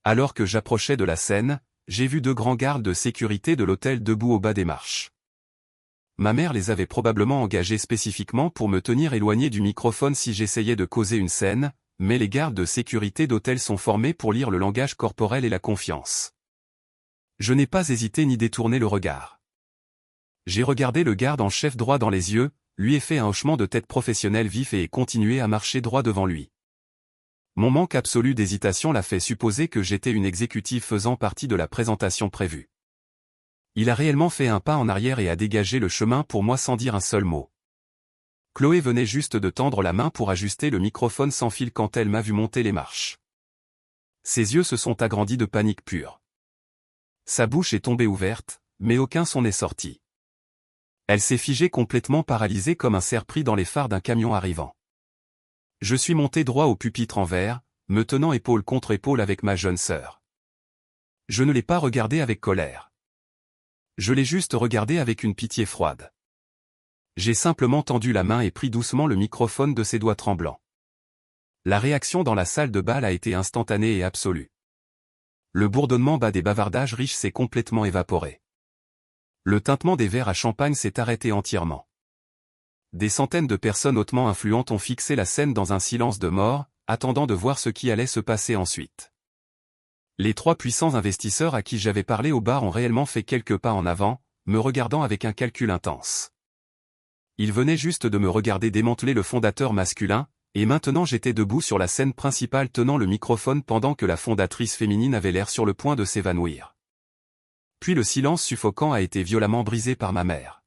Alors que j'approchais de la scène, j'ai vu 2 grands gardes de sécurité de l'hôtel debout au bas des marches. Ma mère les avait probablement engagés spécifiquement pour me tenir éloigné du microphone si j'essayais de causer une scène, mais les gardes de sécurité d'hôtel sont formés pour lire le langage corporel et la confiance. Je n'ai pas hésité ni détourné le regard. J'ai regardé le garde en chef droit dans les yeux, lui ai fait un hochement de tête professionnel vif et ai continué à marcher droit devant lui. Mon manque absolu d'hésitation l'a fait supposer que j'étais une exécutive faisant partie de la présentation prévue. Il a réellement fait un pas en arrière et a dégagé le chemin pour moi sans dire un seul mot. Chloé venait juste de tendre la main pour ajuster le microphone sans fil quand elle m'a vu monter les marches. Ses yeux se sont agrandis de panique pure. Sa bouche est tombée ouverte, mais aucun son n'est sorti. Elle s'est figée complètement paralysée comme un cerf pris dans les phares d'un camion arrivant. Je suis monté droit au pupitre en verre, me tenant épaule contre épaule avec ma jeune sœur. Je ne l'ai pas regardée avec colère. Je l'ai juste regardée avec une pitié froide. J'ai simplement tendu la main et pris doucement le microphone de ses doigts tremblants. La réaction dans la salle de bal a été instantanée et absolue. Le bourdonnement bas des bavardages riches s'est complètement évaporé. Le tintement des verres à champagne s'est arrêté entièrement. Des centaines de personnes hautement influentes ont fixé la scène dans un silence de mort, attendant de voir ce qui allait se passer ensuite. Les 3 puissants investisseurs à qui j'avais parlé au bar ont réellement fait quelques pas en avant, me regardant avec un calcul intense. Ils venaient juste de me regarder démanteler le fondateur masculin, et maintenant j'étais debout sur la scène principale tenant le microphone pendant que la fondatrice féminine avait l'air sur le point de s'évanouir. Puis le silence suffocant a été violemment brisé par ma mère.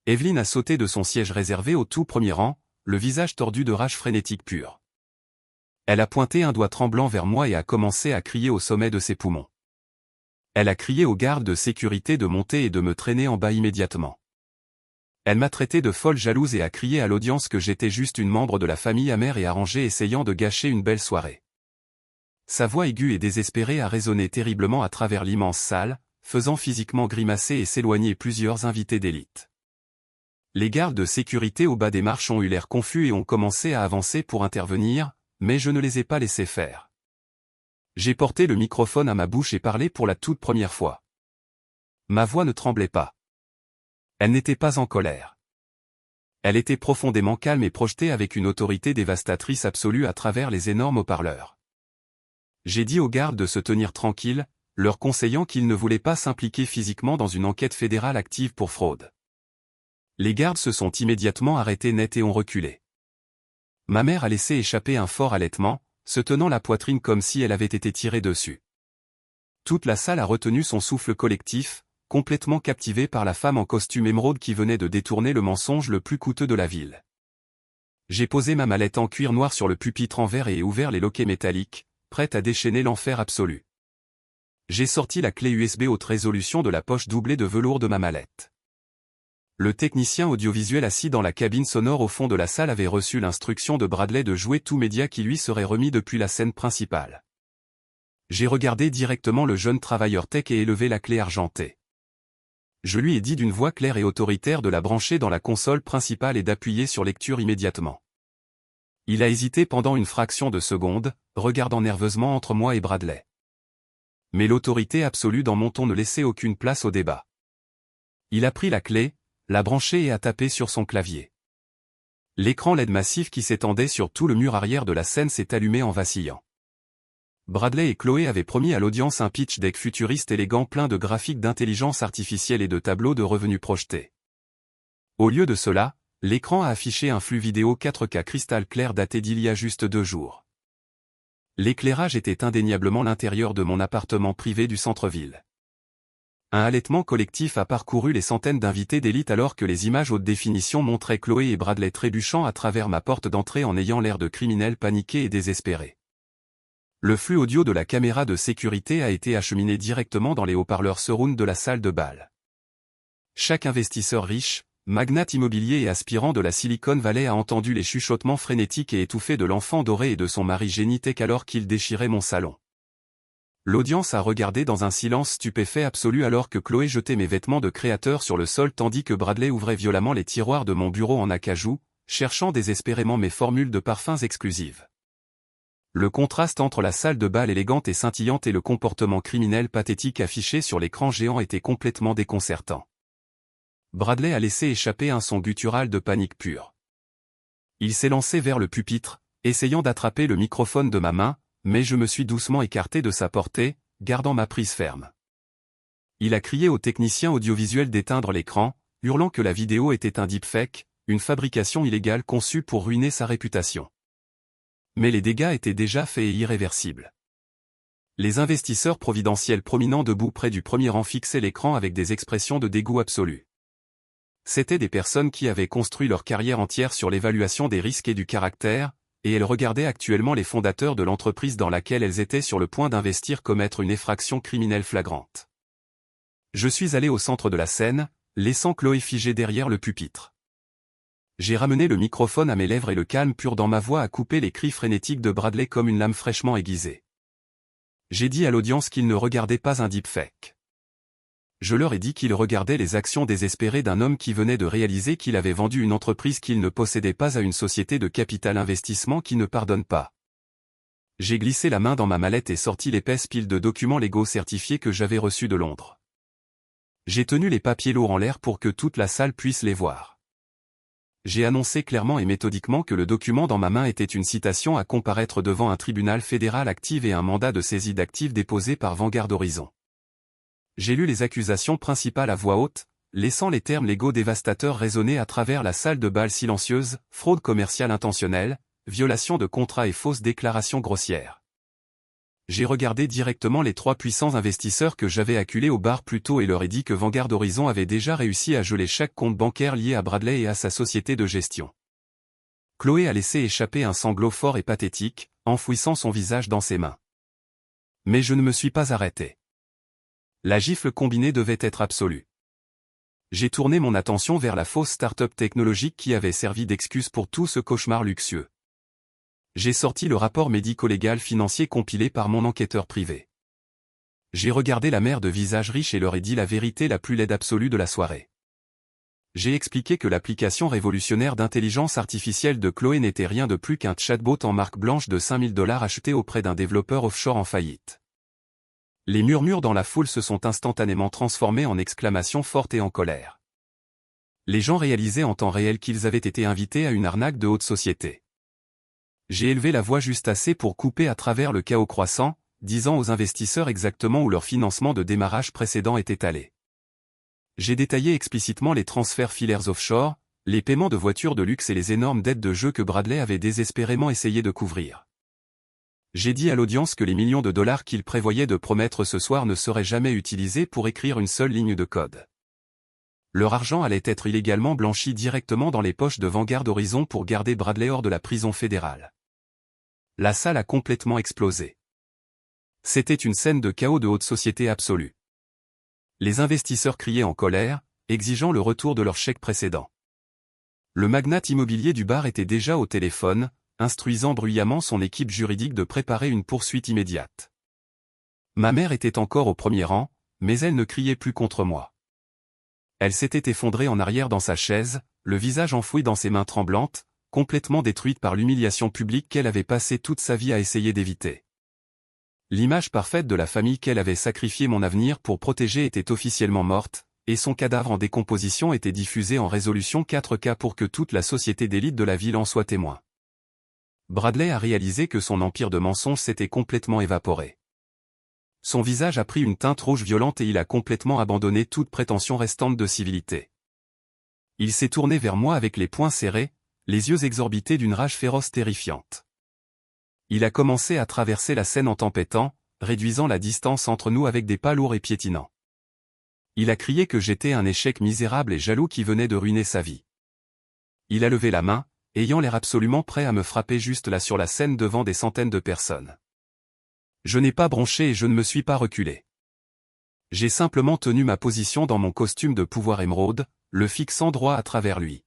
Evelyne a sauté de son siège réservé au tout premier rang, le visage tordu de rage frénétique pure. Elle a pointé un doigt tremblant vers moi et a commencé à crier au sommet de ses poumons. Elle a crié aux gardes de sécurité de monter et de me traîner en bas immédiatement. Elle m'a traité de folle jalouse et a crié à l'audience que j'étais juste une membre de la famille amère et arrangée essayant de gâcher une belle soirée. Sa voix aiguë et désespérée a résonné terriblement à travers l'immense salle, faisant physiquement grimacer et s'éloigner plusieurs invités d'élite. Les gardes de sécurité au bas des marches ont eu l'air confus et ont commencé à avancer pour intervenir, mais je ne les ai pas laissés faire. J'ai porté le microphone à ma bouche et parlé pour la toute première fois. Ma voix ne tremblait pas. Elle n'était pas en colère. Elle était profondément calme et projetée avec une autorité dévastatrice absolue à travers les énormes haut-parleurs. J'ai dit aux gardes de se tenir tranquilles, leur conseillant qu'ils ne voulaient pas s'impliquer physiquement dans une enquête fédérale active pour fraude. Les gardes se sont immédiatement arrêtés net et ont reculé. Ma mère a laissé échapper un fort halètement, se tenant la poitrine comme si elle avait été tirée dessus. Toute la salle a retenu son souffle collectif, complètement captivée par la femme en costume émeraude qui venait de détourner le mensonge le plus coûteux de la ville. J'ai posé ma mallette en cuir noir sur le pupitre en verre et ouvert les loquets métalliques, prête à déchaîner l'enfer absolu. J'ai sorti la clé USB haute résolution de la poche doublée de velours de ma mallette. Le technicien audiovisuel assis dans la cabine sonore au fond de la salle avait reçu l'instruction de Bradley de jouer tout média qui lui serait remis depuis la scène principale. J'ai regardé directement le jeune travailleur tech et élevé la clé argentée. Je lui ai dit d'une voix claire et autoritaire de la brancher dans la console principale et d'appuyer sur lecture immédiatement. Il a hésité pendant une fraction de seconde, regardant nerveusement entre moi et Bradley. Mais l'autorité absolue dans mon ton ne laissait aucune place au débat. Il a pris la clé, l'a branchée et a tapé sur son clavier. L'écran LED massif qui s'étendait sur tout le mur arrière de la scène s'est allumé en vacillant. Bradley et Chloé avaient promis à l'audience un pitch deck futuriste élégant plein de graphiques d'intelligence artificielle et de tableaux de revenus projetés. Au lieu de cela, l'écran a affiché un flux vidéo 4K cristal clair daté d'il y a juste 2 jours. L'éclairage était indéniablement l'intérieur de mon appartement privé du centre-ville. Un halètement collectif a parcouru les centaines d'invités d'élite alors que les images haute définition montraient Chloé et Bradley trébuchant à travers ma porte d'entrée en ayant l'air de criminels paniqués et désespérés. Le flux audio de la caméra de sécurité a été acheminé directement dans les haut-parleurs surround de la salle de bal. Chaque investisseur riche, magnate immobilier et aspirant de la Silicon Valley a entendu les chuchotements frénétiques et étouffés de l'enfant doré et de son mari génitek alors qu'il déchirait mon salon. L'audience a regardé dans un silence stupéfait absolu alors que Chloé jetait mes vêtements de créateur sur le sol tandis que Bradley ouvrait violemment les tiroirs de mon bureau en acajou, cherchant désespérément mes formules de parfums exclusives. Le contraste entre la salle de bal élégante et scintillante et le comportement criminel pathétique affiché sur l'écran géant était complètement déconcertant. Bradley a laissé échapper un son guttural de panique pure. Il s'est lancé vers le pupitre, essayant d'attraper le microphone de ma main, mais je me suis doucement écarté de sa portée, gardant ma prise ferme. Il a crié au technicien audiovisuel d'éteindre l'écran, hurlant que la vidéo était un deepfake, une fabrication illégale conçue pour ruiner sa réputation. Mais les dégâts étaient déjà faits et irréversibles. Les investisseurs providentiels prominents debout près du premier rang fixaient l'écran avec des expressions de dégoût absolu. C'étaient des personnes qui avaient construit leur carrière entière sur l'évaluation des risques et du caractère, et elles regardaient actuellement les fondateurs de l'entreprise dans laquelle elles étaient sur le point d'investir commettre une effraction criminelle flagrante. Je suis allé au centre de la scène, laissant Chloé figée derrière le pupitre. J'ai ramené le microphone à mes lèvres et le calme pur dans ma voix a coupé les cris frénétiques de Bradley comme une lame fraîchement aiguisée. J'ai dit à l'audience qu'ils ne regardaient pas un deepfake. Je leur ai dit qu'ils regardaient les actions désespérées d'un homme qui venait de réaliser qu'il avait vendu une entreprise qu'il ne possédait pas à une société de capital investissement qui ne pardonne pas. J'ai glissé la main dans ma mallette et sorti l'épaisse pile de documents légaux certifiés que j'avais reçus de Londres. J'ai tenu les papiers lourds en l'air pour que toute la salle puisse les voir. J'ai annoncé clairement et méthodiquement que le document dans ma main était une citation à comparaître devant un tribunal fédéral active et un mandat de saisie d'actifs déposé par Vanguard Horizon. J'ai lu les accusations principales à voix haute, laissant les termes légaux dévastateurs résonner à travers la salle de bal silencieuse, fraude commerciale intentionnelle, violation de contrat et fausses déclarations grossières. J'ai regardé directement les 3 puissants investisseurs que j'avais acculés au bar plus tôt et leur ai dit que Vanguard Horizon avait déjà réussi à geler chaque compte bancaire lié à Bradley et à sa société de gestion. Chloé a laissé échapper un sanglot fort et pathétique, enfouissant son visage dans ses mains. Mais je ne me suis pas arrêté. La gifle combinée devait être absolue. J'ai tourné mon attention vers la fausse start-up technologique qui avait servi d'excuse pour tout ce cauchemar luxueux. J'ai sorti le rapport médico-légal financier compilé par mon enquêteur privé. J'ai regardé la mère de visage riche et leur ai dit la vérité la plus laide absolue de la soirée. J'ai expliqué que l'application révolutionnaire d'intelligence artificielle de Chloé n'était rien de plus qu'un chatbot en marque blanche de 5 000 $ acheté auprès d'un développeur offshore en faillite. Les murmures dans la foule se sont instantanément transformés en exclamations fortes et en colère. Les gens réalisaient en temps réel qu'ils avaient été invités à une arnaque de haute société. J'ai élevé la voix juste assez pour couper à travers le chaos croissant, disant aux investisseurs exactement où leur financement de démarrage précédent était allé. J'ai détaillé explicitement les transferts filaires offshore, les paiements de voitures de luxe et les énormes dettes de jeu que Bradley avait désespérément essayé de couvrir. J'ai dit à l'audience que les millions de dollars qu'il prévoyait de promettre ce soir ne seraient jamais utilisés pour écrire une seule ligne de code. Leur argent allait être illégalement blanchi directement dans les poches de Vanguard Horizon pour garder Bradley hors de la prison fédérale. La salle a complètement explosé. C'était une scène de chaos de haute société absolue. Les investisseurs criaient en colère, exigeant le retour de leur chèque précédent. Le magnate immobilier du bar était déjà au téléphone, instruisant bruyamment son équipe juridique de préparer une poursuite immédiate. Ma mère était encore au premier rang, mais elle ne criait plus contre moi. Elle s'était effondrée en arrière dans sa chaise, le visage enfoui dans ses mains tremblantes, complètement détruite par l'humiliation publique qu'elle avait passé toute sa vie à essayer d'éviter. L'image parfaite de la famille qu'elle avait sacrifié mon avenir pour protéger était officiellement morte, et son cadavre en décomposition était diffusé en résolution 4K pour que toute la société d'élite de la ville en soit témoin. Bradley a réalisé que son empire de mensonges s'était complètement évaporé. Son visage a pris une teinte rouge violente et il a complètement abandonné toute prétention restante de civilité. Il s'est tourné vers moi avec les poings serrés, les yeux exorbités d'une rage féroce terrifiante. Il a commencé à traverser la scène en tempêtant, réduisant la distance entre nous avec des pas lourds et piétinants. Il a crié que j'étais un échec misérable et jaloux qui venait de ruiner sa vie. Il a levé la main, ayant l'air absolument prêt à me frapper juste là sur la scène devant des centaines de personnes. Je n'ai pas bronché et je ne me suis pas reculé. J'ai simplement tenu ma position dans mon costume de pouvoir émeraude, le fixant droit à travers lui.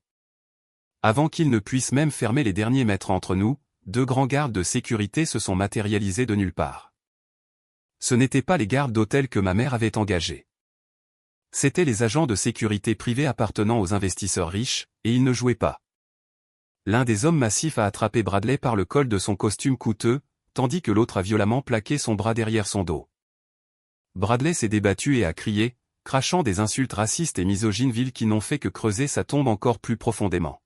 Avant qu'il ne puisse même fermer les derniers mètres entre nous, 2 grands gardes de sécurité se sont matérialisés de nulle part. Ce n'étaient pas les gardes d'hôtel que ma mère avait engagés. C'étaient les agents de sécurité privés appartenant aux investisseurs riches, et ils ne jouaient pas. L'un des hommes massifs a attrapé Bradley par le col de son costume coûteux, tandis que l'autre a violemment plaqué son bras derrière son dos. Bradley s'est débattu et a crié, crachant des insultes racistes et misogynes viles qui n'ont fait que creuser sa tombe encore plus profondément.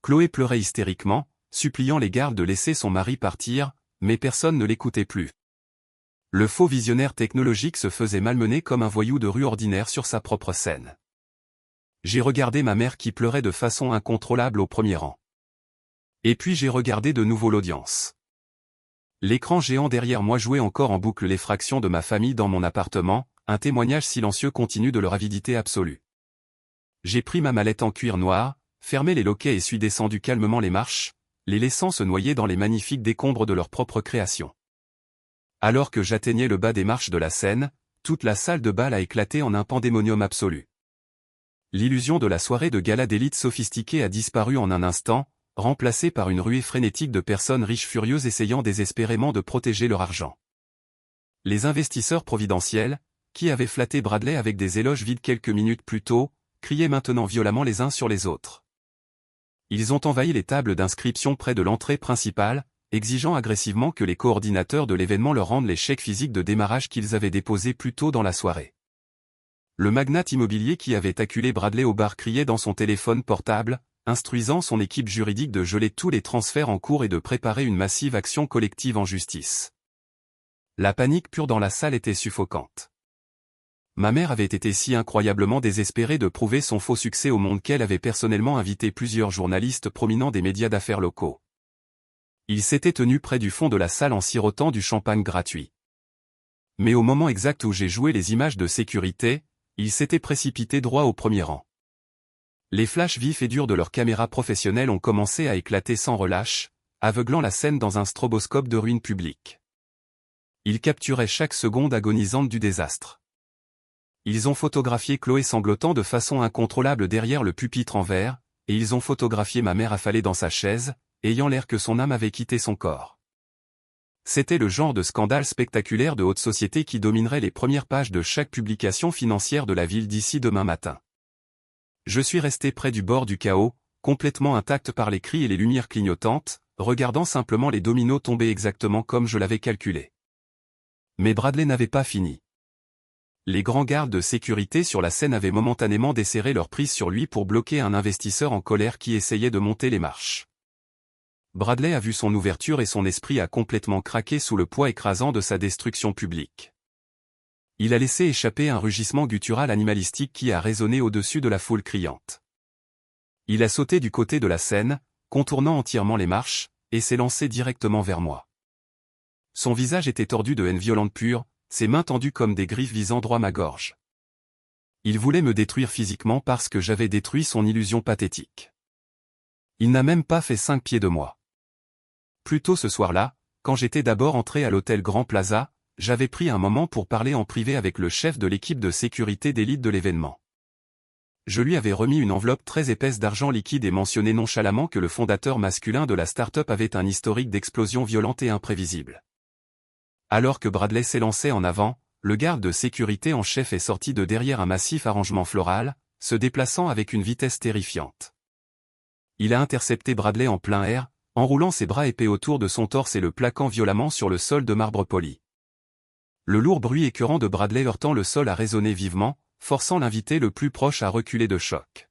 Chloé pleurait hystériquement, suppliant les gardes de laisser son mari partir, mais personne ne l'écoutait plus. Le faux visionnaire technologique se faisait malmener comme un voyou de rue ordinaire sur sa propre scène. J'ai regardé ma mère qui pleurait de façon incontrôlable au premier rang. Et puis j'ai regardé de nouveau l'audience. L'écran géant derrière moi jouait encore en boucle les fractions de ma famille dans mon appartement, un témoignage silencieux continu de leur avidité absolue. J'ai pris ma mallette en cuir noir, fermé les loquets et suis descendu calmement les marches, les laissant se noyer dans les magnifiques décombres de leur propre création. Alors que j'atteignais le bas des marches de la scène, toute la salle de bal a éclaté en un pandémonium absolu. L'illusion de la soirée de gala d'élite sophistiquée a disparu en un instant, remplacée par une ruée frénétique de personnes riches furieuses essayant désespérément de protéger leur argent. Les investisseurs providentiels, qui avaient flatté Bradley avec des éloges vides quelques minutes plus tôt, criaient maintenant violemment les uns sur les autres. Ils ont envahi les tables d'inscription près de l'entrée principale, exigeant agressivement que les coordinateurs de l'événement leur rendent les chèques physiques de démarrage qu'ils avaient déposés plus tôt dans la soirée. Le magnate immobilier qui avait acculé Bradley au bar criait dans son téléphone portable, instruisant son équipe juridique de geler tous les transferts en cours et de préparer une massive action collective en justice. La panique pure dans la salle était suffocante. Ma mère avait été si incroyablement désespérée de prouver son faux succès au monde qu'elle avait personnellement invité plusieurs journalistes prominents des médias d'affaires locaux. Ils s'étaient tenus près du fond de la salle en sirotant du champagne gratuit. Mais au moment exact où j'ai joué les images de sécurité, ils s'étaient précipités droit au premier rang. Les flashs vifs et durs de leurs caméras professionnelles ont commencé à éclater sans relâche, aveuglant la scène dans un stroboscope de ruine publique. Ils capturaient chaque seconde agonisante du désastre. Ils ont photographié Chloé sanglotant de façon incontrôlable derrière le pupitre en verre, et ils ont photographié ma mère affalée dans sa chaise, ayant l'air que son âme avait quitté son corps. C'était le genre de scandale spectaculaire de haute société qui dominerait les premières pages de chaque publication financière de la ville d'ici demain matin. Je suis resté près du bord du chaos, complètement intact par les cris et les lumières clignotantes, regardant simplement les dominos tomber exactement comme je l'avais calculé. Mais Bradley n'avait pas fini. Les grands gardes de sécurité sur la scène avaient momentanément desserré leur prise sur lui pour bloquer un investisseur en colère qui essayait de monter les marches. Bradley a vu son ouverture et son esprit a complètement craqué sous le poids écrasant de sa destruction publique. Il a laissé échapper un rugissement guttural animalistique qui a résonné au-dessus de la foule criante. Il a sauté du côté de la scène, contournant entièrement les marches, et s'est lancé directement vers moi. Son visage était tordu de haine violente pure, ses mains tendues comme des griffes visant droit ma gorge. Il voulait me détruire physiquement parce que j'avais détruit son illusion pathétique. Il n'a même pas fait 5 pieds de moi. Plus tôt ce soir-là, quand j'étais d'abord entré à l'hôtel Grand Plaza, j'avais pris un moment pour parler en privé avec le chef de l'équipe de sécurité d'élite de l'événement. Je lui avais remis une enveloppe très épaisse d'argent liquide et mentionné nonchalamment que le fondateur masculin de la start-up avait un historique d'explosion violente et imprévisible. Alors que Bradley s'élançait en avant, le garde de sécurité en chef est sorti de derrière un massif arrangement floral, se déplaçant avec une vitesse terrifiante. Il a intercepté Bradley en plein air, enroulant ses bras épais autour de son torse et le plaquant violemment sur le sol de marbre poli. Le lourd bruit écœurant de Bradley heurtant le sol a résonné vivement, forçant l'invité le plus proche à reculer de choc.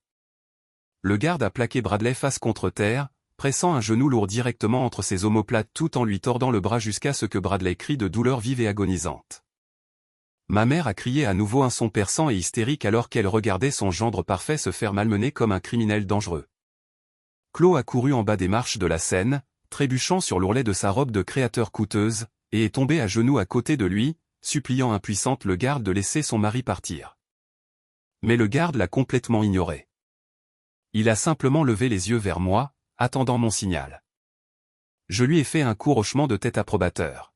Le garde a plaqué Bradley face contre terre, pressant un genou lourd directement entre ses omoplates tout en lui tordant le bras jusqu'à ce que Bradley crie de douleur vive et agonisante. Ma mère a crié à nouveau un son perçant et hystérique alors qu'elle regardait son gendre parfait se faire malmener comme un criminel dangereux. Chloé a couru en bas des marches de la scène, trébuchant sur l'ourlet de sa robe de créateur coûteuse, et est tombée à genoux à côté de lui, suppliant impuissante le garde de laisser son mari partir. Mais le garde l'a complètement ignoré. Il a simplement levé les yeux vers moi, attendant mon signal. Je lui ai fait un court hochement de tête approbateur.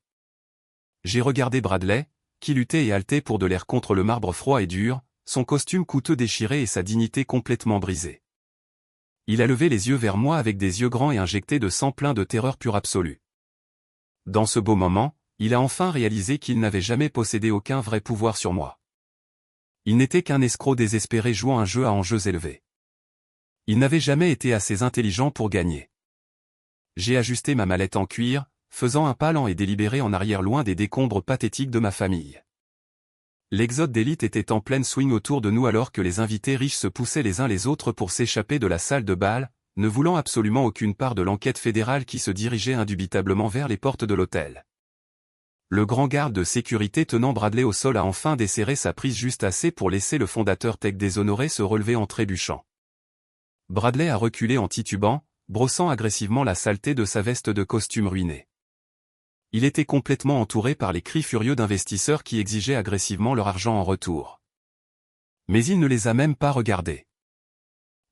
J'ai regardé Bradley, qui luttait et haletait pour de l'air contre le marbre froid et dur, son costume coûteux déchiré et sa dignité complètement brisée. Il a levé les yeux vers moi avec des yeux grands et injectés de sang plein de terreur pure absolue. Dans ce beau moment, il a enfin réalisé qu'il n'avait jamais possédé aucun vrai pouvoir sur moi. Il n'était qu'un escroc désespéré jouant un jeu à enjeux élevés. Il n'avait jamais été assez intelligent pour gagner. J'ai ajusté ma mallette en cuir, faisant un pas lent et délibéré en arrière loin des décombres pathétiques de ma famille. L'exode d'élite était en pleine swing autour de nous alors que les invités riches se poussaient les uns les autres pour s'échapper de la salle de bal, ne voulant absolument aucune part de l'enquête fédérale qui se dirigeait indubitablement vers les portes de l'hôtel. Le grand garde de sécurité tenant Bradley au sol a enfin desserré sa prise juste assez pour laisser le fondateur tech déshonoré se relever en trébuchant. Bradley a reculé en titubant, brossant agressivement la saleté de sa veste de costume ruinée. Il était complètement entouré par les cris furieux d'investisseurs qui exigeaient agressivement leur argent en retour. Mais il ne les a même pas regardés.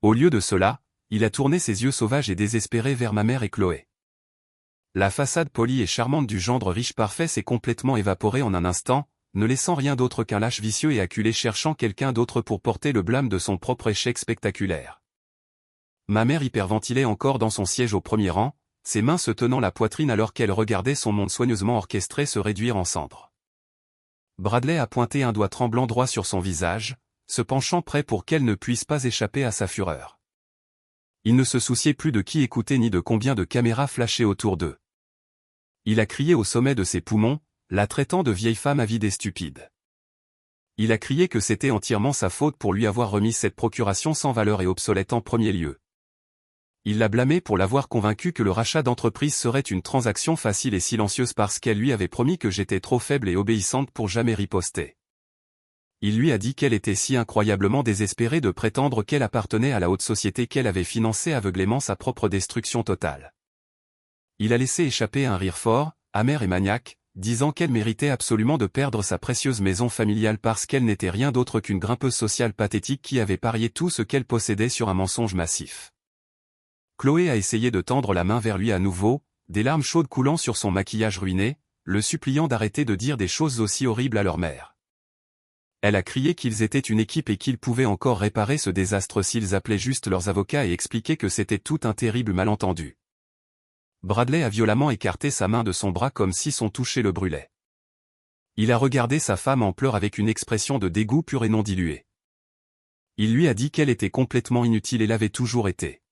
Au lieu de cela, il a tourné ses yeux sauvages et désespérés vers ma mère et Chloé. La façade polie et charmante du gendre riche parfait s'est complètement évaporée en un instant, ne laissant rien d'autre qu'un lâche vicieux et acculé cherchant quelqu'un d'autre pour porter le blâme de son propre échec spectaculaire. Ma mère hyperventilait encore dans son siège au premier rang, ses mains se tenant la poitrine alors qu'elle regardait son monde soigneusement orchestré se réduire en cendres. Bradley a pointé un doigt tremblant droit sur son visage, se penchant près pour qu'elle ne puisse pas échapper à sa fureur. Il ne se souciait plus de qui écouter ni de combien de caméras flashaient autour d'eux. Il a crié au sommet de ses poumons, la traitant de vieille femme avide et stupide. Il a crié que c'était entièrement sa faute pour lui avoir remis cette procuration sans valeur et obsolète en premier lieu. Il l'a blâmé pour l'avoir convaincu que le rachat d'entreprise serait une transaction facile et silencieuse parce qu'elle lui avait promis que j'étais trop faible et obéissante pour jamais riposter. Il lui a dit qu'elle était si incroyablement désespérée de prétendre qu'elle appartenait à la haute société qu'elle avait financé aveuglément sa propre destruction totale. Il a laissé échapper un rire fort, amer et maniaque, disant qu'elle méritait absolument de perdre sa précieuse maison familiale parce qu'elle n'était rien d'autre qu'une grimpeuse sociale pathétique qui avait parié tout ce qu'elle possédait sur un mensonge massif. Chloé a essayé de tendre la main vers lui à nouveau, des larmes chaudes coulant sur son maquillage ruiné, le suppliant d'arrêter de dire des choses aussi horribles à leur mère. Elle a crié qu'ils étaient une équipe et qu'ils pouvaient encore réparer ce désastre s'ils appelaient juste leurs avocats et expliquaient que c'était tout un terrible malentendu. Bradley a violemment écarté sa main de son bras comme si son toucher le brûlait. Il a regardé sa femme en pleurs avec une expression de dégoût pur et non dilué. Il lui a dit qu'elle était complètement inutile et l'avait toujours été.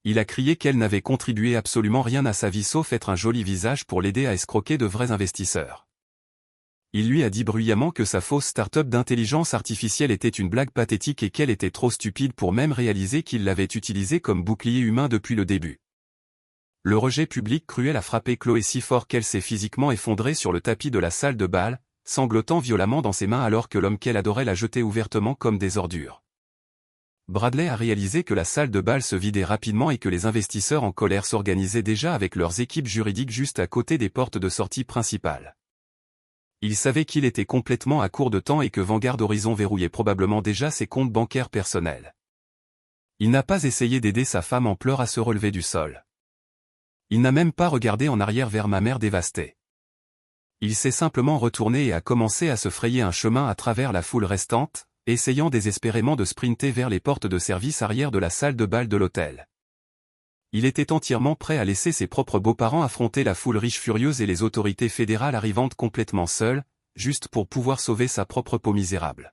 Il a crié qu'elle n'avait contribué absolument rien à sa vie sauf être un joli visage pour l'aider à escroquer de vrais investisseurs. Il lui a dit bruyamment que sa fausse start-up d'intelligence artificielle était une blague pathétique et qu'elle était trop stupide pour même réaliser qu'il l'avait utilisée comme bouclier humain depuis le début. Le rejet public cruel a frappé Chloé si fort qu'elle s'est physiquement effondrée sur le tapis de la salle de bal, sanglotant violemment dans ses mains alors que l'homme qu'elle adorait la jetait ouvertement comme des ordures. Bradley a réalisé que la salle de bal se vidait rapidement et que les investisseurs en colère s'organisaient déjà avec leurs équipes juridiques juste à côté des portes de sortie principales. Il savait qu'il était complètement à court de temps et que Vanguard Horizon verrouillait probablement déjà ses comptes bancaires personnels. Il n'a pas essayé d'aider sa femme en pleurs à se relever du sol. Il n'a même pas regardé en arrière vers ma mère dévastée. Il s'est simplement retourné et a commencé à se frayer un chemin à travers la foule restante, essayant désespérément de sprinter vers les portes de service arrière de la salle de bal de l'hôtel. Il était entièrement prêt à laisser ses propres beaux-parents affronter la foule riche furieuse et les autorités fédérales arrivantes complètement seules, juste pour pouvoir sauver sa propre peau misérable.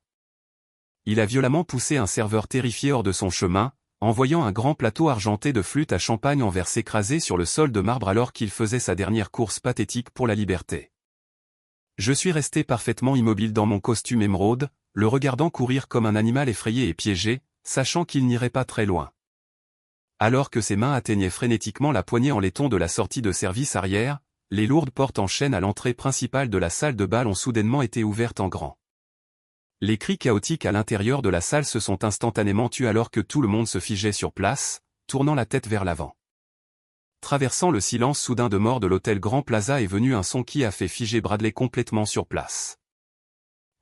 Il a violemment poussé un serveur terrifié hors de son chemin, envoyant un grand plateau argenté de flûte à champagne en verre s'écraser sur le sol de marbre alors qu'il faisait sa dernière course pathétique pour la liberté. Je suis resté parfaitement immobile dans mon costume émeraude, le regardant courir comme un animal effrayé et piégé, sachant qu'il n'irait pas très loin. Alors que ses mains atteignaient frénétiquement la poignée en laiton de la sortie de service arrière, les lourdes portes en chêne à l'entrée principale de la salle de bal ont soudainement été ouvertes en grand. Les cris chaotiques à l'intérieur de la salle se sont instantanément tus alors que tout le monde se figeait sur place, tournant la tête vers l'avant. Traversant le silence soudain de mort de l'hôtel Grand Plaza est venu un son qui a fait figer Bradley complètement sur place.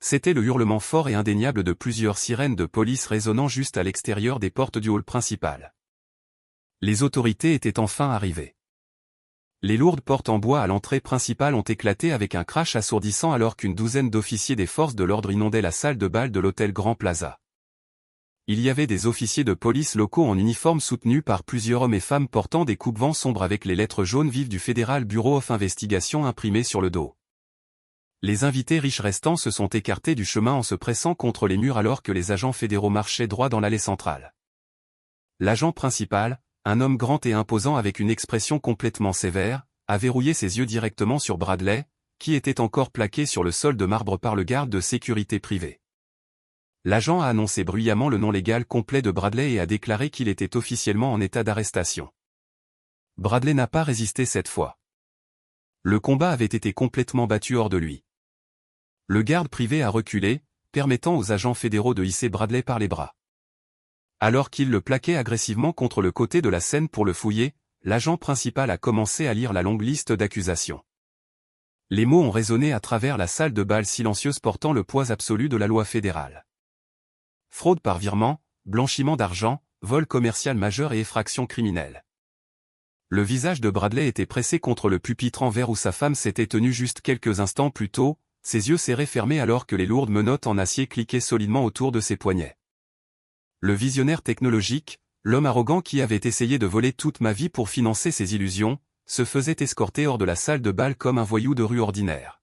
C'était le hurlement fort et indéniable de plusieurs sirènes de police résonnant juste à l'extérieur des portes du hall principal. Les autorités étaient enfin arrivées. Les lourdes portes en bois à l'entrée principale ont éclaté avec un crash assourdissant alors qu'une douzaine d'officiers des forces de l'ordre inondaient la salle de bal de l'hôtel Grand Plaza. Il y avait des officiers de police locaux en uniforme soutenus par plusieurs hommes et femmes portant des coupe-vents sombres avec les lettres jaunes vives du Federal Bureau of Investigation imprimées sur le dos. Les invités riches restants se sont écartés du chemin en se pressant contre les murs alors que les agents fédéraux marchaient droit dans l'allée centrale. L'agent principal, un homme grand et imposant avec une expression complètement sévère, a verrouillé ses yeux directement sur Bradley, qui était encore plaqué sur le sol de marbre par le garde de sécurité privé. L'agent a annoncé bruyamment le nom légal complet de Bradley et a déclaré qu'il était officiellement en état d'arrestation. Bradley n'a pas résisté cette fois. Le combat avait été complètement battu hors de lui. Le garde privé a reculé, permettant aux agents fédéraux de hisser Bradley par les bras. Alors qu'il le plaquait agressivement contre le côté de la scène pour le fouiller, l'agent principal a commencé à lire la longue liste d'accusations. Les mots ont résonné à travers la salle de bal silencieuse portant le poids absolu de la loi fédérale. Fraude par virement, blanchiment d'argent, vol commercial majeur et effraction criminelle. Le visage de Bradley était pressé contre le pupitre en verre où sa femme s'était tenue juste quelques instants plus tôt, ses yeux serrés fermés alors que les lourdes menottes en acier cliquaient solidement autour de ses poignets. Le visionnaire technologique, l'homme arrogant qui avait essayé de voler toute ma vie pour financer ses illusions, se faisait escorter hors de la salle de bal comme un voyou de rue ordinaire.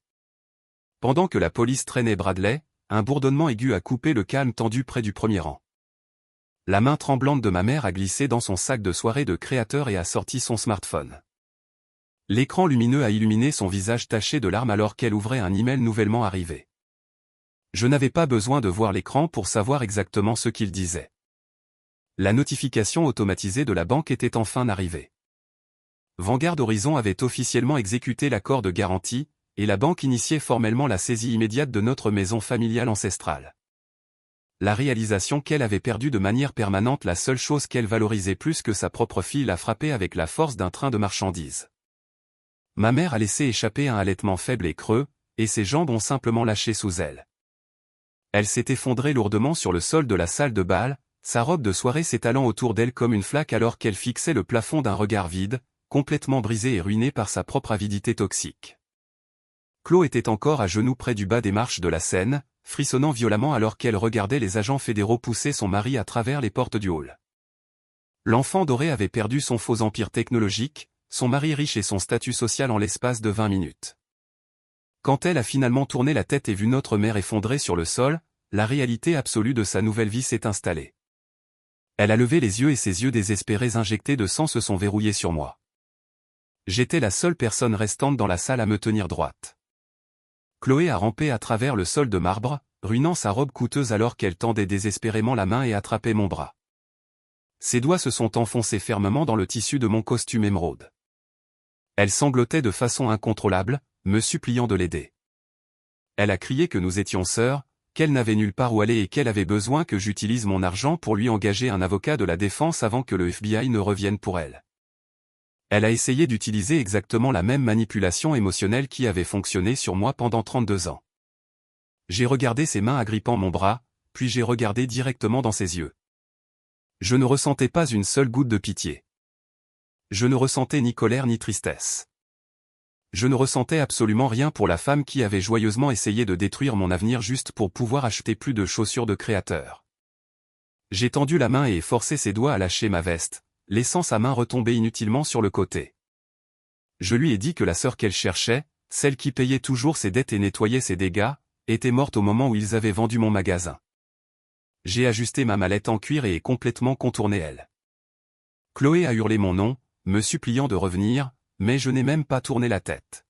Pendant que la police traînait Bradley, un bourdonnement aigu a coupé le calme tendu près du premier rang. La main tremblante de ma mère a glissé dans son sac de soirée de créateur et a sorti son smartphone. L'écran lumineux a illuminé son visage taché de larmes alors qu'elle ouvrait un email nouvellement arrivé. Je n'avais pas besoin de voir l'écran pour savoir exactement ce qu'il disait. La notification automatisée de la banque était enfin arrivée. Vanguard Horizon avait officiellement exécuté l'accord de garantie, et la banque initiait formellement la saisie immédiate de notre maison familiale ancestrale. La réalisation qu'elle avait perdue de manière permanente la seule chose qu'elle valorisait plus que sa propre fille l'a frappée avec la force d'un train de marchandises. Ma mère a laissé échapper un halètement faible et creux, et ses jambes ont simplement lâché sous elle. Elle s'est effondrée lourdement sur le sol de la salle de bal, sa robe de soirée s'étalant autour d'elle comme une flaque alors qu'elle fixait le plafond d'un regard vide, complètement brisée et ruinée par sa propre avidité toxique. Chloé était encore à genoux près du bas des marches de la scène, frissonnant violemment alors qu'elle regardait les agents fédéraux pousser son mari à travers les portes du hall. L'enfant doré avait perdu son faux empire technologique, son mari riche et son statut social en l'espace de 20 minutes. Quand elle a finalement tourné la tête et vu notre mère effondrée sur le sol, la réalité absolue de sa nouvelle vie s'est installée. Elle a levé les yeux et ses yeux désespérés injectés de sang se sont verrouillés sur moi. J'étais la seule personne restante dans la salle à me tenir droite. Chloé a rampé à travers le sol de marbre, ruinant sa robe coûteuse alors qu'elle tendait désespérément la main et attrapait mon bras. Ses doigts se sont enfoncés fermement dans le tissu de mon costume émeraude. Elle sanglotait de façon incontrôlable, me suppliant de l'aider. Elle a crié que nous étions sœurs, qu'elle n'avait nulle part où aller et qu'elle avait besoin que j'utilise mon argent pour lui engager un avocat de la défense avant que le FBI ne revienne pour elle. Elle a essayé d'utiliser exactement la même manipulation émotionnelle qui avait fonctionné sur moi pendant 32 ans. J'ai regardé ses mains agrippant mon bras, puis j'ai regardé directement dans ses yeux. Je ne ressentais pas une seule goutte de pitié. Je ne ressentais ni colère ni tristesse. Je ne ressentais absolument rien pour la femme qui avait joyeusement essayé de détruire mon avenir juste pour pouvoir acheter plus de chaussures de créateur. J'ai tendu la main et forcé ses doigts à lâcher ma veste, laissant sa main retomber inutilement sur le côté. Je lui ai dit que la sœur qu'elle cherchait, celle qui payait toujours ses dettes et nettoyait ses dégâts, était morte au moment où ils avaient vendu mon magasin. J'ai ajusté ma mallette en cuir et ai complètement contourné elle. Chloé a hurlé mon nom, me suppliant de revenir, mais je n'ai même pas tourné la tête.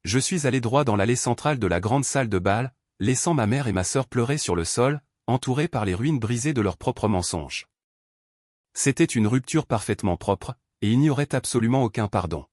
Je suis allé droit dans l'allée centrale de la grande salle de bal, laissant ma mère et ma sœur pleurer sur le sol, entourées par les ruines brisées de leurs propres mensonges. C'était une rupture parfaitement propre, et il n'y aurait absolument aucun pardon.